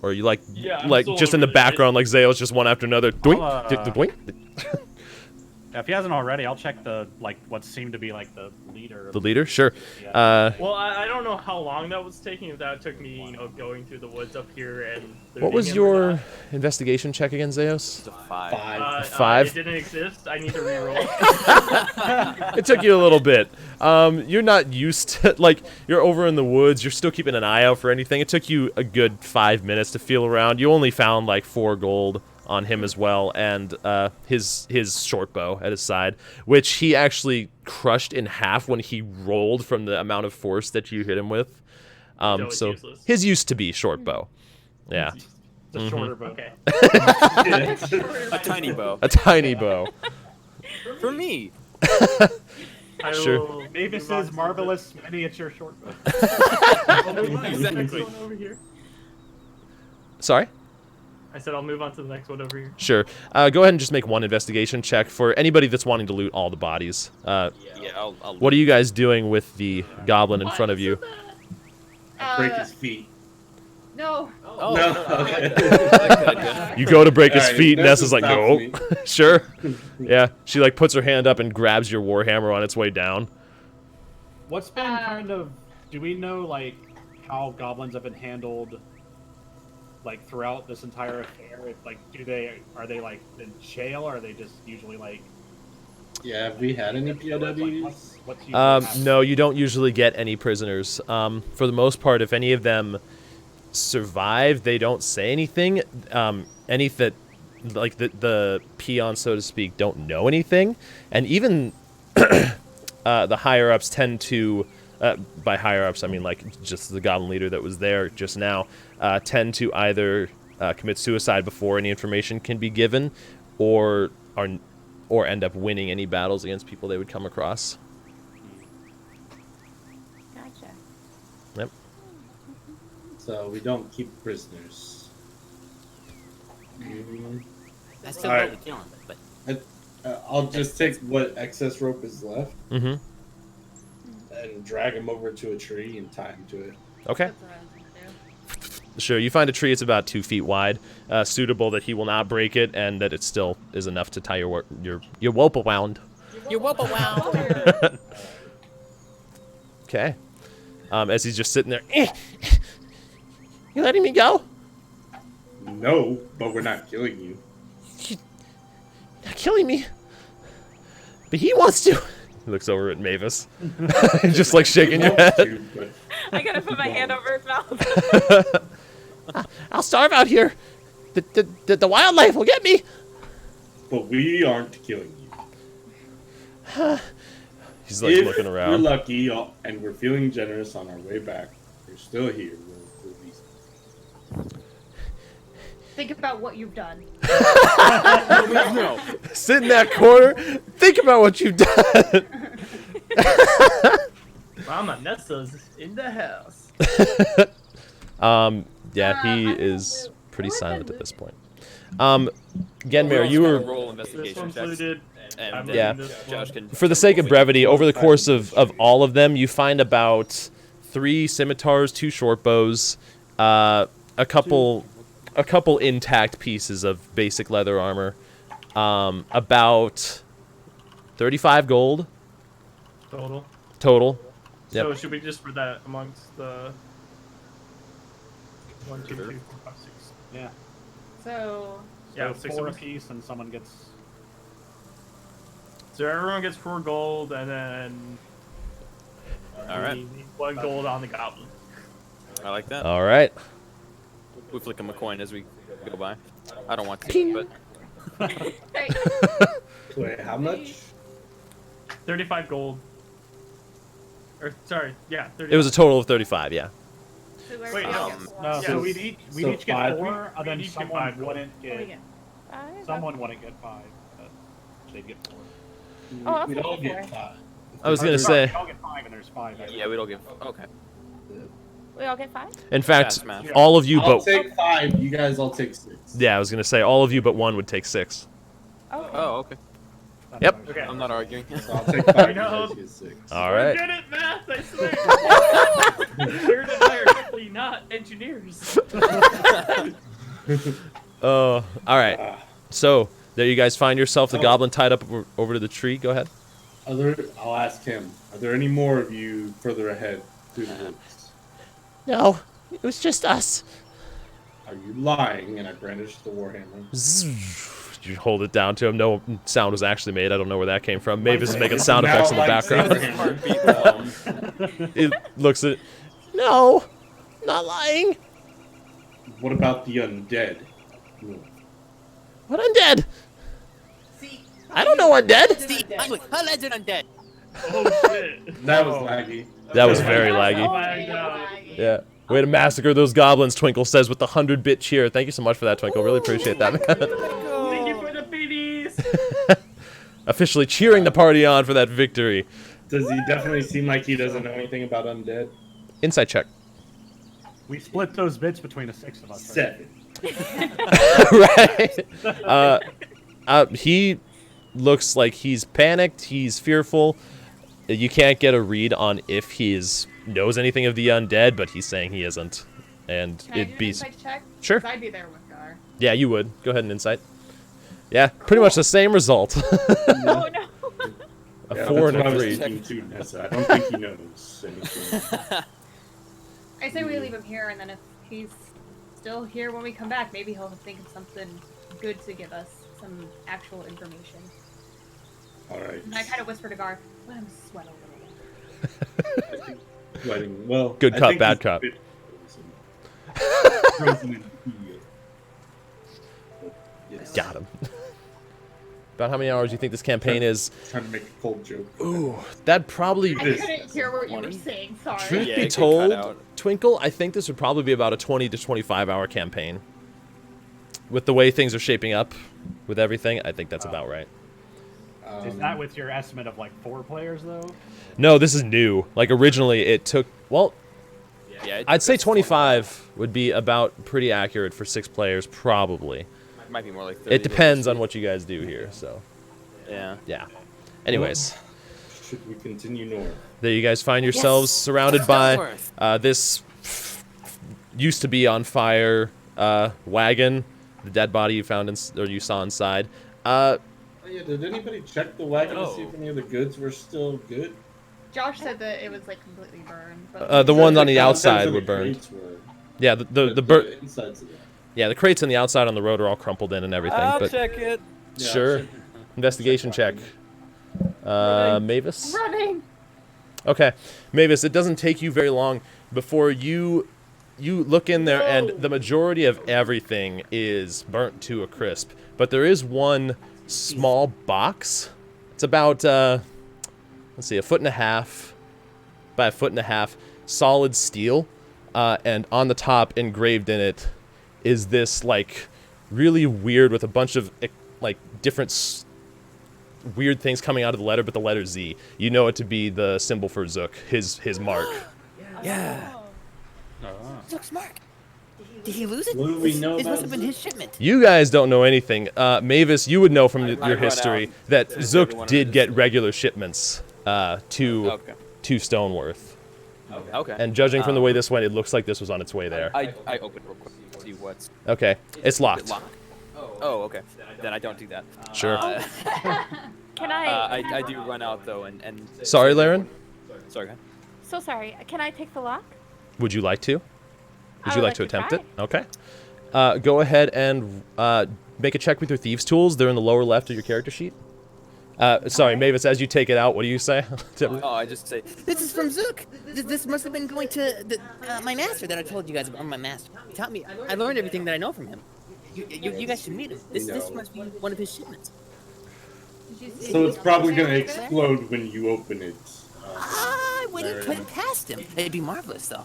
Or are you like, Yeah, I'm like still just in the looting it. background, like Zeos, just one after another? Doink, doink. If he hasn't already, I'll check the what seemed to be the leader. The leader, sure. Yeah. Well, I don't know how long that was taking. If that took me, going through the woods up here and. What was looting him or your not. investigation check again, Zeus? It's a 5. 5? It didn't exist. I need to reroll. It took you a little bit. You're not used to, you're over in the woods. You're still keeping an eye out for anything. It took you a good 5 minutes to feel around. You only found 4 gold on him as well, and his short bow at his side, which he actually crushed in half when he rolled from the amount of force that you hit him with. So useless. his used to be short bow. Yeah. It's a shorter bow. Okay. A tiny bow. A tiny bow. For me. I Sure. will move on Mavis's to marvelous miniature short bow. I'll move on to the next Exactly. one over here. Sorry? I said I'll move on to the next one over here. Sure. Go ahead and just make one investigation check for anybody that's wanting to loot all the bodies. Yeah, I'll What are you guys doing with the goblin in front of you? Break his feet. No. Oh, No, okay. okay. That's You go to break his Alright, feet, and Nessa's Nessa's like, stopped no. Sure. Yeah. She puts her hand up and grabs your warhammer on its way down. What's been kind of? Do we know how goblins have been handled? Throughout this entire affair, are they in jail, or are they just usually Yeah, have we had any POWs? what's usually happening? No, you don't usually get any prisoners. For the most part, if any of them survive, they don't say anything. Any that, the peons, so to speak, don't know anything. And even the higher-ups tend to, by higher-ups, I mean, just the goblin leader that was there just now, tend to either commit suicide before any information can be given, or end up winning any battles against people they would come across. Gotcha. Yep. So we don't keep prisoners. I still Alright. love the killing, but I'll just take what excess rope is left Mm-hmm. and drag him over to a tree and tie him to it. Okay. Sure, you find a tree. It's about 2 feet wide, suitable that he will not break it, and that it still is enough to tie your rope around. you're whoop wow. Okay. As he's just sitting there. You letting me go? No, but we're not killing you. Not killing me. But he wants to. He looks over at Mavis, just shaking your Want head. to, but I gotta put my hand over his mouth. I'll starve out here. The wildlife will get me. but we aren't killing you. He's If looking we're around. lucky and we're feeling generous on our way back, we're still here. We'll be... Think about what you've done. No. Sit in that corner. Think about what you've done. Mama Nessa's in the house. Yeah, he is pretty silent at this point. Genmare, you were, roll This investigation one's checks, looted. and I'm Yeah. moving this Josh one. can. for the sake of brevity, over the course of all of them, you find about 3 scimitars, 2 short bows, a couple intact pieces of basic leather armor, about 35 gold Total. Yep. So should we just put that amongst the 1, 2, 3, 4, 5, 6? Yeah. So Yeah, So 6 4 of us. apiece, and someone gets. So everyone gets 4 gold, and then All right. we need 1 gold on the goblin. I like that. All right. We flick him a coin as we go by. I don't want to, Ping. but great. Wait, how much? 35 gold. Or sorry, yeah, 35. It was a total of 35, yeah. So we're Wait, gonna no. get No, Yeah. so we'd each So get 5? 4, and then We'd each get someone 5 gold. wouldn't what do we get. get? 5? Someone wouldn't get 5. But they'd get 4. Oh, I'll We take all 4. get 5. I was Or gonna sorry, say, we all get 5, and there's 5. yeah, we don't give. Okay. We all get 5? in fact, Smash. all of you I'll but take 5. You guys all take 6. yeah, I was gonna say all of you but one would take 6. Okay. Oh, okay. Yep. Okay. I'm not arguing. So I'll take 5. You know. guys get 6. All We're right. good at math, I swear. We're definitely not engineers. All right. So There you guys find yourself, the goblin tied up over to the tree. Go ahead. I'll ask him. Are there any more of you further ahead through the woods? No, it was just us. Are you lying? And I brandish the warhammer. You hold it down to him. No sound was actually made. I don't know where that came from. Mavis is making sound effects in the background. It looks at. No, not lying. What about the undead? What undead? See, I don't know undead. Steve, how legend undead? Oh shit. That was laggy. That was very Oh laggy. my god. Yeah. Way to massacre those goblins, Twinkle says with the 100-bit cheer. Thank you so much for that, Twinkle. Really appreciate that, man. Thank you for the biddies. Officially cheering the party on for that victory. Does he definitely seem like he doesn't know anything about undead? Insight check. We split those bits between the 6 of us. Right? 7. Right. He looks like he's panicked. He's fearful. You can't get a read on if he knows anything of the undead, but he's saying he isn't. And can I do it'd an be insight check? sure. 'Cause I'd be there with Gar. Yeah, you would. Go ahead and insight. Yeah, pretty much the same result. Oh no. A 4 and a 3. I don't think he knows anything. I say we leave him here, and then if he's still here when we come back, maybe he'll think of something good to give us, some actual information. All right. And I kind of whisper to Gar, let him sweat a little. Well, Good I cop, think bad he's cop. a bit frozen in heat. Yes. Got him. About how many hours do you think this campaign is? Trying to make a cold joke. Ooh, that'd probably... I couldn't hear what you were saying, sorry. Truth Yeah, be it could cut told, out. Twinkle, I think this would probably be about a 20 to 25 hour campaign. With the way things are shaping up, with everything, I think that's about right. Is that with your estimate of like 4 players though? No, this is new. Like originally it took, well, Yeah, I'd say 25 would be about pretty accurate for 6 players, probably. Might be more like 30. It depends on what you guys do here, so Yeah. yeah. Anyways, Should we continue north? there you guys find yourselves surrounded by Stoneworth. this used to be on fire wagon, the dead body you found or you saw inside. Oh, yeah, did anybody check the wagon to see if any of the goods were still good? Josh said that it was like completely burned. But The ones on the contents outside of were the burned. crates were- Yeah, the the insides of that. yeah, the crates on the outside on the road are all crumpled in and everything. I'll but check it. Yeah, sure. check- Investigation check. Mavis? running. Okay. Mavis, it doesn't take you very long before you look in there and the majority of everything is burnt to a crisp. But there is one small box. It's about, let's see, 1.5 by 1.5 solid steel. And on the top, engraved in it, is this, like, really weird with a bunch of, like, different weird things coming out of the letter, but the letter Z. You know it to be the symbol for Zook, his mark. Yeah. Zook's mark. Did he lose it? What do we know This about must have been Zook? his shipment. You guys don't know anything. Mavis, you would know from your run history out. that There's Zook everyone did on get this. regular shipments to Okay. Stoneworth. Okay. And judging from the way this went, it looks like this was on its way there. I open real quick to see what's Okay, it's locked. locked. Oh, okay. Then I don't do that. Sure. Can I? I do run out though, and Sorry, Laren. Sorry. Go ahead. So sorry. Can I take the lock? Would you like to? Would I you would like to attempt try. it? Okay. Go ahead and make a check with your thieves' tools. They're in the lower left of your character sheet. Sorry, Mavis, as you take it out, what do you say? Oh, I just say This is from Zook. This must have been going to my master that I told you guys about. My master. He taught me. I learned everything that I know from him. You guys should meet him. This must be one of his shipments. So it's probably going to explode when you open it. I wouldn't put it past him. It'd be marvelous, though.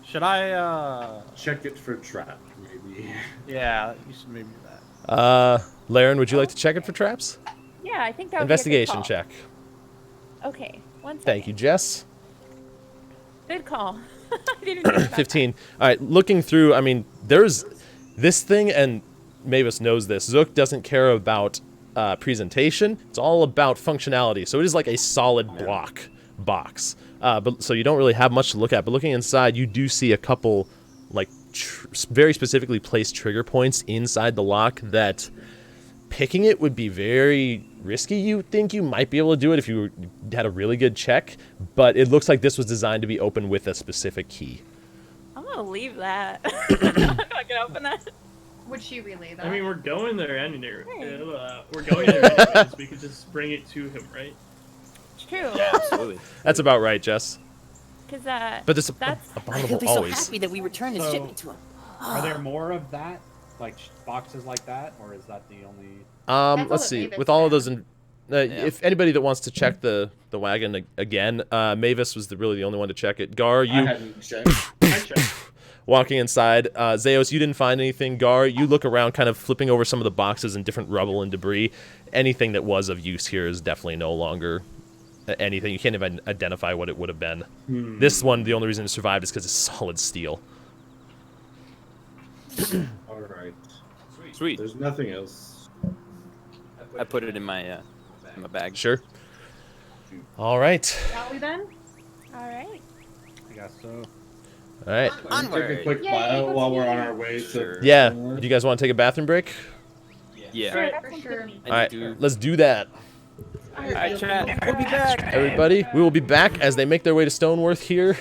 Should I? Check it for trap, maybe. Yeah, you should maybe do that. Laren, would you like to check it for traps? Yeah, I think that would Investigation be a good check. call. Okay. One second. Thank you, Jess. Good call. I didn't think about 15. All right, looking through, I mean, there's this thing, and Mavis knows this. Zook doesn't care about presentation. It's all about functionality. So it is like a solid block box. But so you don't really have much to look at. But looking inside, you do see a couple, like, very specifically placed trigger points inside the lock that picking it would be very risky. You think you might be able to do it if you had a really good check, but it looks like this was designed to be open with a specific key. I'm gonna leave that. I'm not gonna open that. Would she relay that? I mean, we're going there anyway. We're going there anyways. We could just bring it to him, right? True. Yeah, absolutely. That's about right, Jess. Because But this that's He'll abominable be so always. happy that we returned his So- shipment to him. Are there more of that, like boxes like that, or is that the only? That's Let's all see. that With all of Mavis those, if anybody that wants to check the wagon again, Mavis was really the only one to check it. Gar, I you hadn't checked. I checked. walking inside. Zeos, you didn't find anything. Gar, you look around, kind of flipping over some of the boxes and different rubble and debris. Anything that was of use here is definitely no longer anything. You can't even identify what it would have been. This one, the only reason it survived is because it's solid steel. All right. Sweet. There's nothing else. I put it in my bag. Sure. All right. Shall we then? all right. I guess so. All right. Take Onward. a quick Yay, bio let's while do we're on it. our way to. Yeah. Do you guys want to take a bathroom break? Yeah. Sure, that for sounds sure. good to me. I All right. need to- Let's do that. Alright, chat. We'll be back. Everybody, we will be back as they make their way to Stoneworth here.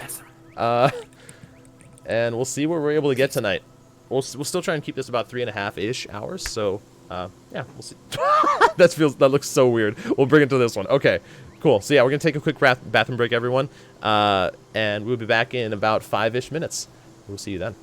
And we'll see where we're able to get tonight. We'll still try and keep this about 3.5-ish hours. So, yeah, we'll see. That looks so weird. We'll bring it to this one. Okay, cool. So yeah, we're gonna take a quick bathroom break, everyone. And we'll be back in about 5-ish minutes. We'll see you then.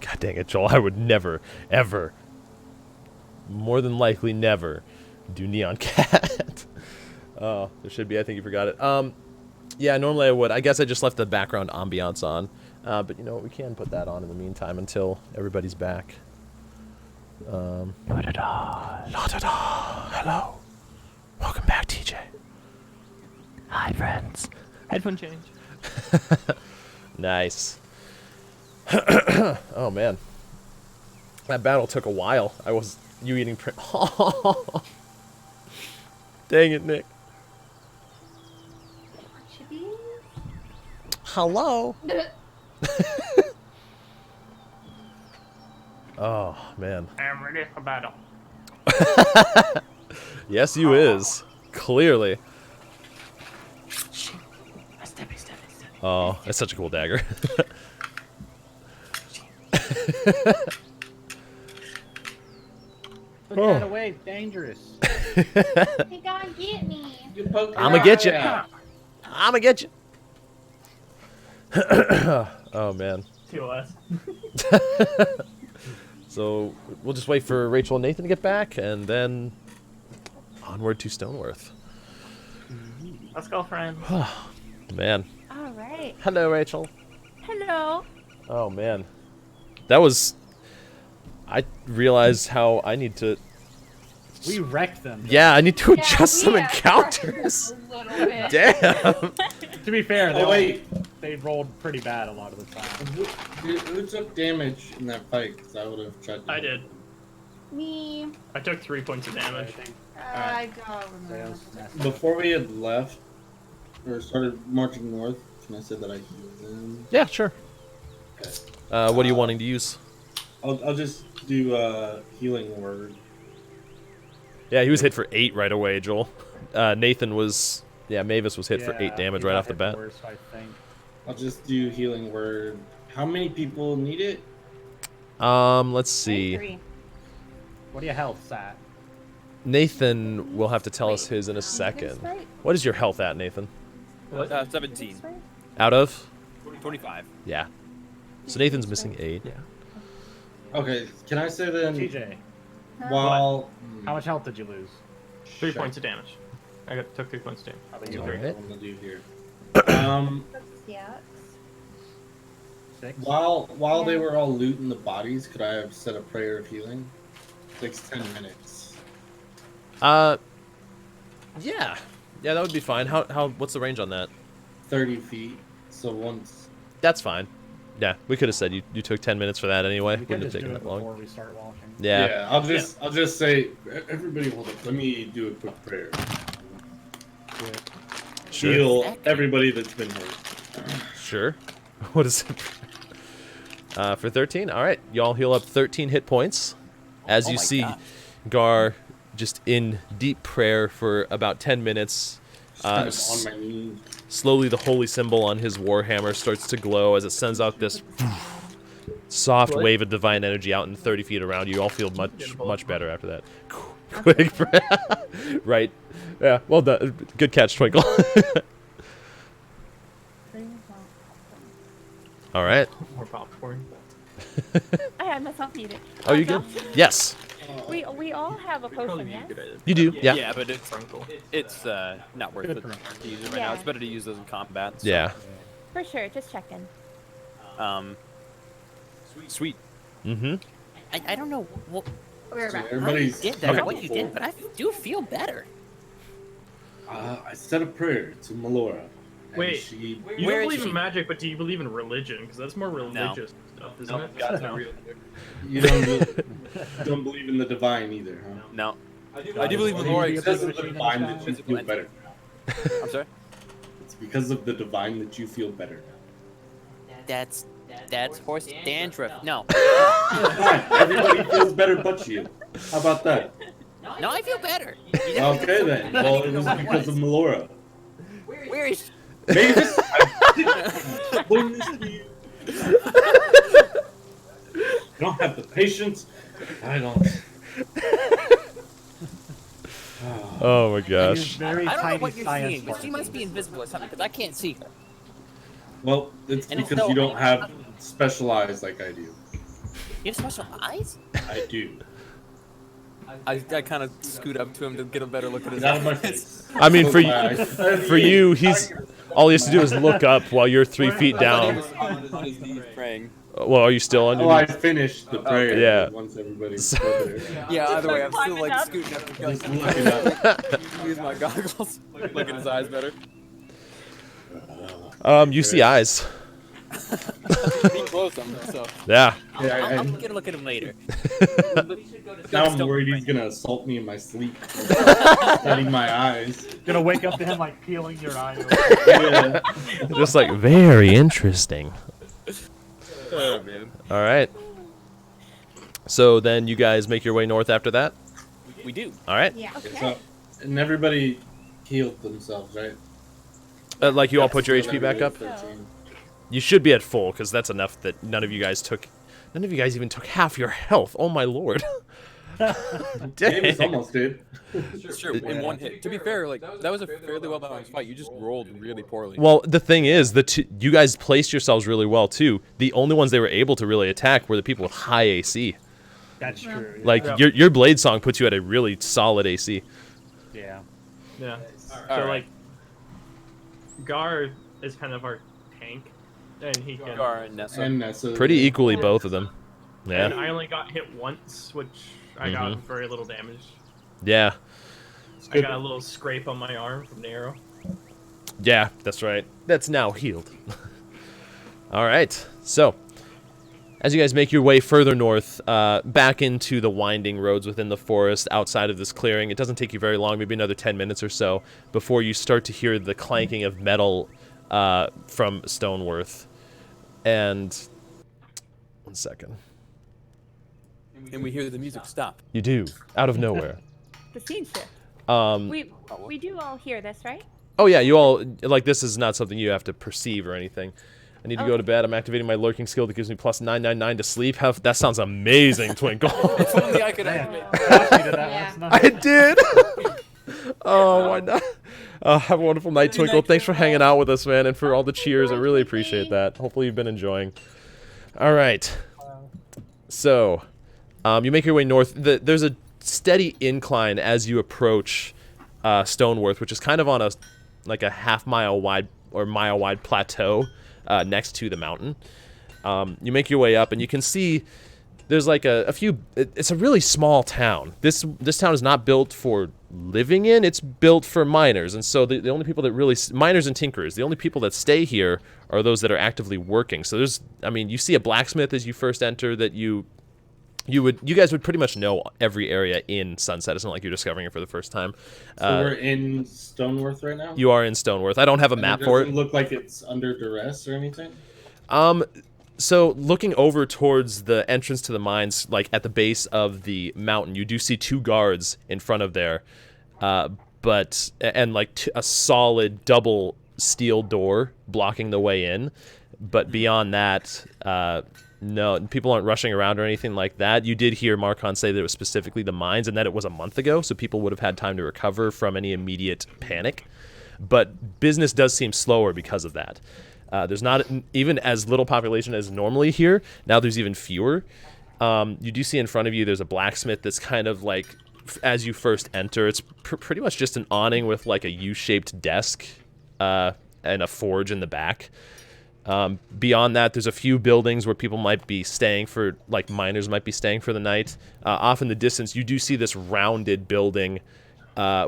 God dang it, Joel. I would never, ever, more than likely never, do Neon Cat. Oh, there should be. I think you forgot it. Yeah, normally I would. I guess I just left the background ambiance on. But you know what? We can put that on in the meantime until everybody's back. La-da-da. Hello. Welcome back, TJ. Hi, friends. Headphone change. Nice. Oh man, that battle took a while. You eating Dang it, Nick. Hello. Oh man. I'm ready for battle. Yes, you is. Clearly. Oh, that's such a cool dagger. Put that away. Dangerous. He gonna get me. I'ma get you. I'ma get you. Oh man. TOS. So we'll just wait for Rachel and Nathan to get back, and then onward to Stoneworth. Let's go, friends. Man. All right. Hello, Rachel. Hello. Oh man, that was. I realized how I need to. We wrecked them. Yeah, I need to adjust some encounters. Damn. To be fair, Oh, wait. they rolled pretty bad a lot of the time. Who took damage in that fight? Because I would have tried to. I did. Me. I took 3 points of damage. I don't remember. Before we had left, or started marching north, can I say that I healed them? Yeah, sure. Okay. What are you wanting to use? I'll just do healing word. Yeah, he was hit for 8 right away, Joel. Nathan was. Yeah, Mavis was hit for 8 damage right off the bat. Worse, I think. I'll just do healing word. How many people need it? Let's see. 3. What are your healths at? Nathan will have to tell us his in a second. What is your health at, Nathan? 17. Out of? 25. Yeah. So Nathan's missing 8. Yeah. Okay, can I say then? TJ, While how much health did you lose? 3 points of damage. Took 3 points of damage. How about you? All Alright, right. what I'm gonna do here. Yeah. 6? While they were all looting the bodies, could I have said a prayer of healing? Takes 10 minutes. Yeah. Yeah, that would be fine. What's the range on that? 30 feet. So once. That's fine. Yeah, we could have said you took 10 minutes for that anyway. We could Wouldn't have just do taken it that long. before we start walking. Yeah. I'll just say, everybody hold up. Let me do a quick prayer. Sure. Heal everybody that's been hurt. Sure. What is it? For 13? Alright, y'all heal up 13 hit points. As you see, Gar just in deep prayer for about 10 minutes. On my knees. Slowly, the holy symbol on his warhammer starts to glow as it sends out this soft wave of divine energy out in 30 feet around you. You all feel much better after that. Quick prayer. Right. Yeah, well done. Good catch, Twinkle. All right. More popcorn. I had myself muted. Oh, you good? Yes. We all have a potion, yes? You do. Yeah. Yeah, but it's not worth it to use it right now. It's better to use those in combat. So. Yeah. For sure, just checking. Sweet. Mm-hmm. I don't know We're So back. how you everybody's. did that, or what you did, but I do feel better. I said a prayer to Melora. and Wait, she. You Where don't is believe she? in magic, but do you believe in religion? Because that's more religious stuff, isn't it? God's not real. You don't believe in the divine either, huh? No. I do believe in Laura. It's because of the divine that you feel better. I'm sorry? It's because of the divine that you feel better. That's horse dandruff. No, Fine, everybody feels better but you. How about that? no, I feel better. Okay then. Well, it was because of Melora. Where is? Mavis, I explain this to you. I don't have the patience. I don't. Oh my Use gosh. very I don't know tiny what you're science seeing, but she must be invisible or something because I can't see her. Well, it's And because so- you don't have special eyes like I do. You have special eyes? I do. I kind of scoot up to him to get a better look at his Get out of my eyes. face. I mean, for Close my eyes. for you, all he has to do is look up while you're 3 feet I thought he down. was on his knees praying. Well, are you still Oh, I underneath? finished the prayer. Yeah. Once everybody. Yeah, either way, I'm still like scooting up to Just looking up. use my goggles. Look at his eyes better. You see eyes. Be close, so. Yeah. I'll get a look at him later. Now I'm worried he's gonna assault me in my sleep, studying my eyes. Gonna wake up to him like peeling your eye. Yeah. Just like, very interesting. Oh, man. All right. So then you guys make your way north after that? We do. All right. Yeah. So, and everybody healed themselves, right? Like you all put your HP back up? 13. You should be at full, because that's enough that none of you guys even took half your health. Oh my lord. Davis almost did. Sure, in one hit. To be fair, like that was a fairly well balanced fight. You just rolled really poorly. Well, the thing is, you guys placed yourselves really well too. The only ones they were able to really attack were the people with high AC. That's true. Yeah. Like your blade song puts you at a really solid AC. Yeah. Yeah. So Alright. like, Gar is kind of our tank, and he can. Gar and Nessa. And Nessa. Pretty equally, both of them. And Yeah. I only got hit once, which I got very little damage. Yeah. I got a little scrape on my arm from the arrow. Yeah, that's right. That's now healed. All right. So, as you guys make your way further north, back into the winding roads within the forest outside of this clearing, it doesn't take you very long, maybe another 10 minutes or so, before you start to hear the clanking of metal from Stoneworth. And... one second. And we hear the music stop. You do, out of nowhere. The scene shift. Um, We do all hear this, right? oh yeah, you all, like, this is not something you have to perceive or anything. I need to go Okay. to bed. I'm activating my lurking skill that gives me plus 999 to sleep. That sounds amazing, Twinkle. If only I could activate. Josh did that Yeah. last night. I did. Oh, why not? Have a wonderful night, Twinkle. Thanks for hanging out with us, man, and for all the cheers. I really appreciate that. Hopefully you've been enjoying. All right. So, you make your way north. There's a steady incline as you approach Stoneworth, which is kind of on a half-mile wide or mile-wide plateau next to the mountain. You make your way up, and you can see there's like a few. It's a really small town. This town is not built for living in. It's built for miners, and so the only people that really miners and tinkerers. The only people that stay here are those that are actively working. So you see a blacksmith as you first enter that you guys would pretty much know every area in Sunset. It's not like you're discovering it for the first time. So we're in Stoneworth right now? You are in Stoneworth. I don't have a map for it. Doesn't look like it's under duress or anything? So looking over towards the entrance to the mines, like at the base of the mountain, you do see two guards in front of there, and a solid double steel door blocking the way in. But beyond that, no, people aren't rushing around or anything like that. You did hear Marcon say that it was specifically the mines and that it was a month ago, so people would have had time to recover from any immediate panic. But business does seem slower because of that. There's not even as little population as normally here. Now there's even fewer. You do see in front of you there's a blacksmith that's kind of like, as you first enter, it's pretty much just an awning with like a U-shaped desk and a forge in the back. Beyond that, there's a few buildings where people might be staying for, like miners might be staying for the night. Off in the distance, you do see this rounded building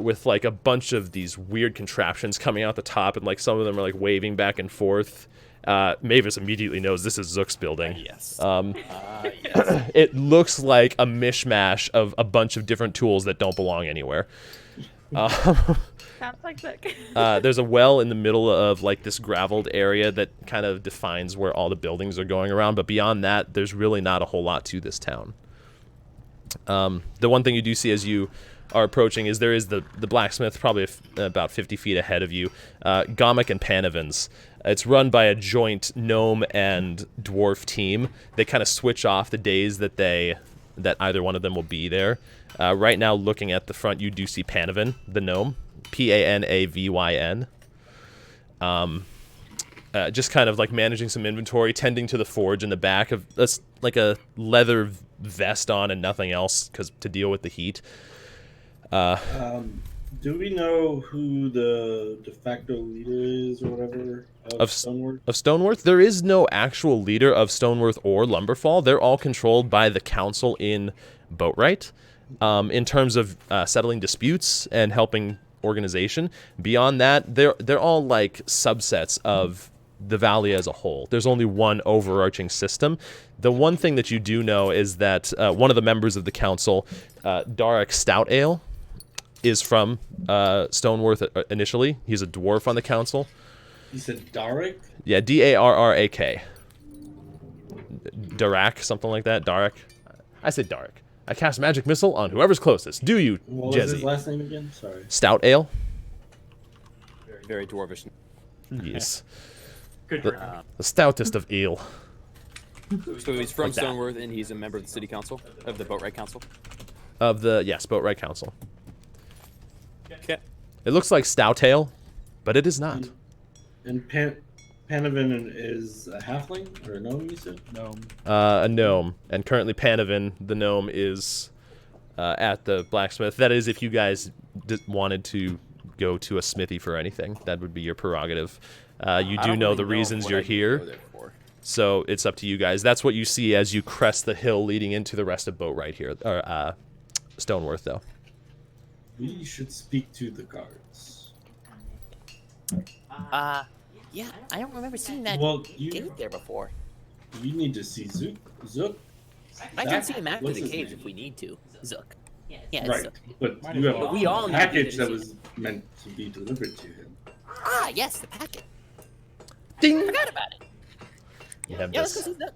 with like a bunch of these weird contraptions coming out the top, and like some of them are like waving back and forth. Mavis immediately knows this is Zook's building. Yes. Yes. It looks like a mishmash of a bunch of different tools that don't belong anywhere. Sounds like Zook. There's a well in the middle of like this graveled area that kind of defines where all the buildings are going around, but beyond that, there's really not a whole lot to this town. The one thing you do see as you are approaching is there is the blacksmith probably about 50 feet ahead of you, Gomic and Panavins. It's run by a joint gnome and dwarf team. They kind of switch off the days that either one of them will be there. Right now, looking at the front, you do see Panavin, the gnome, Panavyn. Just kind of like managing some inventory, tending to the forge in the back of like a leather vest on and nothing else to deal with the heat. Do we know who the de facto leader is or whatever of Stoneworth? Of Stoneworth? There is no actual leader of Stoneworth or Lumberfall. They're all controlled by the council in Boatwright. In terms of settling disputes and helping organization. Beyond that, they're all like subsets of the valley as a whole. There's only one overarching system. The one thing that you do know is that one of the members of the council, Darek Stoutale, is from Stoneworth initially. He's a dwarf on the council. You said Darek? Yeah, Darrak. Darak, something like that. Darek. I said Darek. I cast magic missile on whoever's closest. Do you, What was his Jezzy? last name again? Sorry. Stoutale? Very dwarvish. Yes. Good The, round. the stoutest of ale. So he's from Like that. Stoneworth, and he's a member of the city council, of the boatwright council. Of the, yes, Boatwright Council. Okay. It looks like Stoutale, but it is not. And Panavin is a halfling or a gnome, you said? No. A gnome. And currently Panavin, the gnome, is at the blacksmith. That is, if you guys wanted to go to a smithy for anything, that would be your prerogative. You do know the reasons you're here, so it's up to you guys. That's what you see as you crest the hill leading into the rest of Boatwright here, or Stoneworth, though. We should speak to the guards. Yeah, I don't remember seeing that Well, gate there before. you need to see Zook. I can Zach? see him after What's the his caves name? if we need to. Zook. Yeah, it's Right, Zook. but Might you as have well. a We all need to package see that it. was meant to be delivered to him. Ah, yes, the packet. Ding! Forgot about it. You have Yeah, let's go this. see Zook.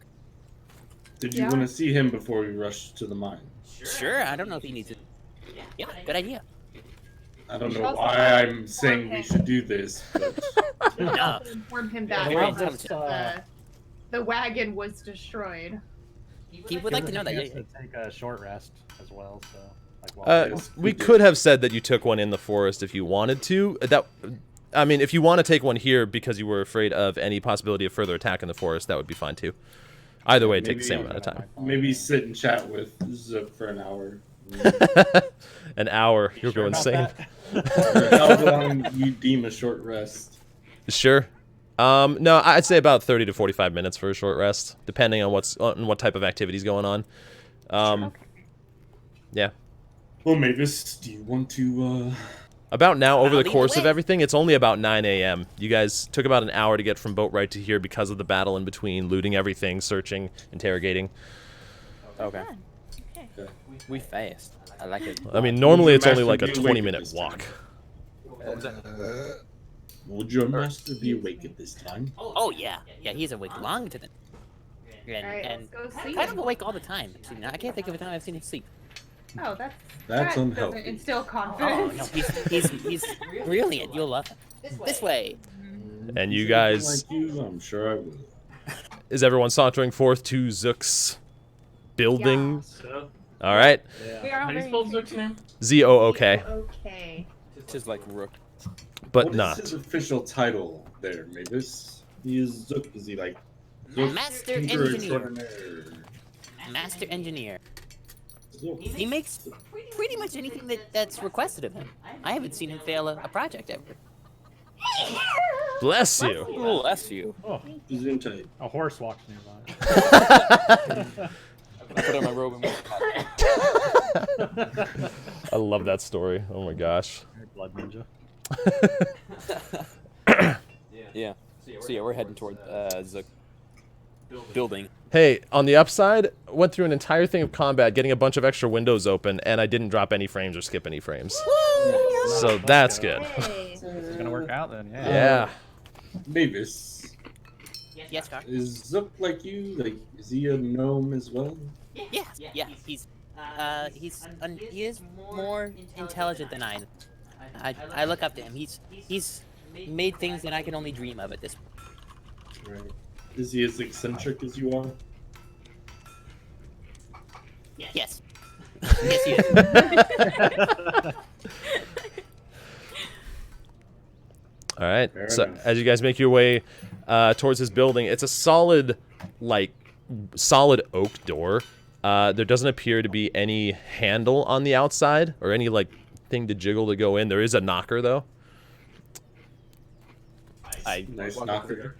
Did you Yeah. want to see him before we rush to the mine? Sure, I don't know if he needs it. Yeah, good idea. I don't know Also, why I'm saying we should do this, but No. Inform him Yeah, that we'll the, just, the wagon was destroyed. He would like to know that. He Yeah, has to take a short rest as well, so like We could have said that you took one in the forest if you wanted to. I mean, if you want to take one here because you were afraid of any possibility of further attack in the forest, that would be fine too. Either way, take the same amount of time. maybe sit and chat with Zook for an hour. An hour, you'll go Sure about insane. that? How long you deem a short rest? Sure. No, I'd say about 30 to 45 minutes for a short rest, depending on what type of activity's going on. Yeah. Well, Mavis, do you want to? About now, over I'll the lead the course of way. everything, it's only about 9 a.m. You guys took about an hour to get from Boatwright to here because of the battle in between, looting everything, searching, interrogating. Okay. Okay. We fast. I like it. I mean, normally it's only Master like a be awake 20-minute this walk. time? Would your master be awake at this time? Oh yeah, yeah. He's awake long to them. And, Alright, and let's go see kind him. of awake all the time. See, now, I can't think of a time I've seen him sleep. Oh, That's that unhealthy. doesn't instill Oh confidence. no, he's brilliant. You'll love him. This way. And you Something guys, like you, I'm sure I will. is everyone sauntering forth to Zook's building? So, All right. We are all how do you very spell intrigued. Zook's name? Z-O-O-K, Okay. Just like Rook. but What is not. his official title there, Mavis? He is Zook. Is he like Zook Master Tinker Engineer. Extraordinaire? Master engineer. Zook. He makes pretty much anything that's requested of him. I haven't seen him fail a project ever. Bless you. Bless you. Oh, He's in tight. a horse walks nearby. I put on my robe and I love that story. Oh my gosh. Blood ninja. yeah. So yeah, we're heading toward Zook building. Hey, on the upside, went through an entire thing of combat, getting a bunch of extra windows open, and I didn't drop any frames or skip any frames. So that's good. Hey. This is gonna work out then. Yeah. Yeah. Mavis, Yes, Doc. is Zook like you? Like, is he a gnome as well? Yeah, yeah. He is more intelligent than I am. I look up to him. He's made things that I can only dream of at this point. Right. Is he as eccentric as you are? Yes. Yes, he is. All right. Fair So enough. as you guys make your way towards his building, it's a solid oak door. There doesn't appear to be any handle on the outside or any thing to jiggle to go in. There is a knocker though. Nice knocker.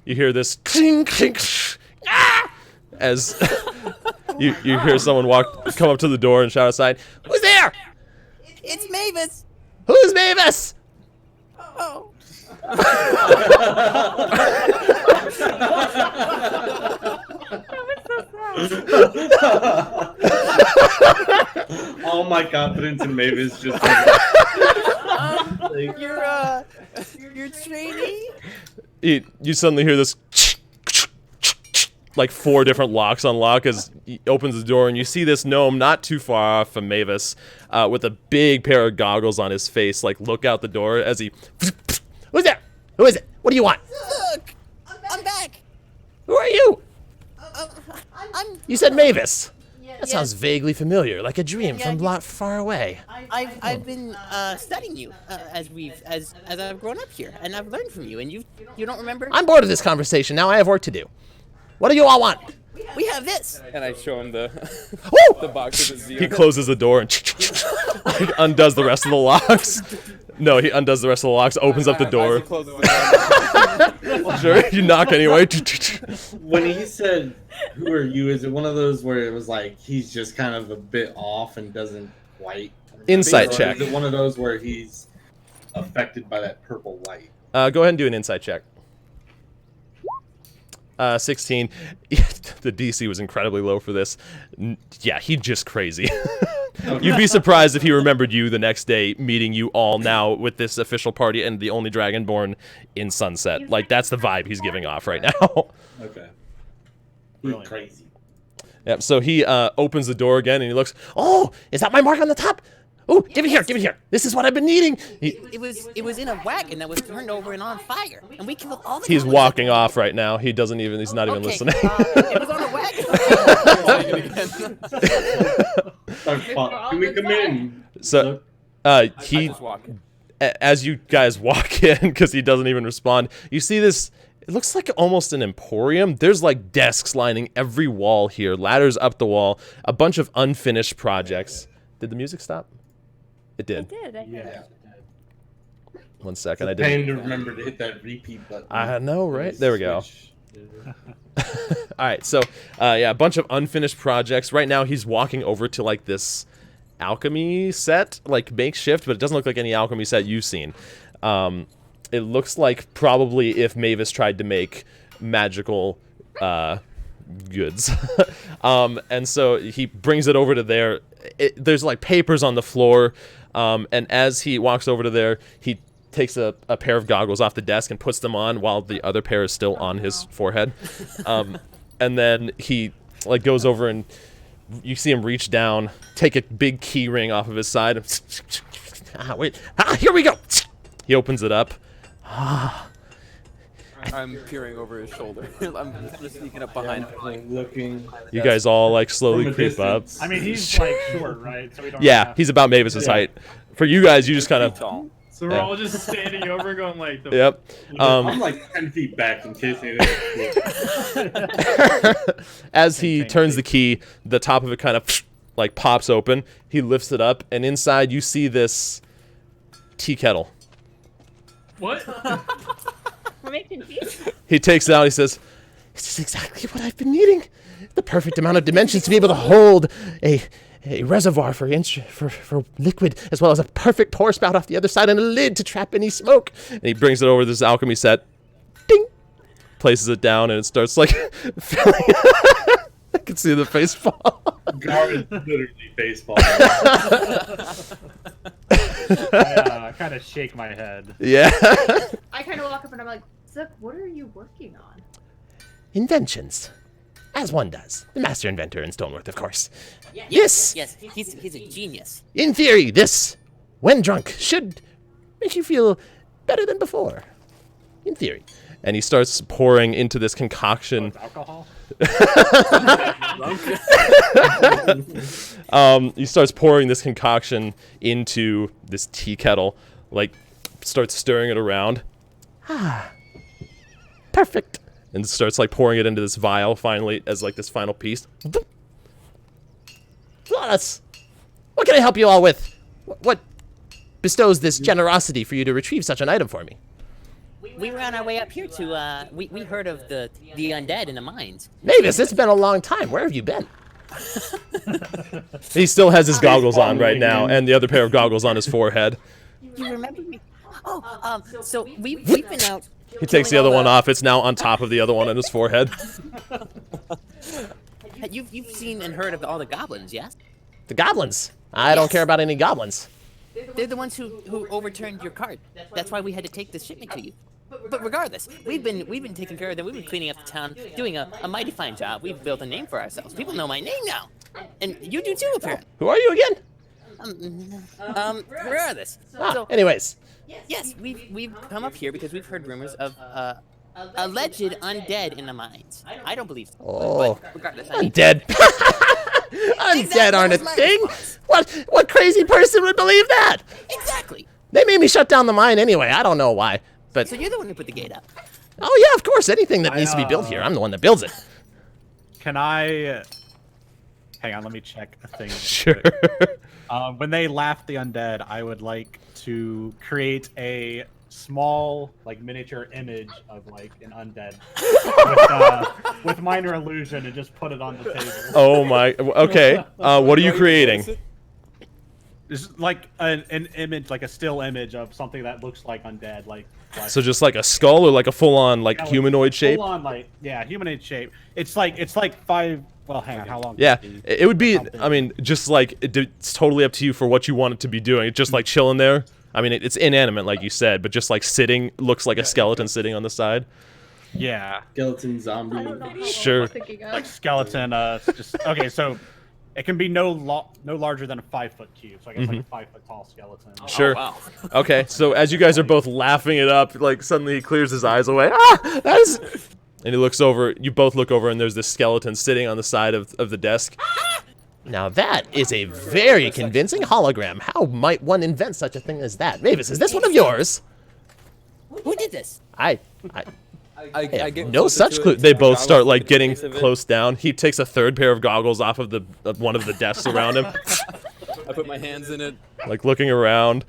You hear this clink, clink, ah! As you hear someone come up to the door and shout outside, "Who's there?" It's Mavis. Who's Mavis? Oh. All my confidence in Mavis just. Your trainee. You suddenly hear this like 4 different locks unlock as he opens the door, and you see this gnome not too far off from Mavis with a big pair of goggles on his face, like look out the door as he... Who's there? Who is it? What do you want? Look, I'm back. Who are you? I'm. You said Mavis. That sounds vaguely familiar, like a dream from far away. I've been studying you as I've grown up here, and I've learned from you, and you don't remember? I'm bored of this conversation. Now I have work to do. What do you all want? We have this. And I show him the Woo! the box with the He zero. closes the door and undoes the rest of the locks. No, he undoes the rest of the locks, opens up the As door. he closes the door. Sure, you knock anyway. When he said, "Who are you?" Is it one of those where it was like he's just kind of a bit off and doesn't quite? Insight Or check. Is it one of those where he's affected by that purple light? Go ahead and do an insight check. 16. The DC was incredibly low for this. Yeah, he's just crazy. You'd be surprised if he remembered you the next day, meeting you all now with this official party and the only Dragonborn in Sunset. Like, that's the vibe he's giving off right now. Okay. Brilliant. Crazy. Yep, so he opens the door again and he looks, Oh, is that my mark on the top? Oh, give it here, give it here. This is what I've been needing. It was in a wagon that was turned over and on fire, and we killed all the. he's goblins. walking off right now. He's not even Okay, listening. it was on a wagon. Can we come in? So, he... Just walking. As you guys walk in, because he doesn't even respond, you see this. It looks like almost an emporium. There's like desks lining every wall here, ladders up the wall, a bunch of unfinished projects. Did the music stop? It did. It did. I think. Yeah. 1 second, I It's a pain didn't. to remember to hit that repeat button. I know, right? There we go. Switch. All right, so yeah, a bunch of unfinished projects. Right now, he's walking over to like this alchemy set, like makeshift, but it doesn't look like any alchemy set you've seen. It looks like probably if Mavis tried to make magical goods. And so he brings it over to there. There's like papers on the floor, and as he walks over to there, he takes a pair of goggles off the desk and puts them on while the other pair is still on his forehead. And then he like goes over and you see him reach down, take a big key ring off of his side. Wait. Here we go. He opens it up. I'm peering over his shoulder. I'm just sneaking up behind him. Like looking. You guys all like slowly From a creep up. distance. I mean, he's like short, right? So we don't. Yeah, have- he's about Mavis's height. For you guys, you just kind of. Tall. So we're all just standing over, going like, the Yep. I'm like 10 feet back in case anything. As he turns the key, the top of it kind of like pops open. He lifts it up, and inside you see this tea kettle. what? We're making tea. He takes it out. He says, This is exactly what I've been needing. The perfect amount of dimensions to be able to hold a reservoir for liquid, as well as a perfect pour spout off the other side and a lid to trap any smoke. and he brings it over to this alchemy set. Ding! Places it down, and it starts like filling. I can see the face fall. Garbage, literally baseball. I kind of shake my head. Yeah. I kind of walk up and I'm like, Zuck, what are you working on? Inventions. As one does. The master inventor in Stoneworth, of course. Yes, he's a genius. In theory, this, when drunk, should make you feel better than before. In theory. And he starts pouring into this concoction. It's alcohol. He starts pouring this concoction into this tea kettle, like starts stirring it around, Perfect. and starts like pouring it into this vial finally as like this final piece. Flawless. What can I help you all with? What bestows this generosity for you to retrieve such an item for me? We were on our way up here to we heard of the undead in the mines. Mavis, it's been a long time. Where have you been? He still has his goggles on right now, and the other pair of goggles on his forehead. You remember me? Oh, so we've been out. He takes the other one off. It's now on top of the other one on his forehead. You've seen and heard of all the goblins, yes? The goblins. I don't care about any goblins. They're the ones who overturned your cart. That's why we had to take this shipment to you. But regardless, we've been taking care of them. We've been cleaning up the town, doing a mighty fine job. We've built a name for ourselves. People know my name now, and you do too, apparently. Who are you again? Regardless. So, Anyways. yes, we've come up here because we've heard rumors of alleged undead in the mines. I don't believe so. Oh. But regardless, Undead. Undead aren't a thing. What crazy person would believe that? Exactly. They made me shut down the mine anyway. I don't know why. But So you're the one who put the gate up. oh yeah, of course. Anything that needs to be built here, I'm the one that builds it. Can I? Hang on, let me check a thing. Sure. When they laugh the undead, I would like to create a small, like, miniature image of like an undead with minor illusion and just put it on the table. Oh my. Okay. What are you creating? It's like an image, like a still image of something that looks like undead, like So just like a skull or like a full-on like humanoid shape? Full on, like, yeah, humanoid shape. It's like 5. Well, hang on, how long? Yeah, could it would be. I mean, just like it's totally up to you for what you want it to be doing. It's just like chilling there. I mean, it's inanimate, like you said, but just like sitting, looks like a skeleton sitting on the side. Yeah. Skeleton zombie. I don't know what Sure. I'm thinking of. Like skeleton. It's just okay. So it can be no larger than a 5-foot cube. So I guess like a 5-foot tall skeleton. Sure. Oh, wow. Okay, so as you guys are both laughing it up, like suddenly he clears his eyes away. Ah, that is. And he looks over. You both look over, and there's this skeleton sitting on the side of the desk. Now that is a very convincing hologram. How might one invent such a thing as that? Mavis, is this one of yours? Who did this? I I have get no closer such to clue. it, They the both goggles start to like the getting base of it. close down. He takes a third pair of goggles off of one of the desks around him, I put my hands in it. like looking around.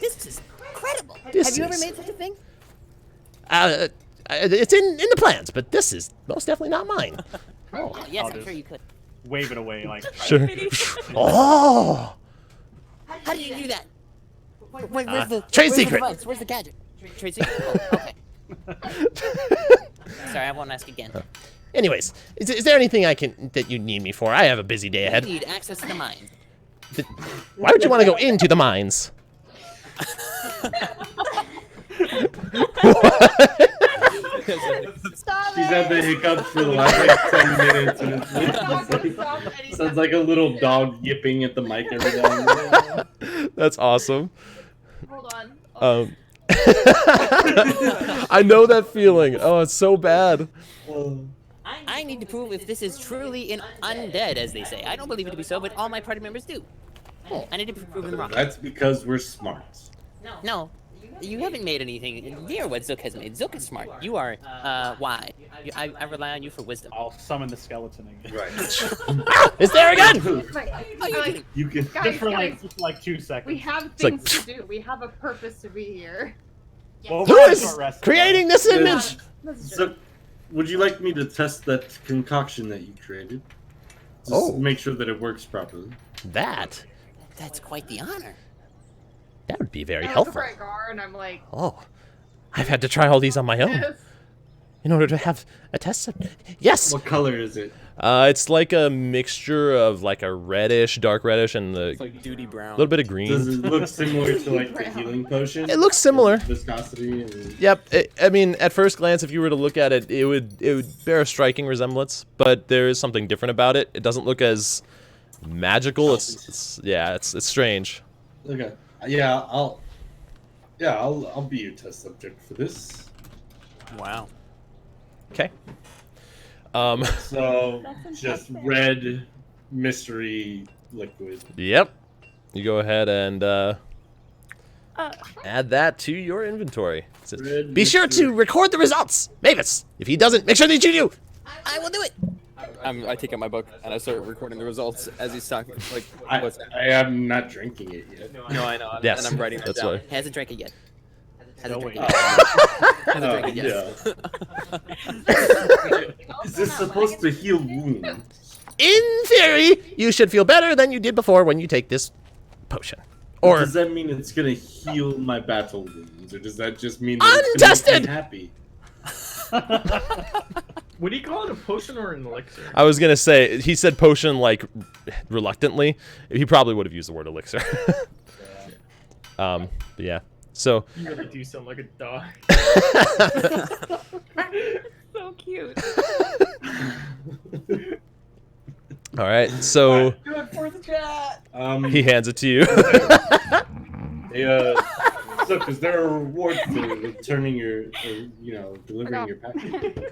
This is incredible. This Have you ever is- made such a thing? It's in the plans, but this is most definitely not mine. Oh, yes, I'll I'm just- sure you could. Wave it away, like. Sure. Oh, How did you do that? Where's the trade where's secret. The device? Where's the gadget? Trade secret. Oh, okay. Sorry, I won't ask again. anyways, is there anything that you need me for? I have a busy day I ahead. need access to the mine. Why would you want to go into the mines? Stop She's had the hiccups for the last like 10 minutes, and it's like, sounds like a little dog yipping at the mic every now and then. That's awesome. Hold on. I know that feeling. Oh, it's so bad. I need to prove if this is truly an undead, as they say. I don't believe it to be so, but all my party members do. I need to prove them wrong. That's because we're smart. No, you haven't made anything near what Zook has made. Zook is smart. You are, why? I rely on you for wisdom. I'll summon the skeleton again. Right. Is there again? You can. Guys, Just for like 2 seconds. we have like- things to do. We have a purpose to be here. Well, Who we're is short rest, creating this image? That's true. So, would you like me to test that concoction that you created? Just Oh. make sure that it works properly. That That's quite the honor. would be very I look helpful. over at Gar and I'm like, Oh, I've had to try all these on my own yes. in order to have a test subject. Yes. What color is it? It's like a mixture of like a reddish, dark reddish, and the It's like duty brown. little bit of Does green. it look similar to like the healing potion? It looks similar. Viscosity and... Yep. I mean, at first glance, if you were to look at it, it would bear a striking resemblance, but there is something different about it. It doesn't look as magical. It's strange. Okay. Yeah, I'll be your test subject for this. Wow. Okay. So just red mystery liquid. Yep. You go ahead and add that to your inventory. It says, Red Be sure mystery- to record the results, Mavis. If he doesn't, make sure that you do. I will do it. I take out my book and I start recording the results as he's talking. Like, what's I am not drinking it yet. No, I know. Yes, And I'm writing that that's down. why. Hasn't drank it yet. Hasn't No, drank wait. it yet. Hasn't Oh, drank it yet. yeah. Is this supposed to heal wounds? in theory, you should feel better than you did before when you take this potion. Or does that mean it's gonna heal my battle wounds, or does that just mean that it's gonna make me happy? Would he call it a potion or an elixir? I was gonna say, he said potion like reluctantly. He probably would have used the word elixir. But yeah. So You really do sound like a dog. So cute. all right, so Do it for the chat. he hands it to you. Hey, Zook, is there a reward for returning your, delivering your package?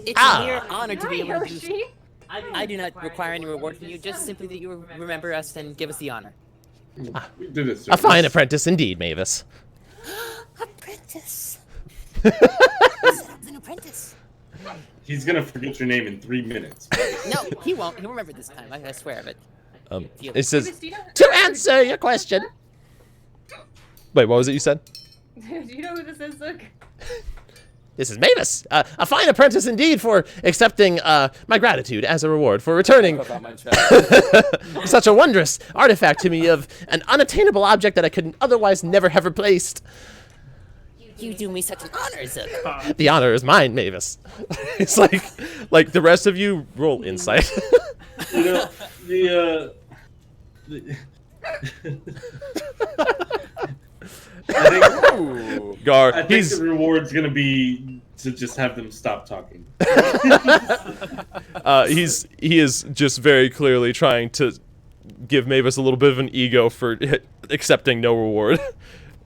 It's a mere honor to be able to do. Hershey. I do not require any reward from you, just simply that you remember us and give us the honor. We did it, a fine apprentice indeed, Mavis. Apprentice. It's an apprentice. He's gonna forget your name in 3 minutes. No, he won't. He'll remember this time. I swear of it. It says, Mavis, do you know- To answer your question, wait, what was it you said? Do you know who this is, Zook? this is Mavis, a fine apprentice indeed for accepting my gratitude as a reward for returning such a wondrous artifact to me of an unattainable object that I could otherwise never have replaced. You do me such an honor, Zook. The honor is mine, Mavis. It's like the rest of you roll insight. You know, the Gar, I think he's the reward's gonna be to just have them stop talking. he is just very clearly trying to give Mavis a little bit of an ego for accepting no reward.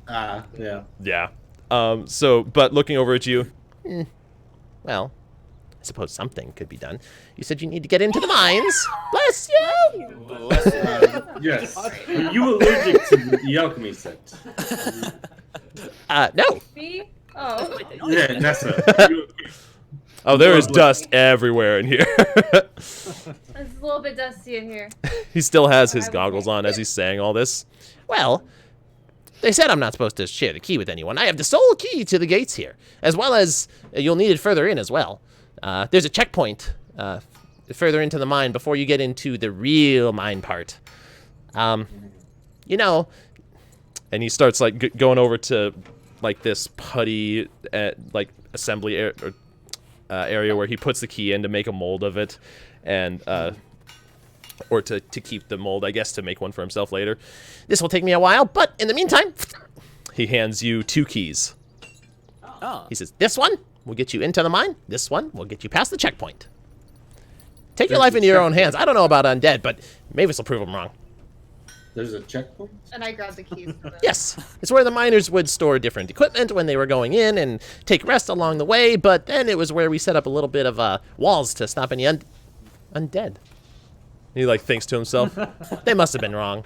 Yeah. Yeah. But looking over at you, Well, I suppose something could be done. You said you need to get into the mines. Bless you! Yes. Are you allergic to the alchemy set? No. Me? Oh. Yeah, Nessa. oh, there is dust everywhere in here. It's a little bit dusty in here. He still has his goggles on as he's saying all this. Well, they said I'm not supposed to share the key with anyone. I have the sole key to the gates here, as well as you'll need it further in as well. There's a checkpoint further into the mine before you get into the real mine part. You know, And he starts like going over to like this putty assembly area where he puts the key in to make a mold of it, and or to keep the mold, I guess, to make one for himself later. this will take me a while, but in the meantime, He hands you 2 keys. Oh. he says, this one will get you into the mine. This one will get you past the checkpoint. Take your life into your own hands. I don't know about undead, but Mavis will prove them wrong. There's a checkpoint? And I grabbed the keys for this. Yes, it's where the miners would store different equipment when they were going in and take rest along the way, but then it was where we set up a little bit of walls to stop any undead. He like thinks to himself, They must have been wrong.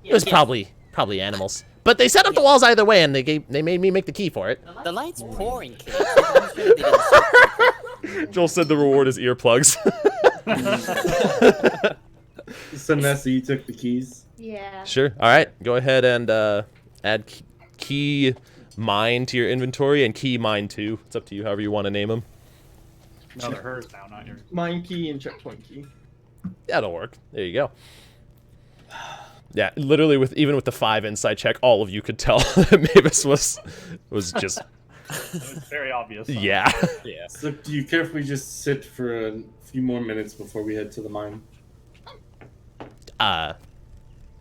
It was probably animals. But they set up the walls either way, and they made me make the key for it. The light's pouring, kid. I'm sure they didn't see Joel said the reward is earplugs. So Nessa, you took the keys? Yeah. Sure. All right. Go ahead and add key mine to your inventory and key mine 2. It's up to you, however you want to name them. No, they're hers now, not yours. Mine key and checkpoint key. That'll work. There you go. Yeah, literally even with the 5 inside check, all of you could tell that Mavis was just It's very obvious. yeah. Yeah. So do you care if we just sit for a few more minutes before we head to the mine?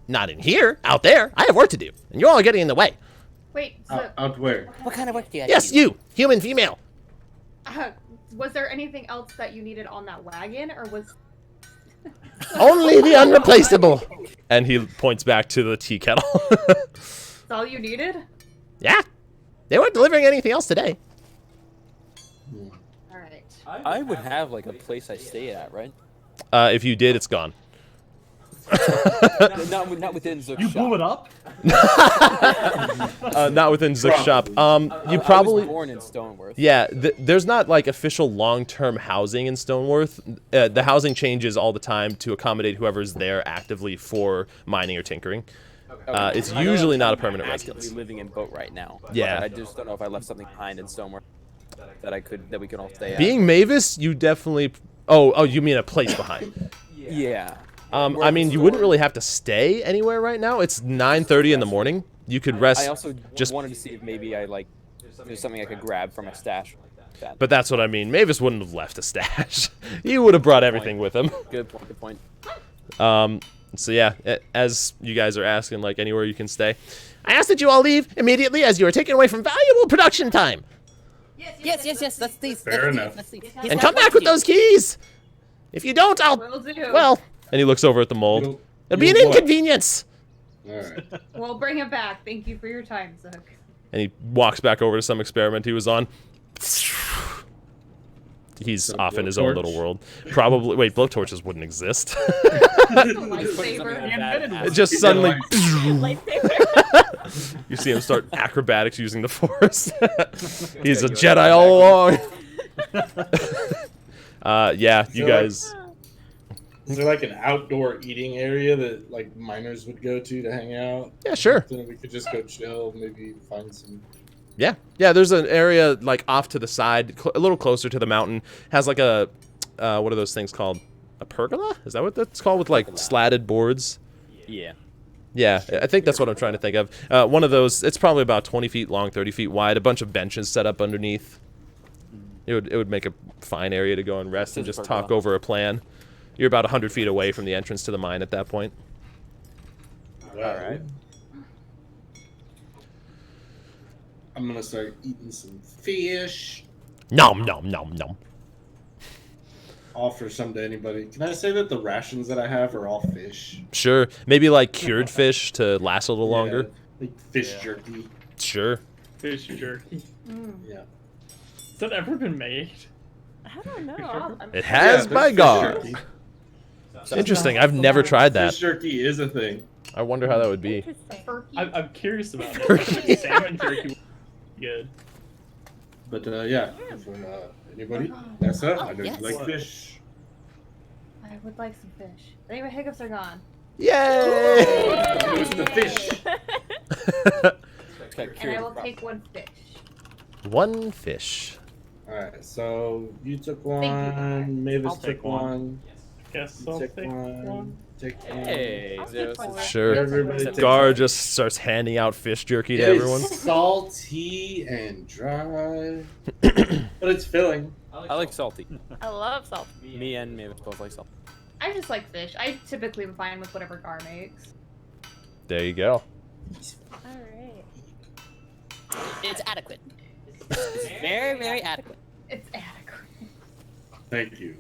Not in here, out there. I have work to do, and you're all getting in the way. Wait, so Out where? What kind of work do you have Yes, to do? you, human, female. was there anything else that you needed on that wagon, or was Only the unreplaceable. And he points back to the tea kettle. that all you needed? Yeah, they weren't delivering anything else today. All right. I would have like a place I stay at, right? If you did, it's gone. not within Zook's You shop. blew it up? Not within Zook's shop. You I probably. was born in Stoneworth. Yeah, there's not like official long-term housing in Stoneworth. The housing changes all the time to accommodate whoever's there actively for mining or tinkering. It's I know usually I'm not a permanent actively residence. living in boat right now. Yeah. But I just don't know if I left something behind in Stoneworth that we could all stay at. Being Mavis, you definitely Oh, you mean a place behind? Yeah. I mean, you wouldn't really have to stay anywhere right now. It's 9:30 in the morning. You could rest. I also just wanted to see if maybe there's something I could grab from my stash. But that's what I mean. Mavis wouldn't have left a stash. He would have brought everything with him. Good point. Good point. So yeah, as you guys are asking, like anywhere you can stay, I ask that you all leave immediately, as you are taken away from valuable production time, Yes. Let's leave. Fair enough. Let's leave. and come back with those keys. If you don't, I'll. Will do. Well, and he looks over at the mold. You'll- It'll be an you'll what? inconvenience. All right. We'll bring him back. Thank you for your time, Zook. And he walks back over to some experiment he was on. He's off in his own little world. Probably. Wait, blowtorches wouldn't exist. Lightsaber. Just suddenly. You see him start acrobatics using the Force. He's a Jedi all along. Yeah, you guys. Is there like an outdoor eating area that like miners would go to hang out? Yeah, sure. Then we could just go chill, maybe find some. Yeah, there's an area like off to the side, a little closer to the mountain. Has like a, what are those things called? A pergola? Is that what that's called? With like slatted boards? Yeah. Yeah, I think that's what I'm trying to think of. One of those, it's probably about 20 feet long, 30 feet wide, a bunch of benches set up underneath. It would make a fine area to go and rest and just talk over a plan. You're about 100 feet away from the entrance to the mine at that point. All right. I'm gonna start eating some fish. Nom nom nom nom. Offer some to anybody. Can I say that the rations that I have are all fish? Sure, maybe like cured fish to last a little longer. Yeah, like fish jerky. Sure. Fish jerky. Yeah. Has that ever been made? I don't know. It has, Yeah, by fish God. jerky. Interesting. I've never tried that. Fish jerky is a thing. I wonder how that would be. Interesting. I'm curious about Jerky. it. Salmon jerky would be good. But yeah, for anybody, that's it. I know yes. you like fish. I would like some fish. Anyway, hiccups are gone. Yay! Who's the fish? And I will take one fish. One fish. All right, so you took Thank you. one. Mavis I'll took take one. one. Guess You I'll took take one. one. Take one. Hey, I'll take Zeus. one. Sure. Everybody take Gar one. just starts handing out fish jerky to It is everyone. salty and dry, but it's filling. I like salty. I love salt. Me and Mavis both like salty. I just like fish. I typically am fine with whatever Gar makes. There you go. All right. It's adequate. It's very, very adequate. It's adequate. Thank you.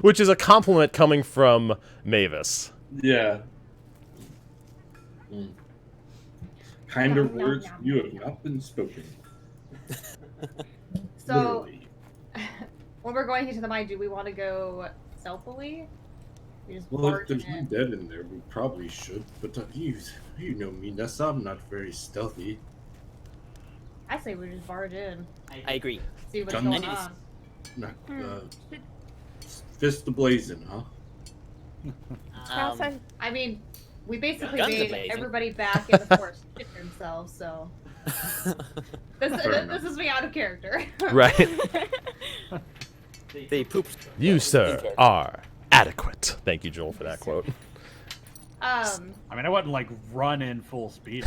Which is a compliment coming from Mavis. Yeah. Kinder Nom, nom, words nom. you have not been spoken. So, Literally. when we're going into the mine, do we want to go stealthily? We just Well, if barge there's in. undead in there, we probably should. But you know me, Nessa. I'm not very stealthy. I say we just barge in, I agree. see what's Guns. going on. Not, fist ablazing, huh? I mean, we basically Guns made a-blazing. everybody back in the forest shit themselves, so Fair this enough. is me out of character. Right. They pooped. You, sir, are adequate. Thank you, Joel, for that quote. I mean, I wouldn't like run in full speed.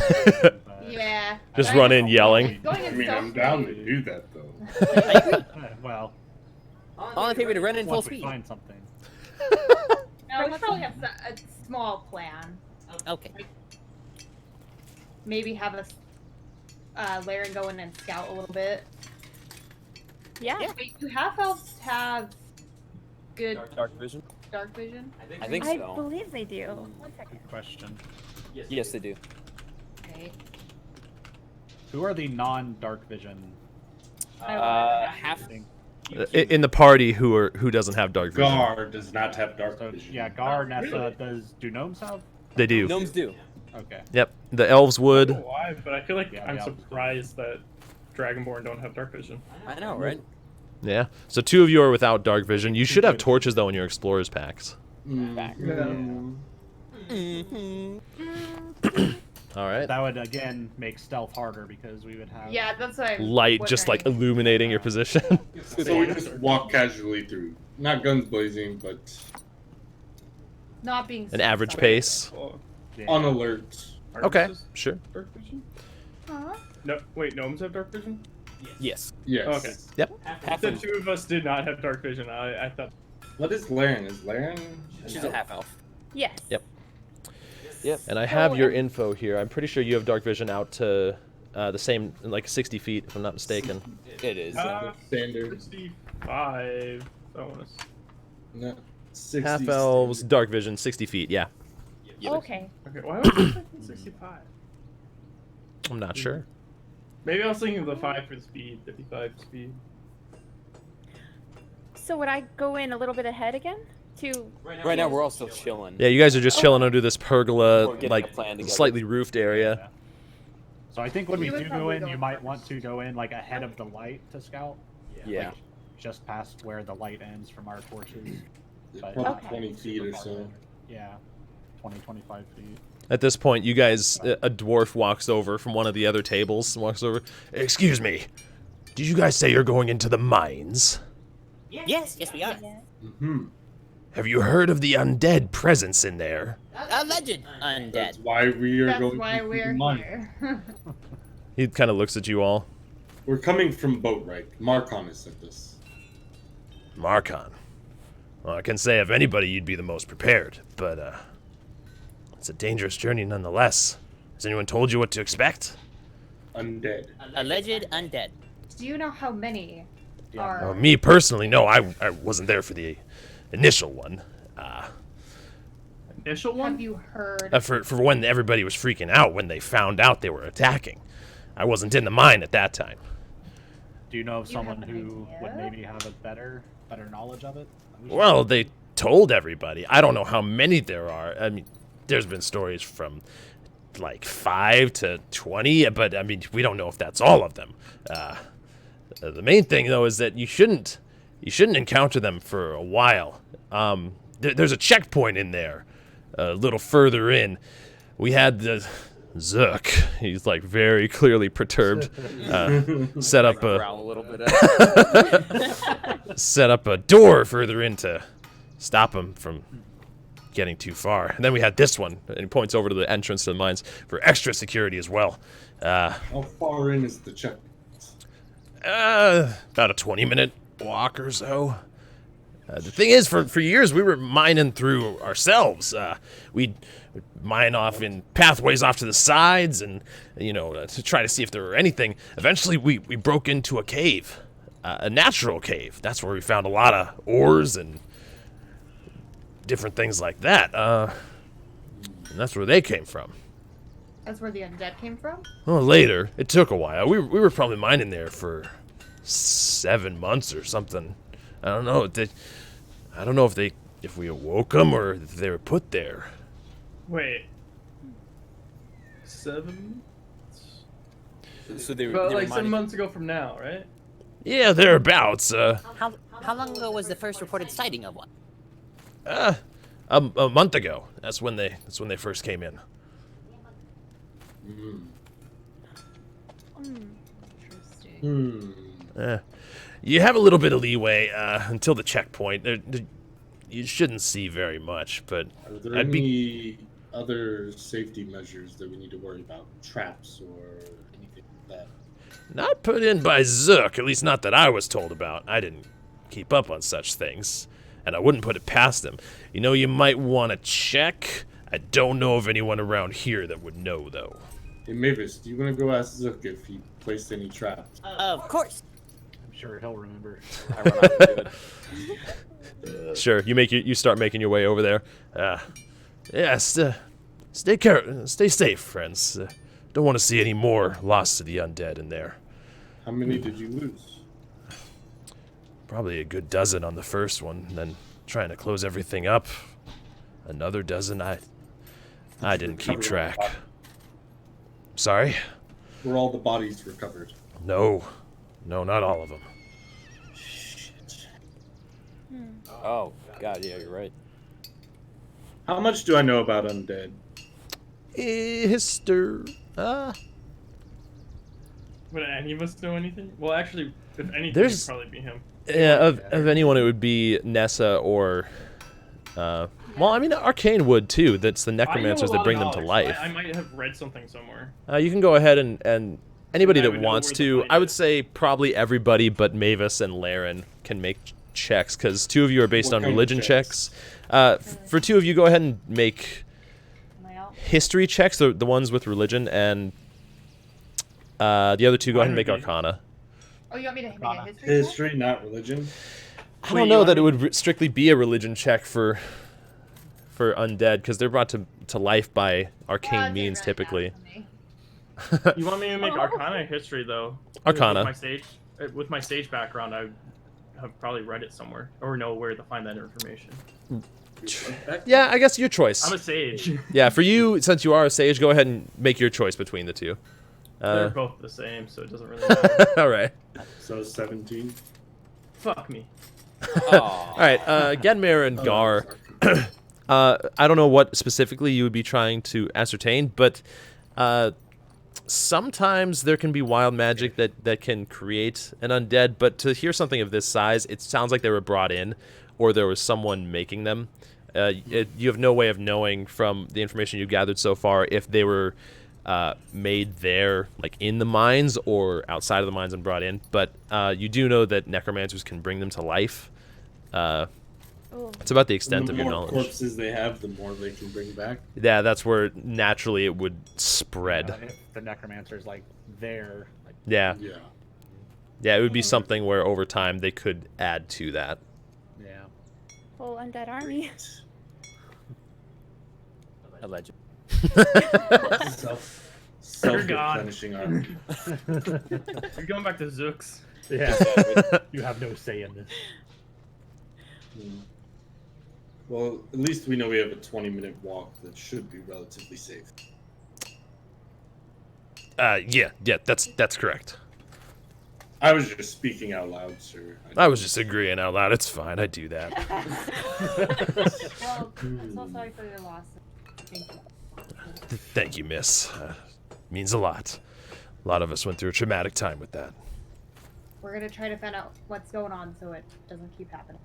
Yeah. Just I- run in yelling. Going I in mean, I'm stealth down to mode. do that though. Well, Only if we were to run in full once we speed. find something. No, we probably have a small plan. Okay. Maybe have us, Laren go in and scout a little bit. Yeah. Wait, do half elves have good Dark vision. dark vision? I think I so. believe they do. One second. Good question. Yes, they do. Okay. Who are the non-dark vision? Half. In the party, who doesn't have dark vision? Gar does not have dark So vision. yeah, Gar, Nessa. Do gnomes have? They do. Gnomes do. Okay. Yep. The elves I would. don't know why, but I feel like Yeah, I'm yeah. surprised that Dragonborn don't have dark vision. I know, right? Yeah. So 2 of you are without dark vision. You should have torches though in your explorers packs. Mm. Back. Mm-hmm. All right. That would again make stealth harder because we would have. Yeah, that's what I'm Light just like wondering. illuminating your position. So we just walk casually through, not guns blazing, but Not being An average suspect. pace. Oh, Yeah. on alert. Okay, artists sure. Dark vision? Huh? No, wait, gnomes have dark vision? Yes. Yes. Okay. Yep. I said two of us did not have dark vision. I thought. What is Laren? Is Laren? She's a half elf. Yes. Yep. Yep. And I have your info here. I'm pretty sure you have dark vision out to the same, like 60 feet, if I'm not mistaken. It is. Standard. 65. I want to. No. 60 Half elves, dark vision, 60 feet. Yeah, Okay. Okay, why was I thinking 65? I'm not sure. Maybe I was thinking of the 5 for the speed, 55 speed. So would I go in a little bit ahead again? To Right now, we're all still chilling. Yeah, you guys are just chilling under this We're pergola, getting like a plan together. slightly roofed area. So I think when we You would do go probably in, go you in might first. want to go in like ahead of the light to scout. Yeah. Like, just past where the light ends from our torches. But Probably not 20 feet or so. Yeah, 20, 25 feet. At this point, you guys, a dwarf walks over from one of the other tables, walks over. Excuse me, did you guys say you're going into the mines? Yes, yes, we are. Mm-hmm. Have you heard of the undead presence in there? Alleged undead. That's why we are That's going why to we're the mine. here. He kind of looks at you all. We're coming from boat, right? Marcon has sent us. Marcon. Well, I can say if anybody, you'd be the most prepared, but it's a dangerous journey nonetheless. Has anyone told you what to expect? Undead. Alleged undead. Do you know how many are? Oh, me personally, no, I wasn't there for the initial one. Initial one? Have you heard? For when everybody was freaking out when they found out they were attacking. I wasn't in the mine at that time. Do you know of You have someone an who would idea? maybe have a better knowledge of it? We should- Well, they told everybody. I don't know how many there are. I mean, there's been stories from like 5 to 20, but I mean, we don't know if that's all of them. The main thing though is that you shouldn't encounter them for a while. There's a checkpoint in there, a little further in. We had the Zook. He's like very clearly perturbed. Set up Growl a little bit. set up a door further in to stop him from getting too far. And then we had this one, and he points over to the entrance to the mines for extra security as well. How far in is the check? About a 20-minute walk or so. The thing is, for years, we were mining through ourselves. We'd mine off in pathways off to the sides and, to try to see if there were anything. Eventually, we broke into a cave, a natural cave. That's where we found a lot of ores and different things like that. And that's where they came from. That's where the undead came from. Well, later. It took a while. We were probably mining there for 7 months or something. I don't know. I don't know if we awoke them or if they were put there. Wait. 7? So they About were like 7 mining- months ago from now, right? Yeah, thereabouts. How long ago was the first reported sighting of one? A month ago. That's when they first came in. Interesting. You have a little bit of leeway until the checkpoint. You shouldn't see very much, but Are there I'd any other safety measures that we need to worry about? Traps or anything like that? not put in by Zook, at least not that I was told about. I didn't keep up on such things, and I wouldn't put it past them. You might want to check. I don't know of anyone around here that would know, though. Hey Mavis, do you want to go ask Zook if he placed any traps? Of course. I'm sure he'll remember. I run out and do it. Sure, you start making your way over there. Stay safe, friends. Don't want to see any more loss to the undead in there. How many did you lose? Probably a good dozen on the first one, and then trying to close everything up. Another dozen. I didn't keep track. Sorry? Were all the bodies recovered? No, not all of them. Oh, God, yeah, you're right. How much do I know about undead? Would any of us know anything? Well, actually, if anything, There's- it'd probably be him. Yeah, of anyone, it would be Nessa or. Well, I mean, Arcane would too. That's the I know necromancers a that lot bring of them to knowledge, life. so I might have read something somewhere. You can go ahead and anybody I that would know wants where to to. find I would it. say probably everybody but Mavis and Laren can make checks because 2 of you are based What on kind of religion checks? checks. For 2 of you, go ahead and make Am I out? history checks, the ones with religion, and the other 2 go ahead and Mine make would be- Arcana. Oh, you want me to make a history? check? History, not religion. I Wait, don't you know want that it me- would strictly be a religion check for undead because they're brought to life by Well, arcane it didn't means really typically. matter for me. You want me to make Oh. Arcana or history though? Arcana. With my stage background, I have probably read it somewhere or know where to find that information. Yeah, I guess your choice. I'm a sage. Yeah, for you, since you are a sage, go ahead and make your choice between the 2. They're both the same, so it doesn't really matter. All right. So 17. Fuck me. All right, Genmare and Gar. I don't know what specifically you would be trying to ascertain, but sometimes there can be wild magic that can create an undead, but to hear something of this size, it sounds like they were brought in, or there was someone making them. You have no way of knowing from the information you gathered so far if they were made there, like in the mines or outside of the mines and brought in, but you do know that necromancers can bring them to life. It's about the extent The of your more knowledge. corpses they have, the more they can bring back. Yeah, that's where naturally it would spread. If the necromancer's like there, like Yeah. Yeah. Yeah, it would be something where over time they could add to that. yeah. Full undead army. Alleged. Self-replenishing army. You're going back to Zooks. Yeah. You have no say in this. Well, at least we know we have a 20-minute walk that should be relatively safe. Yeah, that's correct. I was just speaking out loud, sir. I was just agreeing out loud. It's fine. I do that. Well, I'm so sorry for your loss. Thank you. Thank you, miss. Means a lot. A lot of us went through a traumatic time with that. We're gonna try to find out what's going on so it doesn't keep happening.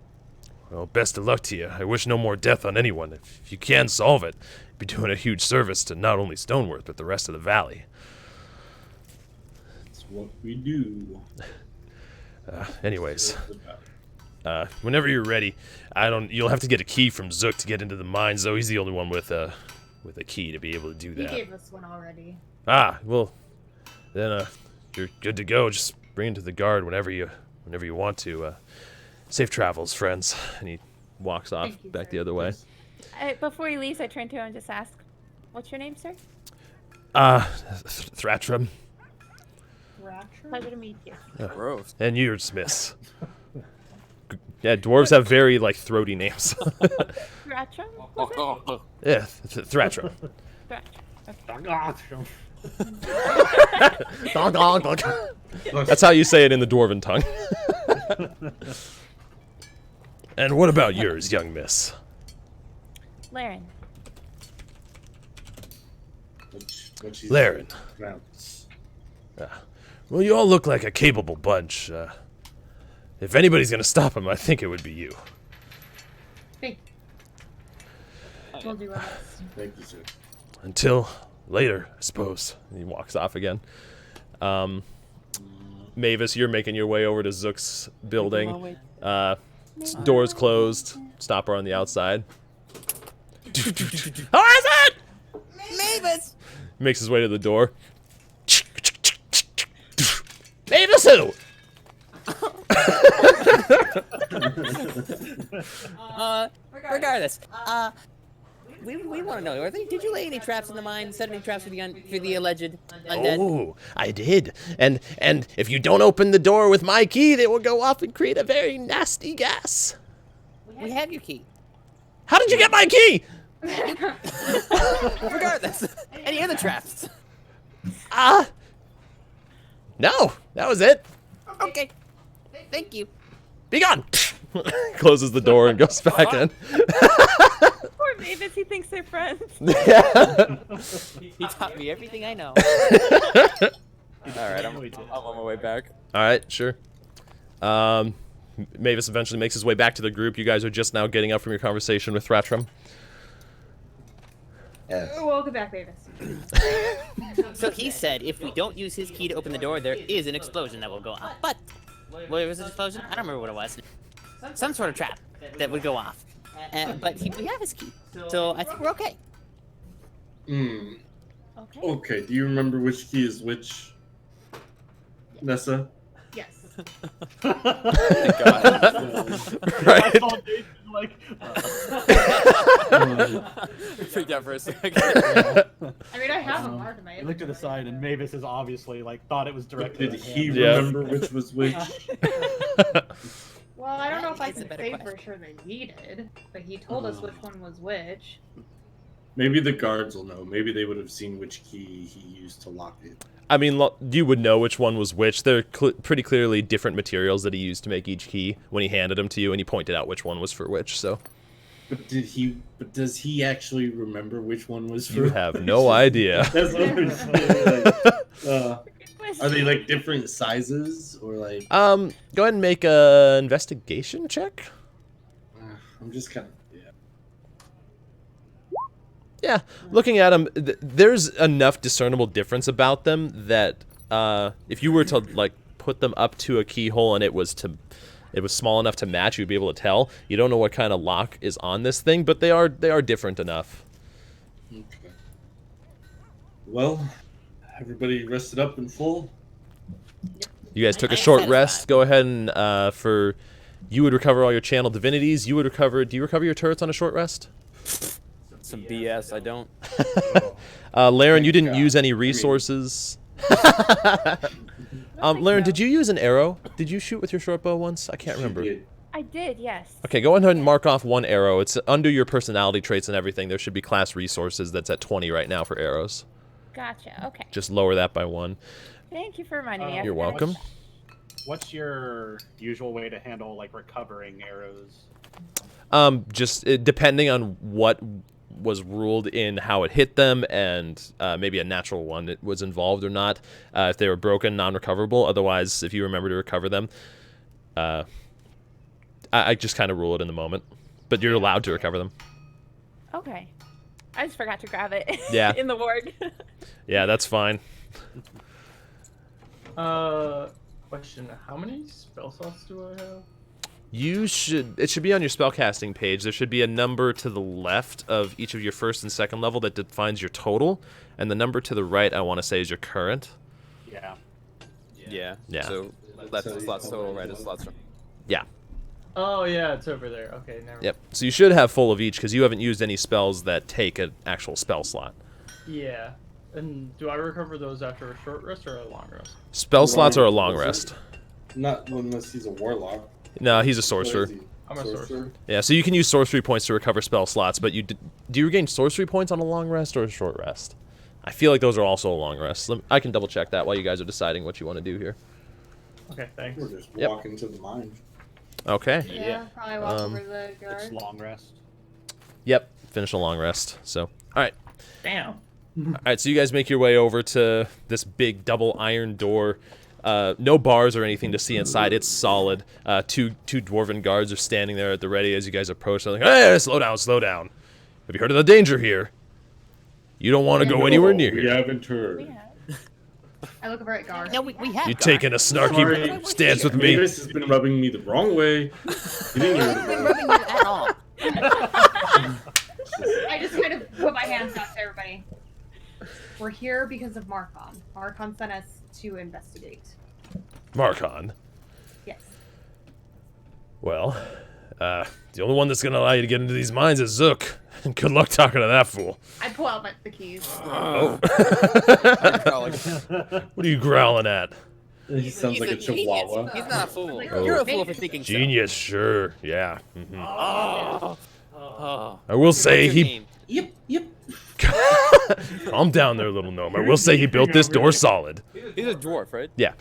Well, best of luck to you. I wish no more death on anyone. If you can solve it, you'd be doing a huge service to not only Stoneworth, but the rest of the valley. That's what we do. Anyways, whenever you're ready, you'll have to get a key from Zook to get into the mines, though. He's the only one with a key to be able to do He that. gave us one already. Well, then you're good to go. Just bring it to the guard whenever you want to. Safe travels, friends. And he walks off Thank you, back sir. the other way. Before he leaves, I turn to him and just ask, "What's your name, sir?" Thratram. Pleasure to meet you. Gross. And yours, miss. Yeah, dwarves have very, throaty names. Ratcham? Yeah, Thratram. Ratcham. Okay. That's how you say it in the dwarven tongue. And what about yours, young miss? Laren. Laren. Rounds. Well, you all look like a capable bunch. If anybody's gonna stop him, I think it would be you. Thank you. We'll do our best. Thank you, sir. Until later, I suppose. And he walks off again. Mavis, you're making your way over to Zook's building. Doors closed. Stopper on the outside. Who is it? Mavis! Makes his way to the door. Mavis who? Regardless, we want to know. Did you lay any traps in the mine? Set any traps for the alleged undead? Oh, I did. And if you don't open the door with my key, they will go off and create a very nasty gas. We have your key. How did you get my key? Regardless, any other traps? No, that was it. Okay. Thank you. Be gone. Closes the door and goes back in. Poor Mavis, he thinks they're friends. Yeah. He taught me everything I know. All right, I'm on my way back. All right, sure. Mavis eventually makes his way back to the group. You guys are just now getting up from your conversation with Thratrum. Welcome back, Mavis. So he said if we don't use his key to open the door, there is an explosion that will go off. But what was an explosion? I don't remember what it was. Some sort of trap that would go off. But we have his key, so I think we're okay. Hmm. Okay. Okay, do you remember which key is which, Nessa? Yes. Right. I saw Jason like. Freaked out for a second. I mean, I have a mark in my I looked to the side, and Mavis is obviously like thought it was directed. Did at he him. Yeah. remember which was which? Well, I don't know if I That's a can better say for question. sure that he did, but he told us which one was which. Maybe the guards will know. Maybe they would have seen which key he used to lock it. I mean, you would know which one was which. They're pretty clearly different materials that he used to make each key when he handed them to you, and he pointed out which one was for which. So But does he actually remember which one was for? you have no idea. That's what I'm saying. Like, are they like different sizes or like? Go ahead and make a investigation check. I'm just kind of Yeah, looking at them, there's enough discernible difference about them that if you were to like put them up to a keyhole and it was small enough to match, you'd be able to tell. You don't know what kind of lock is on this thing, but they are different enough. Okay. Well, everybody rested up and full. You guys took a I'm short satisfied. rest. Go ahead and for you would recover all your channel divinities. You would recover. Do you recover your turrets on a short rest? Some BS. I don't. Laren, you didn't use any resources. Laren, did you use an arrow? Did you shoot with your short bow once? I can't remember. I did, yes. Okay, go ahead and mark off one arrow. It's under your personality traits and everything. There should be class resources that's at 20 right now for arrows. Gotcha. Okay. Just lower that by 1. Thank you for reminding me. I You're forgot. welcome. What's your usual way to handle like recovering arrows? Just depending on what was ruled in how it hit them and maybe a natural one that was involved or not. If they were broken, non-recoverable. Otherwise, if you remember to recover them, I just kind of rule it in the moment. But you're allowed to recover them. Okay. I just forgot to grab it. Yeah. in the warg. Yeah, that's fine. Question: how many spell slots do I have? It should be on your spellcasting page. There should be a number to the left of each of your first and second level that defines your total, and the number to the right, I want to say, is your current. Yeah. Yeah. Yeah. So that's the slots total, right? Is slots. Yeah. Oh yeah, it's over there. Okay, never. Yep. So you should have full of each because you haven't used any spells that take an actual spell slot. Yeah. And do I recover those after a short rest or a long rest? Spell slots are a long rest. Not unless he's a warlock. No, he's a What sorcerer. is he? I'm a sorcerer. Yeah, so you can use sorcery points to recover spell slots, but do you regain sorcery points on a long rest or a short rest? I feel like those are also a long rest. I can double check that while you guys are deciding what you want to do here. Okay, thanks. We're just Yep. walking to the mine. Okay. Yeah, probably walk over to the guard. It's long rest. Yep. Finish a long rest. So, all right. Damn. All right, so you guys make your way over to this big double iron door. No bars or anything to see inside. It's solid. Two dwarven guards are standing there at the ready as you guys approach. They're like, "Hey, slow down, slow down. Have you heard of the danger here? You don't want to go anywhere near We here. haven't heard. Yeah. I look over at guard. No, we have. You Guard. taking a snarky Sorry. stance with me? Mavis has been rubbing me the wrong way. You didn't hear I've been it. rubbing you at all. I just kind of put my hands out to everybody. We're here because of Marcon. Marcon sent us to investigate. Marcon. Yes. Well, the only one that's gonna allow you to get into these mines is Zook. Good luck talking to that fool. I pull out the keys. What are you growling at? He sounds like a chihuahua. He's not a fool. Oh. You're a fool for thinking so. Genius, sure. Yeah. Oh. I will say What's your he. name? Yep. Calm down there, little gnome. I will say he built this door solid. He's a dwarf, right? Yeah.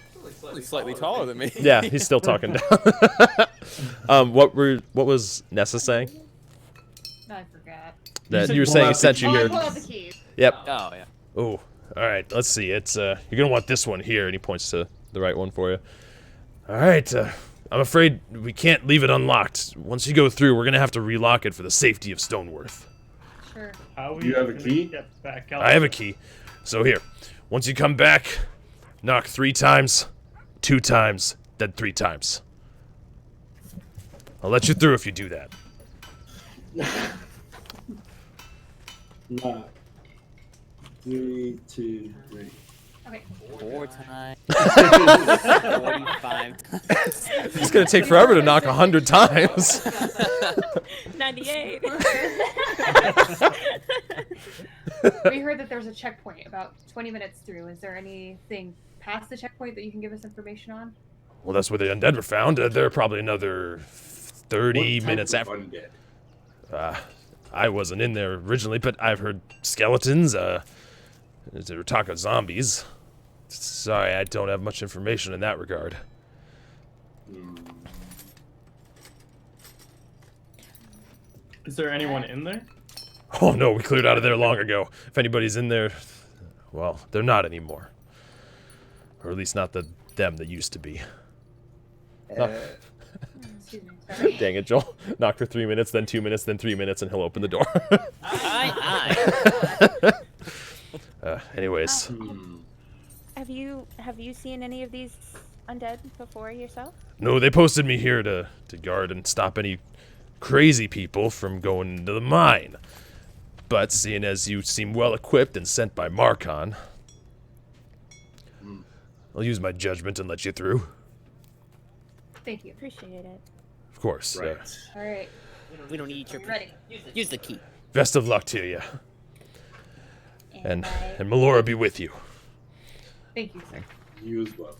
He's slightly taller than me. Yeah, he's still talking down. What was Nessa saying? I forgot. That said you were pull saying out he the sent you Oh, I here. pulled out the keys. Yep. Oh yeah. Oh, all right. Let's see. It's you're gonna want this one here, and he points to the right one for you. All right. I'm afraid we can't leave it unlocked. Once you go through, we're gonna have to relock it for the safety of Stoneworth. Sure. How Do you have a gonna key? get back out? I have a key. So here, once you come back, knock 3 times, 2 times, then 3 times. I'll let you through if you do that. Nah. 3, 2, 3. Okay. 4 times. 45 times. It's gonna take forever to knock 100 times. 98. We heard that there's a checkpoint about 20 minutes through. Is there anything past the checkpoint that you can give us information on? Well, that's where the undead were found. They're probably another 30 What type minutes of after. undead? I wasn't in there originally, but I've heard skeletons. They were talking zombies. Sorry, I don't have much information in that regard. Is there anyone in there? Oh no, we cleared out of there long ago. If anybody's in there, well, they're not anymore. Or at least not them that used to be. Excuse me. Sorry. Dang it, Joel. Knock for 3 minutes, then 2 minutes, then 3 minutes, and he'll open the door. Aye. Anyways. Have you seen any of these undead before yourself? No, they posted me here to guard and stop any crazy people from going into the mine. But seeing as you seem well equipped and sent by Marcon, I'll use my judgment and let you through. Thank you. Appreciate it. Of course. Right. All right. We don't need your. Ready. Use the key. Best of luck to you. And I- Melora be with you. Thank you, sir. You as well.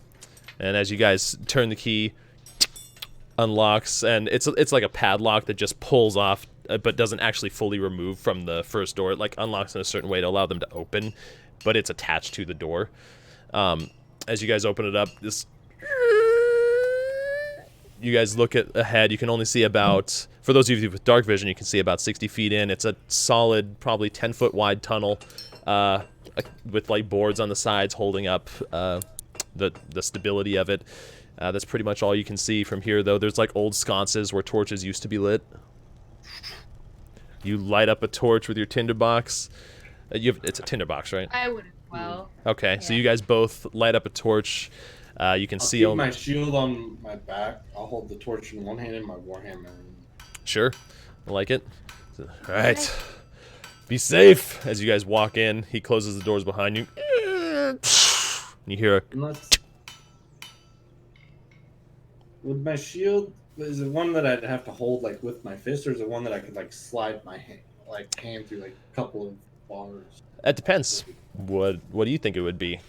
And as you guys turn the key, unlocks, and it's like a padlock that just pulls off, but doesn't actually fully remove from the first door. It like unlocks in a certain way to allow them to open, but it's attached to the door. As you guys open it up, you guys look ahead. You can only see about, for those of you with dark vision, you can see about 60 feet in. It's a solid, probably 10-foot wide tunnel with like boards on the sides holding up the stability of it. That's pretty much all you can see from here, though. There's like old sconces where torches used to be lit. You light up a torch with your tinderbox. It's a tinderbox, right? I would as well. Okay, so Yeah. you guys both light up a torch. You can I'll see keep my shield on my back. I'll hold the torch in one hand and my warhammer. Sure, I like it. All right, be safe. As you guys walk in, he closes the doors behind you. You hear a With my shield, is it one that I'd have to hold like with my fist, or is it one that I could like slide my hand through like a couple of bars? It depends. What do you think it would be?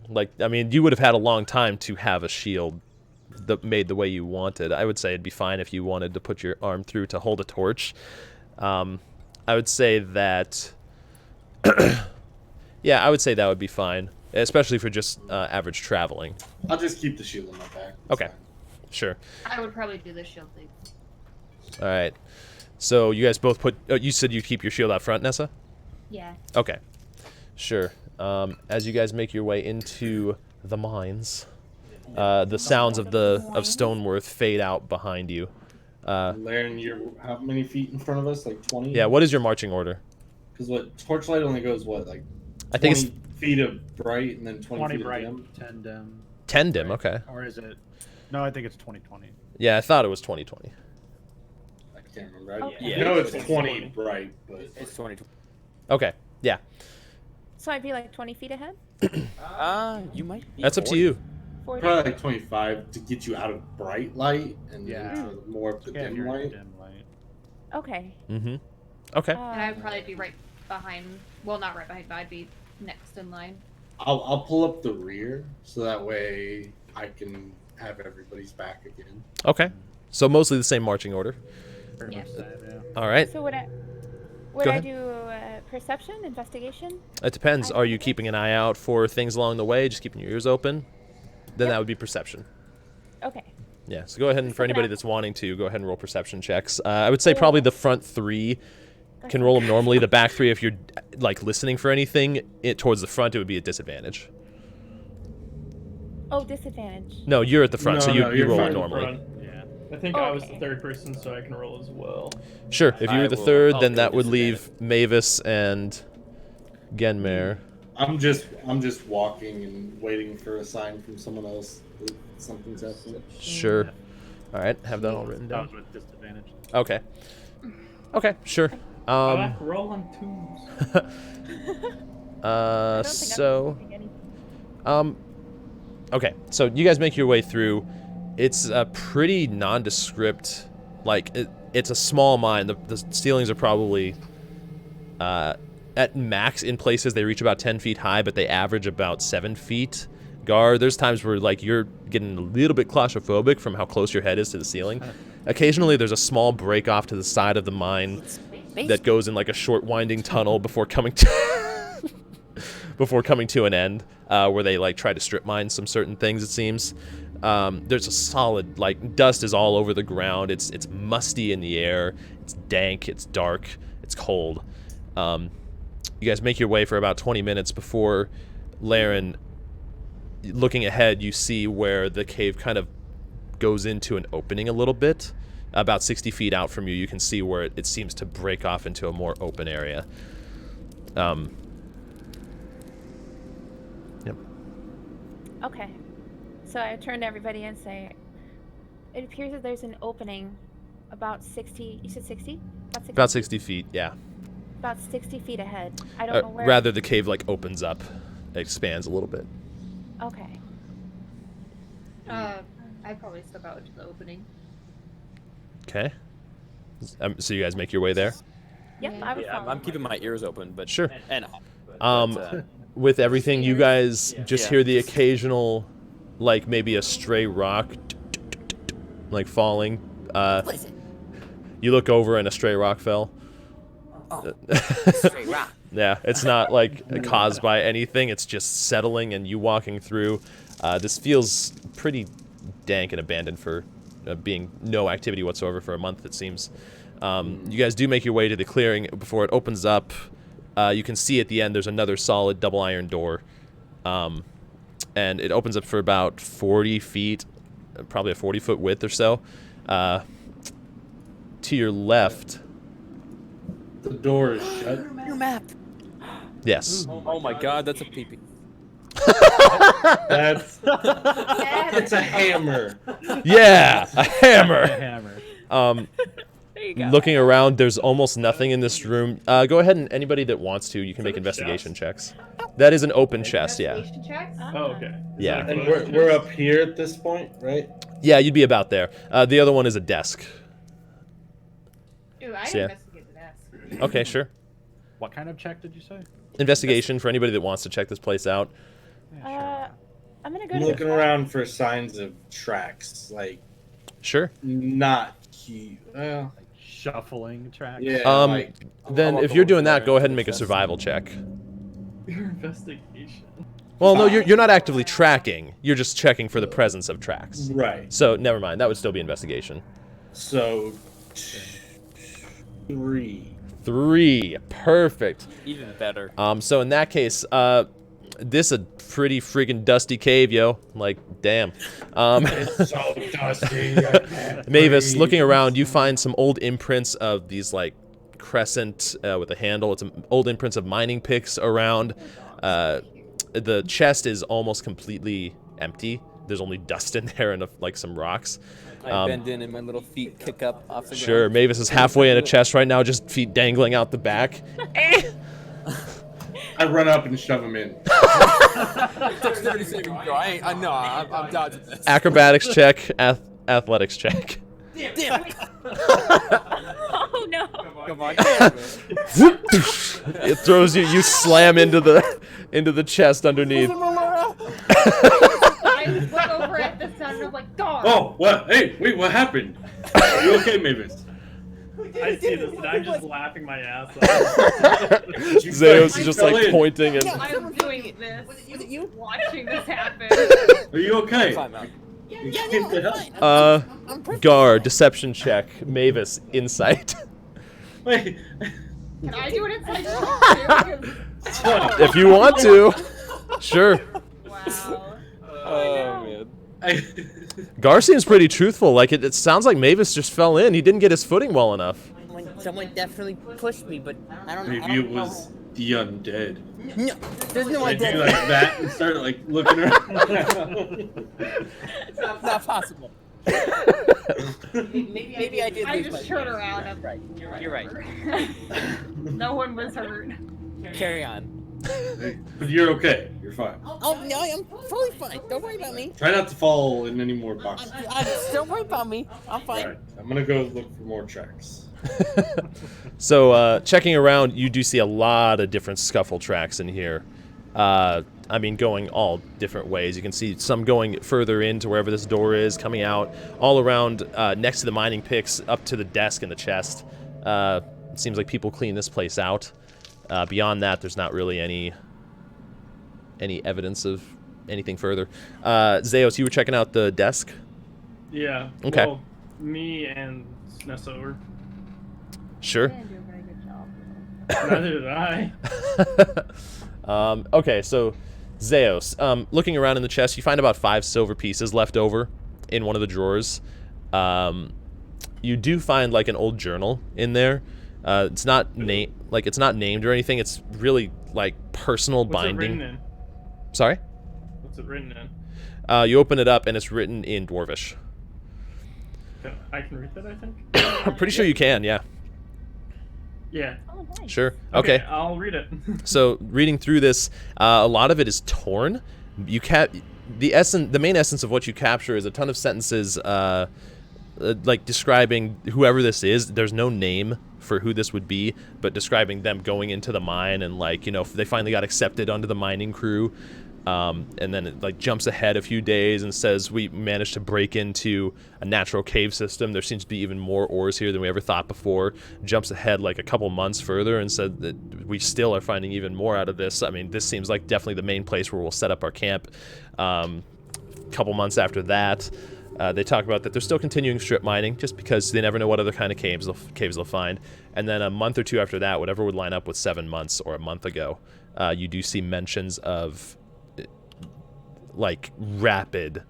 Like, I mean, you would have had a long time to have a shield that made the way you wanted. I would say it'd be fine if you wanted to put your arm through to hold a torch. I would say that, yeah, I would say that would be fine, especially for just average traveling. I'll just keep the shield on my back. It's Okay. fine. Sure. I would probably do the shield thing. All right. So you guys both put. Oh, you said you keep your shield out front, Nessa? Yeah. Okay. Sure. As you guys make your way into the mines, the sounds of Stoneworth fade out behind you. Laren, you're how many feet in front of us? Like 20? Yeah. What is your marching order? Because what torchlight only goes what, like I think 20 feet of bright and then 20, 20 feet bright, of dim? 10 dim. 10 dim. Okay. Or is it? No, I think it's 2020. Yeah, I thought it was 2020. I can't remember. Okay. I know it's it's 20 20. bright, but It's 20. Okay. Yeah. So I'd be like 20 feet ahead? You might. Be That's up to 40. you. 40? probably like 25 to get you out of bright light and Yeah. into more of the Yeah, dim you're in light. dim light. Okay. Mm-hmm. Okay. And I'd probably be right behind. Well, not right behind, but I'd be next in line. I'll pull up the rear so that way I can have everybody's back again. Okay. So mostly the same marching order. Pretty Yeah. much that, yeah. All right. So would Go I ahead. do perception, investigation? It depends. Are you keeping an eye out for things along the way? Just keeping your ears open? then that would be perception. Okay. Yeah, so go ahead and Just for looking anybody up. that's wanting to, go ahead and roll perception checks. I would say probably the front 3 can roll them normally. The back 3, if you're like listening for anything towards the front, it would be a disadvantage. Oh, disadvantage. No, you're at the front, No, so you, no, you you're roll fine. it normally. Front. I think I was the Okay. third person, so I can roll as well. Sure, if you were I the will- third, I'll then go that would leave Mavis and Genmare. I'm just walking and waiting for a sign from someone else that something's happening. Sure. All right, have that all written That down. was with disadvantage. Okay. Okay, sure. I like roll on 2s. I don't think I'm So, missing anything. okay, so you guys make your way through. It's a pretty nondescript, like, it's a small mine. The ceilings are probably, at max in places, they reach about 10 feet high, but they average about 7 feet. There's times where, like, you're getting a little bit claustrophobic from how close your head is to the ceiling. Occasionally, there's a small break off to the side of the mine that goes in, like, a short winding tunnel before coming to... before coming to an end, where they, like, try to strip mine some certain things, it seems. There's a solid, like, dust is all over the ground. It's musty in the air. It's dank. It's dark. It's cold. You guys make your way for about 20 minutes before Laren, looking ahead, you see where the cave kind of goes into an opening a little bit. About 60 feet out from you, you can see where it seems to break off into a more open area. Yep. Okay. So I turn to everybody and say, it appears that there's an opening about 60, you said 60? About 60 feet, yeah. About 60 feet ahead. I don't know where. Rather, the cave, like, opens up. It expands a little bit. Okay. I probably step out into the opening. Okay. So you guys make your way there? Yep, I would Yeah, follow. I'm keeping my ears open, but Sure. and but, With everything, you guys just Yeah. hear the occasional, like, maybe a stray rock, like, falling. What is it? You look over and a stray rock fell. Oh, straight rock. Yeah, it's not, like, caused by anything. It's just settling and you walking through. This feels pretty dank and abandoned for being no activity whatsoever for a month, it seems. You guys do make your way to the clearing before it opens up. You can see at the end there's another solid double iron door. And it opens up for about 40 feet, probably a 40-foot width or so. To your left, The door is shut. Your map. yes. oh my god, that's a peepee. That's it's a hammer. Yeah, a hammer. Hammer. There you go. Looking around, there's almost nothing in this room. Go ahead and anybody that wants to, you can make investigation checks. That is an open chest, yeah. Investigation checks? Oh, okay. Yeah. And we're up here at this point, right? Yeah, you'd be about there. The other one is a desk. Ooh, I So, yeah. investigate the desk. Okay, sure. What kind of check did you say? Investigation for anybody that wants to check this place out. I'm gonna go I'm to looking the around for signs of tracks, like Sure. not key. Well, Shuffling track. yeah. Then I'll if go you're with doing that, Laren go ahead and make a first. survival check. Your investigation. Well, no, you're not actively tracking. You're just checking for the presence of tracks. right. So, never mind. That would still be investigation. So 3. 3. Perfect. Even better. So in that case, this a pretty freaking dusty cave, yo. Like, damn. It's so dusty. I can't Mavis, breathe. looking around, you find some old imprints of these, like, crescent with a handle. It's old imprints of mining picks around. The chest is almost completely empty. There's only dust in there and, like, some rocks. I bend in and my little feet kick up off the Sure, ground. Mavis is halfway in a chest right now, just feet dangling out the back. I run up and shove him in. Dexterity saving throw. I'm dodging this. Acrobatics check, athletics check. Damn it. Oh no. Come on. It throws you. You slam into the chest underneath. I look over at the sound and I'm like, dog! Oh, what? Hey, wait, what happened? Are you okay, Mavis? I see this and I'm just laughing my ass off. Zeus is just fell like in. pointing and I'm doing this. Was it you? Watching this happen. Are you okay? I'm fine, man. Yeah, no, I'm fine. I'm perfect. Gar, deception check. Mavis, insight. Wait. Can I do an inside check too? 20. If you want to. Sure. Wow. Oh man. Gar seems pretty truthful. Like, it sounds like Mavis just fell in. He didn't get his footing well enough. Someone definitely pushed me, but I don't know. Maybe it was the undead. No, there's no I do idea. like that and start like looking around. It's not possible. Maybe I did. I lose just my turn mind. around and Right. You're right. no one was hurt. Carry on. But you're okay. You're fine. Oh no, I'm fully fine. Don't worry about me. Try not to fall in any more boxes. Don't worry about me. I'm fine. Alright, I'm gonna go look for more tracks. So, checking around, you do see a lot of different scuffle tracks in here. I mean, going all different ways. You can see some going further into wherever this door is, coming out, all around next to the mining picks, up to the desk and the chest. It seems like people clean this place out. Beyond that, there's not really any evidence of anything further. Zeos, you were checking out the desk? Yeah. Okay. Well, me and Nessa were. Sure. I didn't do a very good job. Neither did I. Okay, so Zeos, looking around in the chest, you find about 5 silver pieces left over in one of the drawers. You do find like an old journal in there. It's not it's not named or anything. It's really like personal What's binding. it written in? Sorry? What's it written in? You open it up and it's written in Dwarvish. I can read that, I think. I'm pretty sure you can, yeah. Yeah. Oh, nice. Sure. Okay. I'll read it. So reading through this, a lot of it is torn. The main essence of what you capture is a ton of sentences, like describing whoever this is. There's no name for who this would be, but describing them going into the mine and like, you know, they finally got accepted onto the mining crew. And then it like jumps ahead a few days and says we managed to break into a natural cave system. There seems to be even more ores here than we ever thought before. Jumps ahead like a couple months further and said that we still are finding even more out of this. I mean, this seems like definitely the main place where we'll set up our camp. Couple months after that, they talk about that they're still continuing strip mining just because they never know what other kind of caves they'll find. And then a month or two after that, whatever would line up with 7 months or a month ago, you do see mentions of like rapid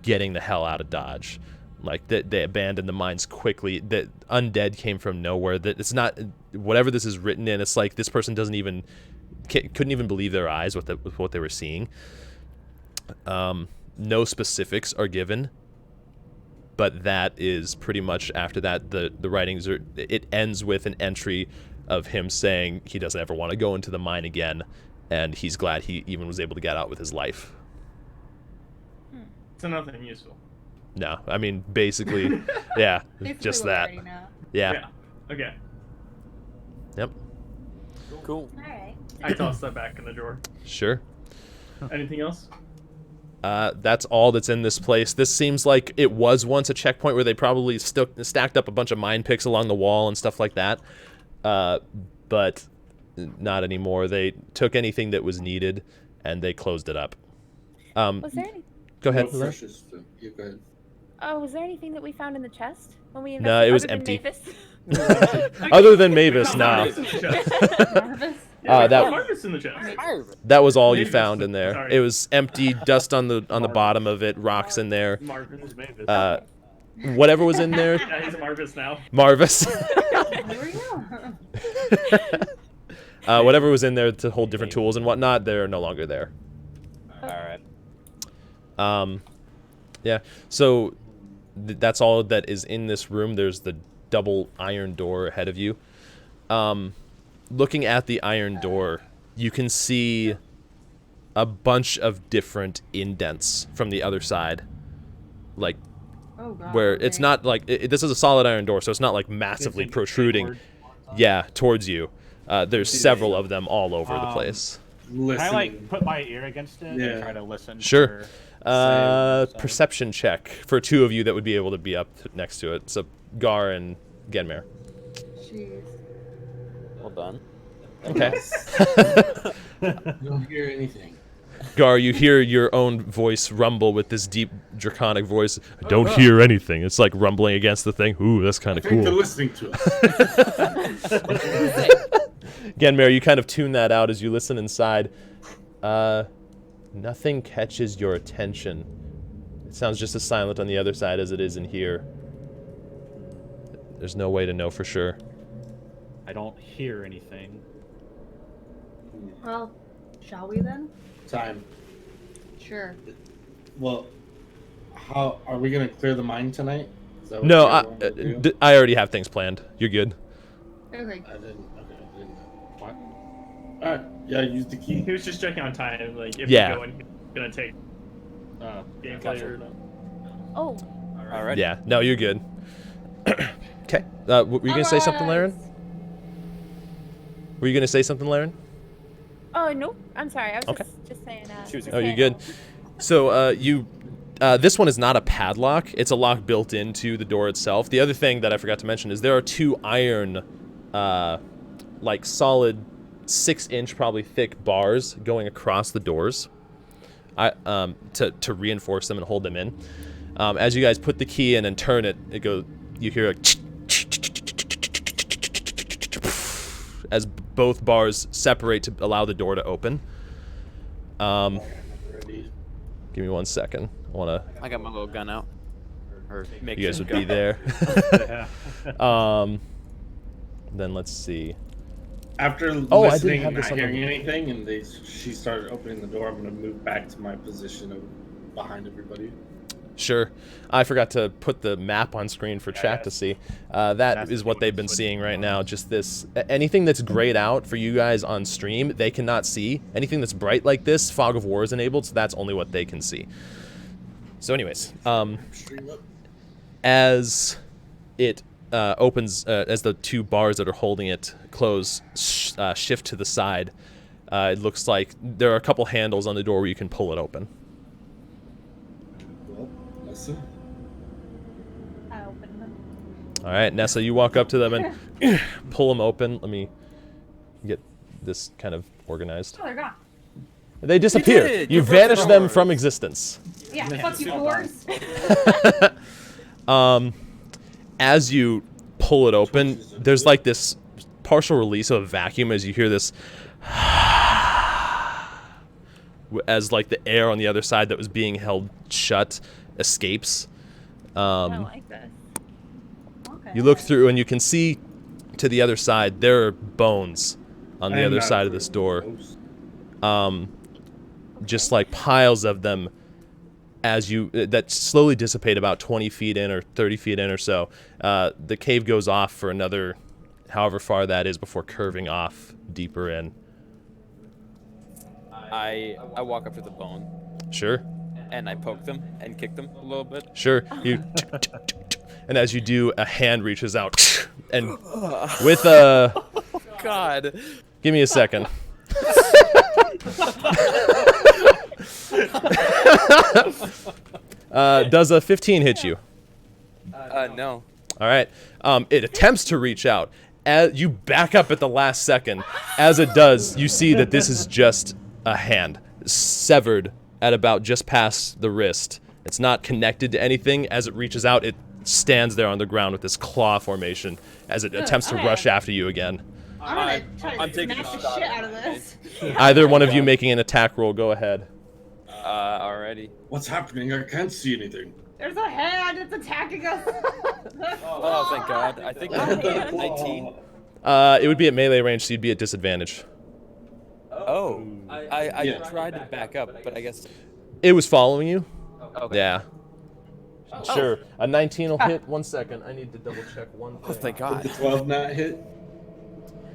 getting the hell out of Dodge. Like they abandoned the mines quickly. That undead came from nowhere. That it's not whatever this is written in. It's like this person couldn't even believe their eyes with what they were seeing. No specifics are given, but that is pretty much after that. The writings it ends with an entry of him saying he doesn't ever want to go into the mine again, and he's glad he even was able to get out with his life. So nothing useful. No, I mean basically, yeah, Basically just what we that. already know. Yeah. Okay. Yep. Cool. All right. I tossed that back in the drawer. Sure. Anything else? That's all that's in this place. This seems like it was once a checkpoint where they probably stacked up a bunch of mine picks along the wall and stuff like that. But not anymore. They took anything that was needed and they closed it up. Was there any? Go ahead. No precious thing. Yeah, go ahead. Oh, was there anything that we found in the chest when we No, it was invested empty. other than Mavis? Other than Mavis, no. Marvis in the chest. Marvis? Yeah, that- Marvis in the chest. That was all you Mavis. found in there. Sorry. It was empty, dust on the bottom of it, rocks in there. Marvin's Mavis. Whatever was in there, Yeah, he's a Marvis now. Marvis. There we go. Whatever was in there to hold different tools and whatnot, they're no longer there. All right. Yeah, so that's all that is in this room. There's the double iron door ahead of you. Looking at the iron door, you can see a bunch of different indents from the other side. Like, Oh god. where it's okay. not like, this is a solid iron door, so it's not like massively protruding. Yeah, towards you. There's several of them all over the place. Can I Listen. like put my ear against it Yeah. and try to listen? Sure. for Perception check for 2 of you that would be able to be up next to it. So Gar and Genmer. Jeez. Well done. Okay. You don't hear anything. Gar, you hear your own voice rumble with this deep draconic voice. I don't hear anything. It's like rumbling against the thing. Ooh, that's kind of I think cool. they're listening to us. Again, Mary, you kind of tune that out as you listen inside. Nothing catches your attention. It sounds just as silent on the other side as it is in here. There's no way to know for sure. I don't hear anything. Well, shall we then? Time. Sure. Well, how are we gonna clear the mine tonight? Is that what No, you want to do? I already have things planned. You're good. Okay. I didn't. What? All right. Yeah, use the key. He was just checking on time, like if Yeah. we go in, he's gonna take gameplay Gotcha. or not. Oh, Alright. Yeah, no, you're good. Okay. Were you gonna say something, Laren? Were you gonna say something, Laren? oh no, I'm sorry. I was Okay. just saying. She was- just Oh, you're saying, good. So, this one is not a padlock. It's a lock built into the door itself. The other thing that I forgot to mention is there are 2 iron, like solid 6-inch, probably thick bars going across the doors, to reinforce them and hold them in. As you guys put the key in and turn it, you hear a as both bars separate to allow the door to open. Ready. Give me 1 second. I wanna. I got my little gun out. Or make You guys sure would be there. Yeah. Then let's see. After Oh, I didn't listening have and this not on the- hearing anything, and she started opening the door, I'm gonna move back to my position of behind everybody. Sure. I forgot to put the map on screen for chat to see. That That's is what what they've been seeing right now. Just this. Anything that's grayed out for you guys on stream, they cannot see. Anything that's bright like this, Fog of War is enabled, so that's only what they can see. So anyways, as it opens, as the 2 bars that are holding it close, shift to the side, it looks like there are a couple handles on the door where you can pull it open. Well, listen. I opened them. All right, Nessa, you walk up to them and pull them open. Let me get this kind of organized. Oh, they're gone. They disappear. did! You You broke the vanish them doors. from existence. Yeah, Man, fuck you, so doors. As you pull it open, there's like this partial release of a vacuum as you hear this as like the air on the other side that was being held shut escapes. I don't like this. Okay. You look through and you can see to the other side there are bones on the other side of this door. Just like piles of them as you that slowly dissipate about 20 feet in or 30 feet in or so. The cave goes off for another however far that is before curving off deeper in. I walk up to the bone Sure, and I poke them and kick them a little bit. sure. You and as you do, a hand reaches out and with a God. give me a second. Does a 15 hit you? No. All right. It attempts to reach out. As you back up at the last second. As it does, you see that this is just a hand, severed at about just past the wrist. It's not connected to anything. As it reaches out, it stands there on the ground with this claw formation as it attempts to rush after you again. I'm gonna try to I'm taking smash a the shot shit at out of this. Either one of you making an attack roll, go ahead. Alrighty. What's happening? I can't see anything. There's a hand. It's attacking us. Oh, thank God. I think I got a 19. It would be at melee range, so you'd be at disadvantage. Oh. I Yeah. tried to back up, but I guess. It was following you? Okay. Yeah. Sure. A 19 will hit. 1 second. I need to double check one thing. Oh, thank Did God. the 12 not hit?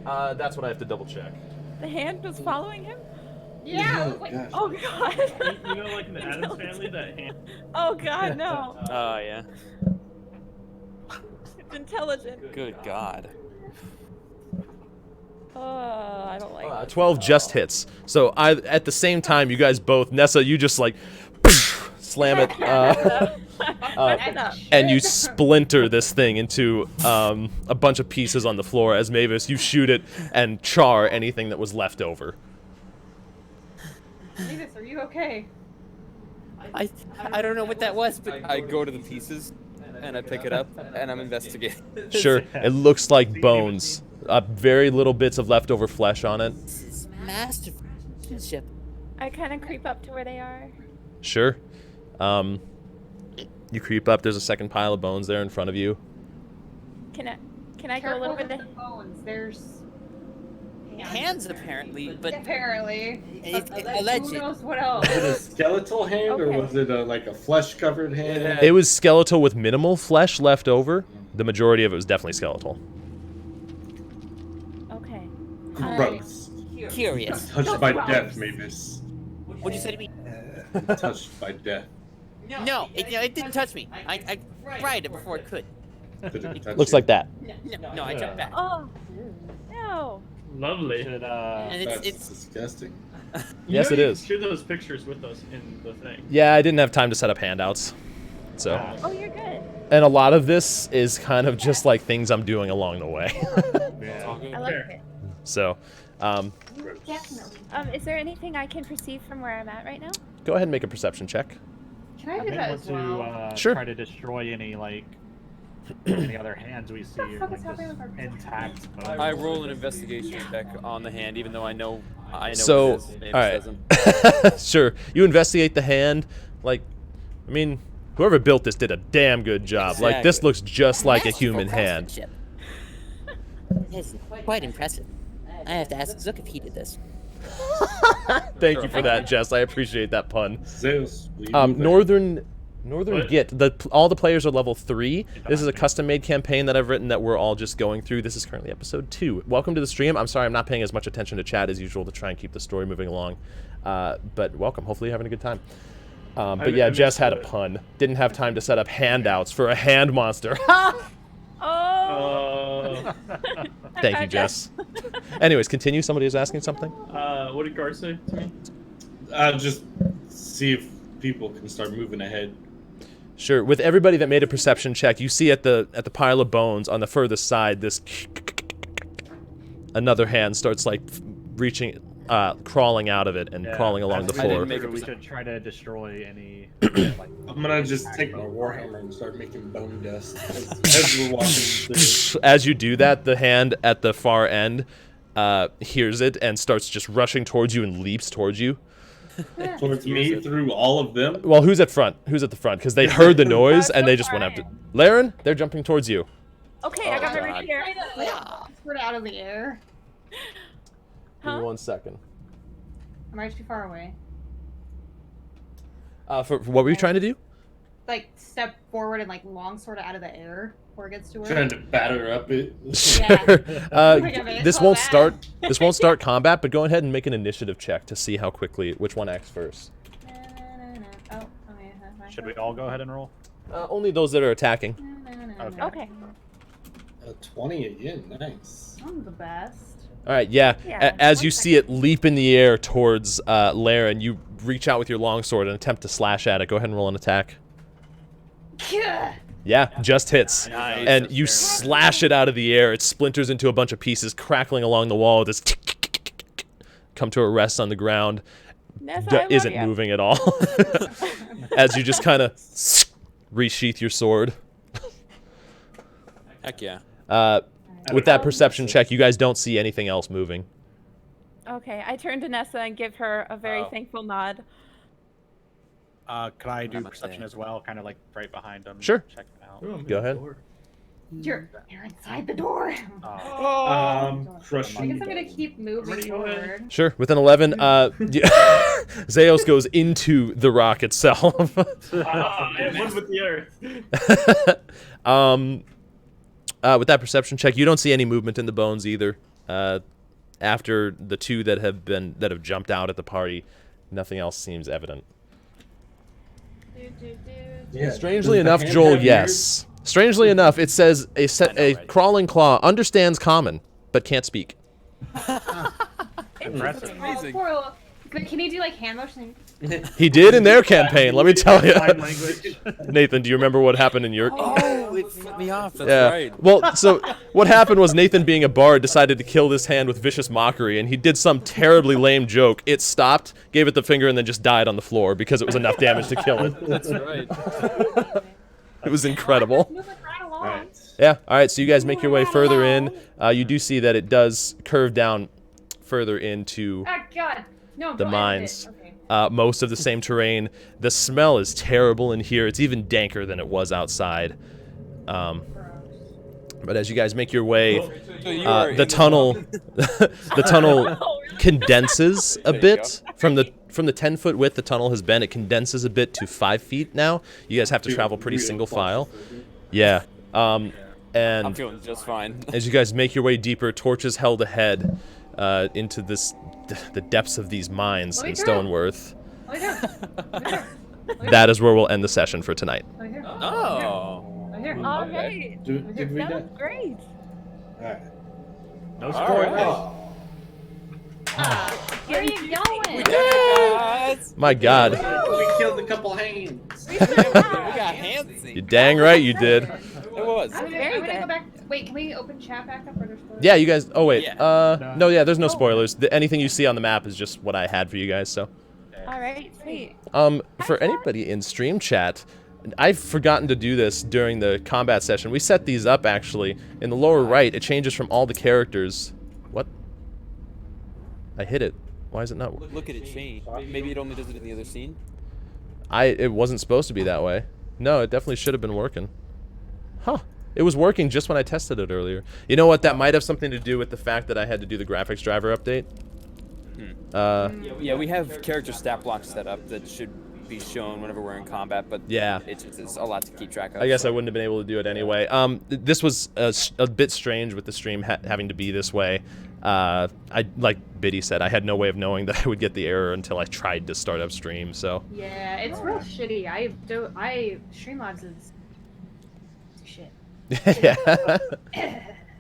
That's what I have to double check. The hand was following him? Yeah. I was like, gosh. Oh god. You know, like in the Addams family, that hand. Oh god, no. Oh, yeah. It's intelligent. Good God. Oh, I don't like it. 12 just hits. So at the same time, you guys both, Nessa, you just like slam it, and you splinter this thing into a bunch of pieces on the floor. As Mavis, you shoot it and char anything that was left over. Mavis, are you okay? I don't know what that was, but I go to the pieces and I pick it up and I'm investigating. Sure, it looks like bones. Very little bits of leftover flesh on it. this is mastership. I kind of creep up to where they are. Sure. You creep up. There's a second pile of bones there in front of you. Can I go a Careful little with bit? the bones. There's Hands apparently, but apparently. alleged. Who knows what else? Was it a skeletal hand or Okay. was it like a flesh-covered hand? It was skeletal with minimal flesh left over. The majority of it was definitely skeletal. Okay. Gross. Curious. Touched by death, Mavis. What'd you say to me? Touched by death. No, it didn't touch me. I fried it before it could. Did it touch Looks you? like that. No, I jumped back. Oh. No. Lovely. Should, And That's it's disgusting. Yes, it you is. Share those pictures with us in the thing. Yeah, I didn't have time to set up handouts. So, Oh, you're good. and a lot of this is kind of just like things I'm doing along the way. I like it. So, Definitely. Is there anything I can perceive from where I'm at right now? go ahead and make a perception check. Can I I do may that want as to well? Sure. try to destroy any any other hands we see, What the or fuck like is happening with our just intact bones. I roll an investigation check on the hand, even though I know So, what it is. Mavis all right. doesn't. Sure. You investigate the hand. Like, I mean, whoever built this did a damn good job. Like, this Exactly. looks just like a masterful human hand. craftsmanship. It's quite impressive. I have to ask Zook if he did this. Thank you for that, Jess. I appreciate that pun. Zeus, will you move it? Northern What? Git. All the players are level 3. This is a custom-made campaign that I've written that we're all just going through. This is currently episode 2. Welcome to the stream. I'm sorry I'm not paying as much attention to chat as usual to try and keep the story moving along. But welcome. Hopefully you're having a good time. But yeah, Jess had a pun. Didn't have time to set up handouts for a hand monster. Oh. Thank you, Jess. Anyways, continue. Somebody was asking something. What did Gar say to me? Just see if people can start moving ahead. Sure. With everybody that made a perception check, you see at the pile of bones on the furthest side, this another hand starts like reaching, crawling out of it and crawling along the I floor. didn't we should try to destroy any. Like, I'm gonna just take my warhammer and start making bone dust as we're walking through. As you do that, the hand at the far end hears it and starts just rushing towards you and leaps towards you. Towards me through all of them. Well, who's at front? Who's at the front? Because they heard the noise and they just went after. Laren, they're jumping towards you. Okay, I got my God. rapier. Sort of out of the air. Give me Huh? 1 second. Am I too far away? For what were you trying to do? Like step forward and like long sort of out of the air before it gets to her. Trying to batter up it. Sure. Wait a minute, This hold won't that. start. This won't start combat, but go ahead and make an initiative check to see how quickly which one acts first. Oh, okay. should we all go ahead and roll? Only those that are attacking. Okay. Okay. A 20 again, nice. I'm the best. All right, yeah. Yeah, As 1 you see it leap in the air towards Laren, you reach out with your longsword and attempt to slash at it. Go ahead and roll an attack. Yeah, just hits. Nice. And you slash it out of the air. It splinters into a bunch of pieces, crackling along the wall. This come to a rest on the ground. Nessa, I love Isn't you. moving at all. As you just kind of resheath your sword. Heck yeah. With that perception check, you guys don't see anything else moving. Okay, I turn to Nessa and give her a very thankful nod. Could I do Namaste. perception as well? Kind of like right behind them. Sure. Check them out. Oh, Go ahead. You're inside the door. Oh. I Crushing. guess I'm gonna keep moving Go ahead. forward. With an 11, Zeos goes into the rock itself. And one with the earth. With that perception check, you don't see any movement in the bones either. After the two that have jumped out at the party, nothing else seems evident. Yeah. Strangely Does the enough, hand Joel, have yes. Strangely enough, it says a crawling claw understands common but can't speak. Impressive. Oh, poor little. But can he do like hand motion? He did in their campaign, let me tell you. Sign language. Nathan, do you remember what happened in your? Oh, it flipped me off. That's Yeah. right. Well, so what happened was Nathan, being a bard, decided to kill this hand with vicious mockery, and he did some terribly lame joke. It stopped, gave it the finger, and then just died on the floor because it was enough damage to kill it. That's right. It was incredible. Move it right along. Alright. Yeah. All right. So you guys make your way further in. You do see that it does curve down further into Ah, God. No, the don't edit mines. it. Okay. Most of the same terrain. The smell is terrible in here. It's even danker than it was outside. But as you guys make your way, So you are in the tunnel, the tunnel condenses a bit from the 10-foot width the tunnel has been. It condenses a bit to 5 feet now. You guys have to travel pretty single file. Yeah. I'm And feeling just fine. as you guys make your way deeper, torches held ahead into the depths of these mines Let me in through. Stoneworth. Let me through. Let me through. That is where we'll end the session for tonight. Let me through. Oh. Let me through. All right. Did we That die? was great. Alright. No All spoilers. right. Where are you going? Guys, My God. We killed a couple hands. we got handsy. You dang right you did. It was. I'm Very gonna good. go back. Wait, can we open chat back up or there's spoilers? Yeah, you guys. Oh wait. Yeah. No, yeah. There's no spoilers. Anything you see on the map is just what I had for you guys. So, All right, sweet. for anybody in stream chat, I've forgotten to do this during the combat session. We set these up actually in the lower right. It changes from all the characters. What? I hit it. Why is it not? Look at it change. Maybe it only does it in the other scene. It wasn't supposed to be that way. No, it definitely should have been working. Huh. It was working just when I tested it earlier. You know what? That might have something to do with the fact that I had to do the graphics driver update. Yeah, we have character stat blocks set up that should be shown whenever we're in combat, but Yeah. it's a lot to keep track of. I guess so. I wouldn't have been able to do it anyway. This was a bit strange with the stream having to be this way. Like Biddy said, I had no way of knowing that I would get the error until I tried to start up stream. So Yeah, it's real shitty. Streamlabs is shit. yeah.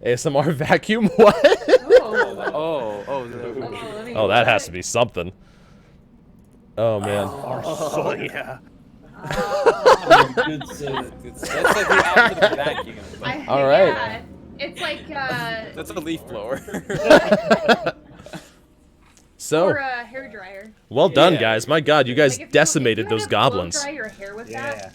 ASMR vacuum. What? Oh. Oh, Oh, that has to be something. Oh man. Oh, yeah. Good save. that's like the opposite of a vacuum. but All right. Yeah, it's like That's a leaf blower. So or a hair dryer. well done, Yeah. guys. My God, you guys Like if decimated you those had to blow goblins. dry your hair with that.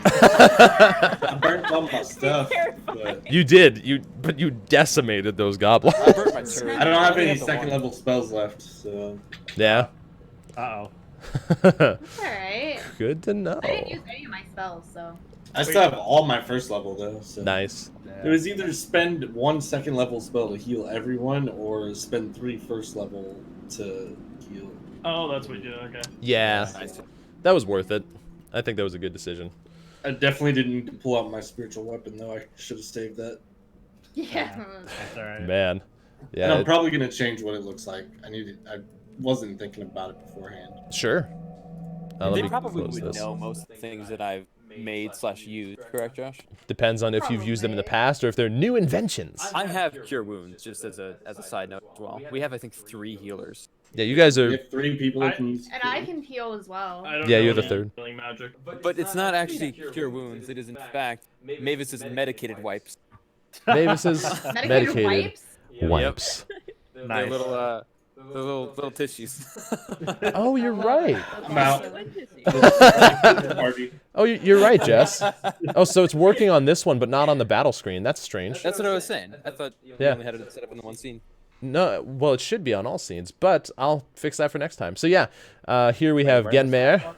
I burnt all my stuff, but You did. But you decimated those goblins. I burnt my turd. I don't have only any the second one. level spells left, so Yeah. Uh-oh. Alright. Good to know. I didn't use any of my spells, so. I still have all my first level though. So Nice. it was either spend 1 second level spell to heal everyone, or spend 3 first level to heal. Oh, that's what you do. Okay. Yeah. Nice. That was worth it. I think that was a good decision. I definitely didn't need to pull out my spiritual weapon though. I should have saved that. Yeah. That's alright. Man. And Yeah. I'm probably gonna change what it looks like. I wasn't thinking about it beforehand. Sure. Let They me probably close would this. know most things that I've made/used, correct, Josh? Depends on if you've used them in the past or if they're new inventions. I have cure wounds, just as a side note as well. We have, I think, 3 healers. Yeah, you guys We are. have 3 people that can use. And I can heal as well. I don't Yeah, know you're the any third. healing magic. But it's not actually cure wounds. It is, in fact, Mavis's medicated wipes. Mavis's Medicated medicated wipes? wipes. They're Nice. little tissues. Oh, you're right. I'm out. Party. Oh, you're right, Jess. Oh, so it's working on this one, but not on the battle screen. That's strange. That's what I was saying. I thought you Yeah. only had it set up in the one scene. No, well, it should be on all scenes, but I'll fix that for next time. So yeah, here we have Genmer.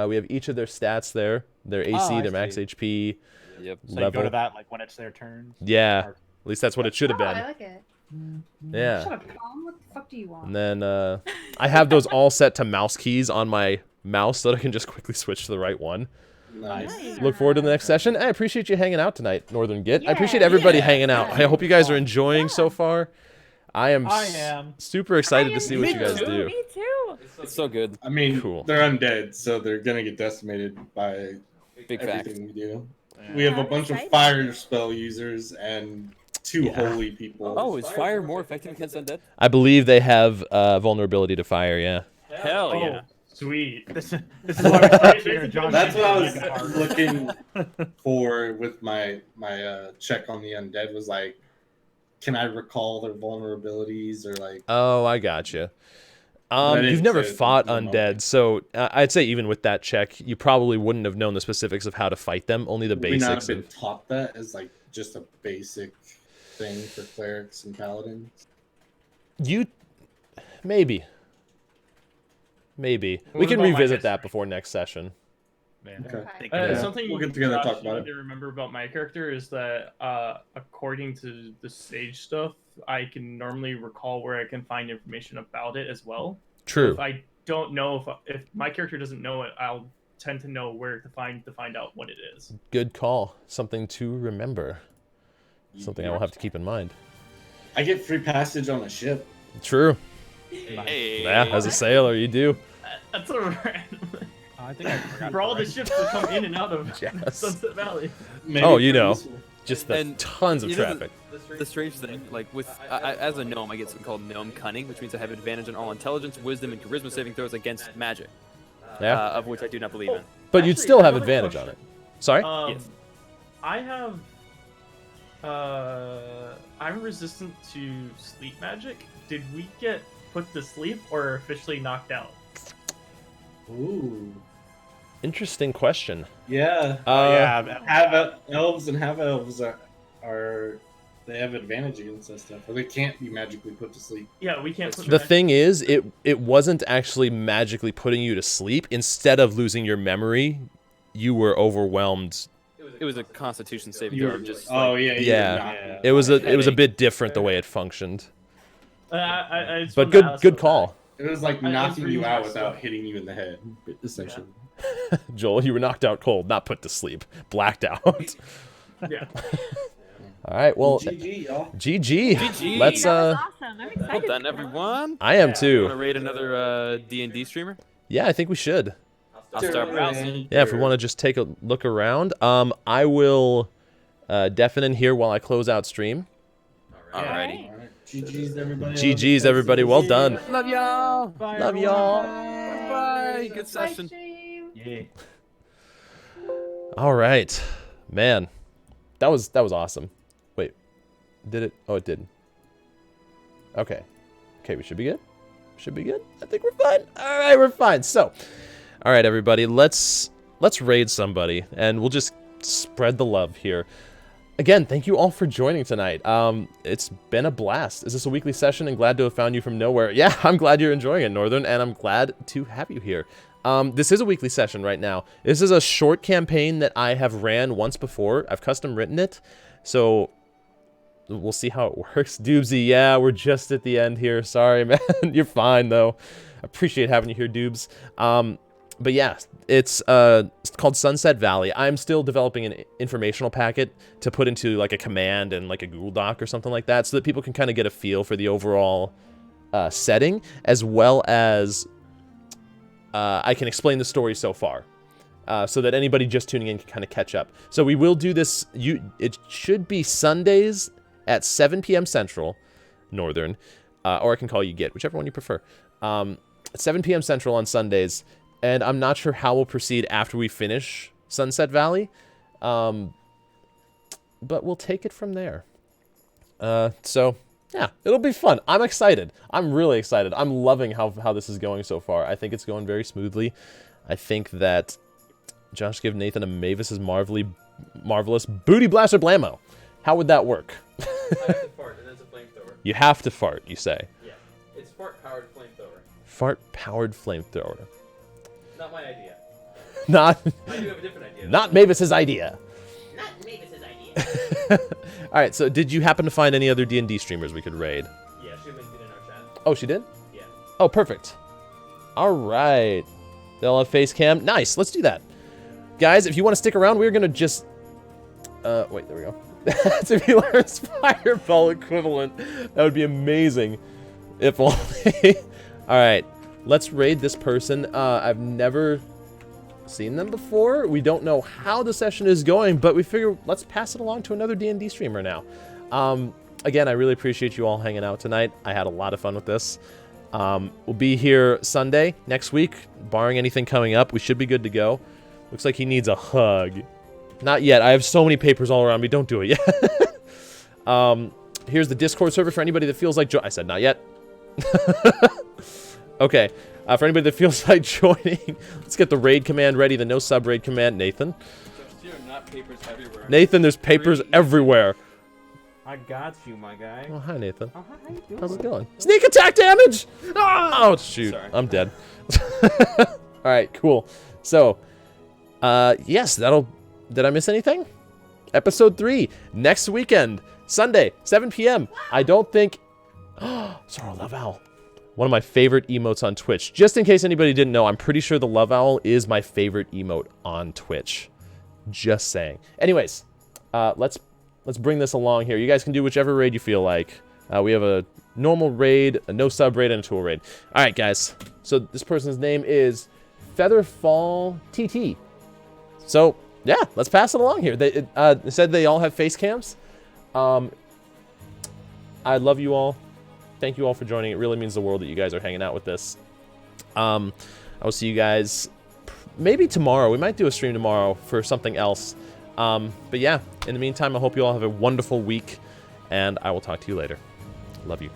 We have each of their stats there. Their AC, I their max see. HP, Yep. So you go level. to that like when it's their turn. Yeah, at least that's what it should have Oh, I been. like it. Yeah. Shut up, Tom. What the fuck do you want? And then I have those all set to mouse keys on my mouse so that I can just quickly switch to the right one. Nice. Look forward to the next session. I appreciate you hanging out tonight, Northern Git. I Yeah, appreciate everybody yeah. hanging out. I hope you guys are enjoying so far. I am super excited to see what you guys do. Me too. It's so good. I mean, Cool. they're undead, so they're gonna get decimated by Big fact. everything we do. We have a I'm bunch of excited. fire spell users and 2 Yeah. holy people. Oh, is fire more effective against undead? I believe they have vulnerability to fire, yeah. Hell yeah. Sweet. This is why we started here. Josh That's what I needs to make it was hard. looking for with my check on the undead was like, can I recall their vulnerabilities or like? Oh, I gotcha. didn't You've never say it fought was undead, so I'd say even with that check, you probably wouldn't have known the specifics of how to fight them. Only the Would we not basics have been of. taught that as like just a basic thing for clerics and paladins? You, maybe. We What can about my revisit that history? before next session. Man, Okay. think of that. Something We'll get together and Josh, talk about you it. need to remember about my character is that according to the sage stuff, I can normally recall where I can find information about it as well. True. If I don't know if my character doesn't know it, I'll tend to know where to find out what it is. Good call. Something to remember. Something I will have to keep in mind. I get free passage on a ship. True. Hey. Yeah, as a sailor, you do. That's a random. I think I forgot. For all the to ships that come in and out of Yes. Sunset Valley. Maybe Oh, you pretty know. useful. Just the And tons of you know traffic. The strange thing, like with as a gnome, I get something called gnome cunning, which means I have advantage on all intelligence, wisdom, and charisma saving throws against magic, Yeah. of which I do not believe in. But you'd Actually, still have another advantage on question. it. Sorry? Yes. I have. I'm resistant to sleep magic. Did we get put to sleep or officially knocked out? Ooh. Interesting question. Yeah. yeah, Elves and half elves are they have advantage against that stuff, or they can't be magically put to sleep. Yeah, we can't. Put The thing is, it wasn't actually magically putting you to sleep. Instead of losing your memory, you were overwhelmed. It was a Constitution saving You throw. were of just oh like, yeah, you Yeah. were not- It was a headache. bit different the way it functioned. I just But wanted to ask good about call. It was like I was knocking you reading out my without stuff. hitting you in the head, essentially. Joel, you were knocked out cold, not put to sleep. Blacked out. that. Yeah. All right, well, GG, y'all. GG. GG. Let's That was awesome. I'm excited. well to done, know. everyone. I am Want to too. raid another D&D streamer? Yeah, I think we should. I'll start browsing. Yeah, if we want to just take a look around, I will deafen in here while I close out stream. Alrighty. All right. GG's everybody. GG's everybody, well done. Love y'all. Love y'all. Bye. Good session. yeah. All right, man, that was awesome. Wait, did it? Oh, it didn't. Okay, we should be good. Should be good. I think we're fine. All right, we're fine. So, all right, everybody, let's raid somebody, and we'll just spread the love here. Again, thank you all for joining tonight. It's been a blast. Is this a weekly session? And glad to have found you from nowhere. Yeah, I'm glad you're enjoying it, Northern, and I'm glad to have you here. This is a weekly session right now. This is a short campaign that I have ran once before. I've custom written it, so we'll see how it works. Doobsy, yeah, we're just at the end here. Sorry, man. You're fine, though. Appreciate having you here, Doobs. But yeah, it's called Sunset Valley. I'm still developing an informational packet to put into like a command and like a Google Doc or something like that, so that people can kind of get a feel for the overall setting, as well as I can explain the story so far, so that anybody just tuning in can kind of catch up. So we will do this. It should be Sundays at 7 p.m. Central, Northern, or I can call you Git, whichever one you prefer. 7 p.m. Central on Sundays. And I'm not sure how we'll proceed after we finish Sunset Valley, but we'll take it from there. So, yeah, it'll be fun. I'm excited. I'm really excited. I'm loving how this is going so far. I think it's going very smoothly. I think that Josh give Nathan a Mavis's marvelous Booty Blaster Blammo. How would that work? I have to fart, and it's a flamethrower. You have to fart, you say. Yeah. It's fart-powered flamethrower. Fart-powered flamethrower. Not my idea. Not... I do have a different idea. Not Mavis's idea. Not Mavis's idea. All right, so did you happen to find any other D&D streamers we could raid? Yeah, she linked it in our chat. Oh, she did? Yeah. Oh, perfect. All right. They'll have face cam. Nice, let's do that. Guys, if you want to stick around, we're going to just... wait, there we go. To be learn's fireball equivalent. That would be amazing. If only. All right, let's raid this person. I've never seen them before. We don't know how the session is going, but we figure let's pass it along to another D&D streamer now. Again, I really appreciate you all hanging out tonight. I had a lot of fun with this. We'll be here Sunday next week, barring anything coming up. We should be good to go. Looks like he needs a hug. Not yet. I have so many papers all around me. Don't do it yet. Here's the Discord server for anybody that feels like I said not yet. Okay. For anybody that feels like joining, let's get the raid command ready. The no sub raid command, Nathan. Not papers everywhere. Nathan, there's papers everywhere. I got you, my guy. Oh, hi, Nathan. Oh, hi, how you doing? How's it going? Sneak attack damage! Oh, shoot. Sorry. I'm dead. Alright, cool. So, yes, did I miss anything? Episode 3, next weekend, Sunday, 7 p.m. I don't think... Sorry, Love Owl. One of my favorite emotes on Twitch. Just in case anybody didn't know, I'm pretty sure the Love Owl is my favorite emote on Twitch. Just saying. Anyways, let's bring this along here. You guys can do whichever raid you feel like. We have a normal raid, a no sub raid, and a tool raid. All right, guys. So this person's name is Featherfall TT. So yeah, let's pass it along here. They said they all have face cams. I love you all. Thank you all for joining. It really means the world that you guys are hanging out with this. I will see you guys maybe tomorrow. We might do a stream tomorrow for something else. But yeah, in the meantime, I hope you all have a wonderful week, and I will talk to you later. Love you.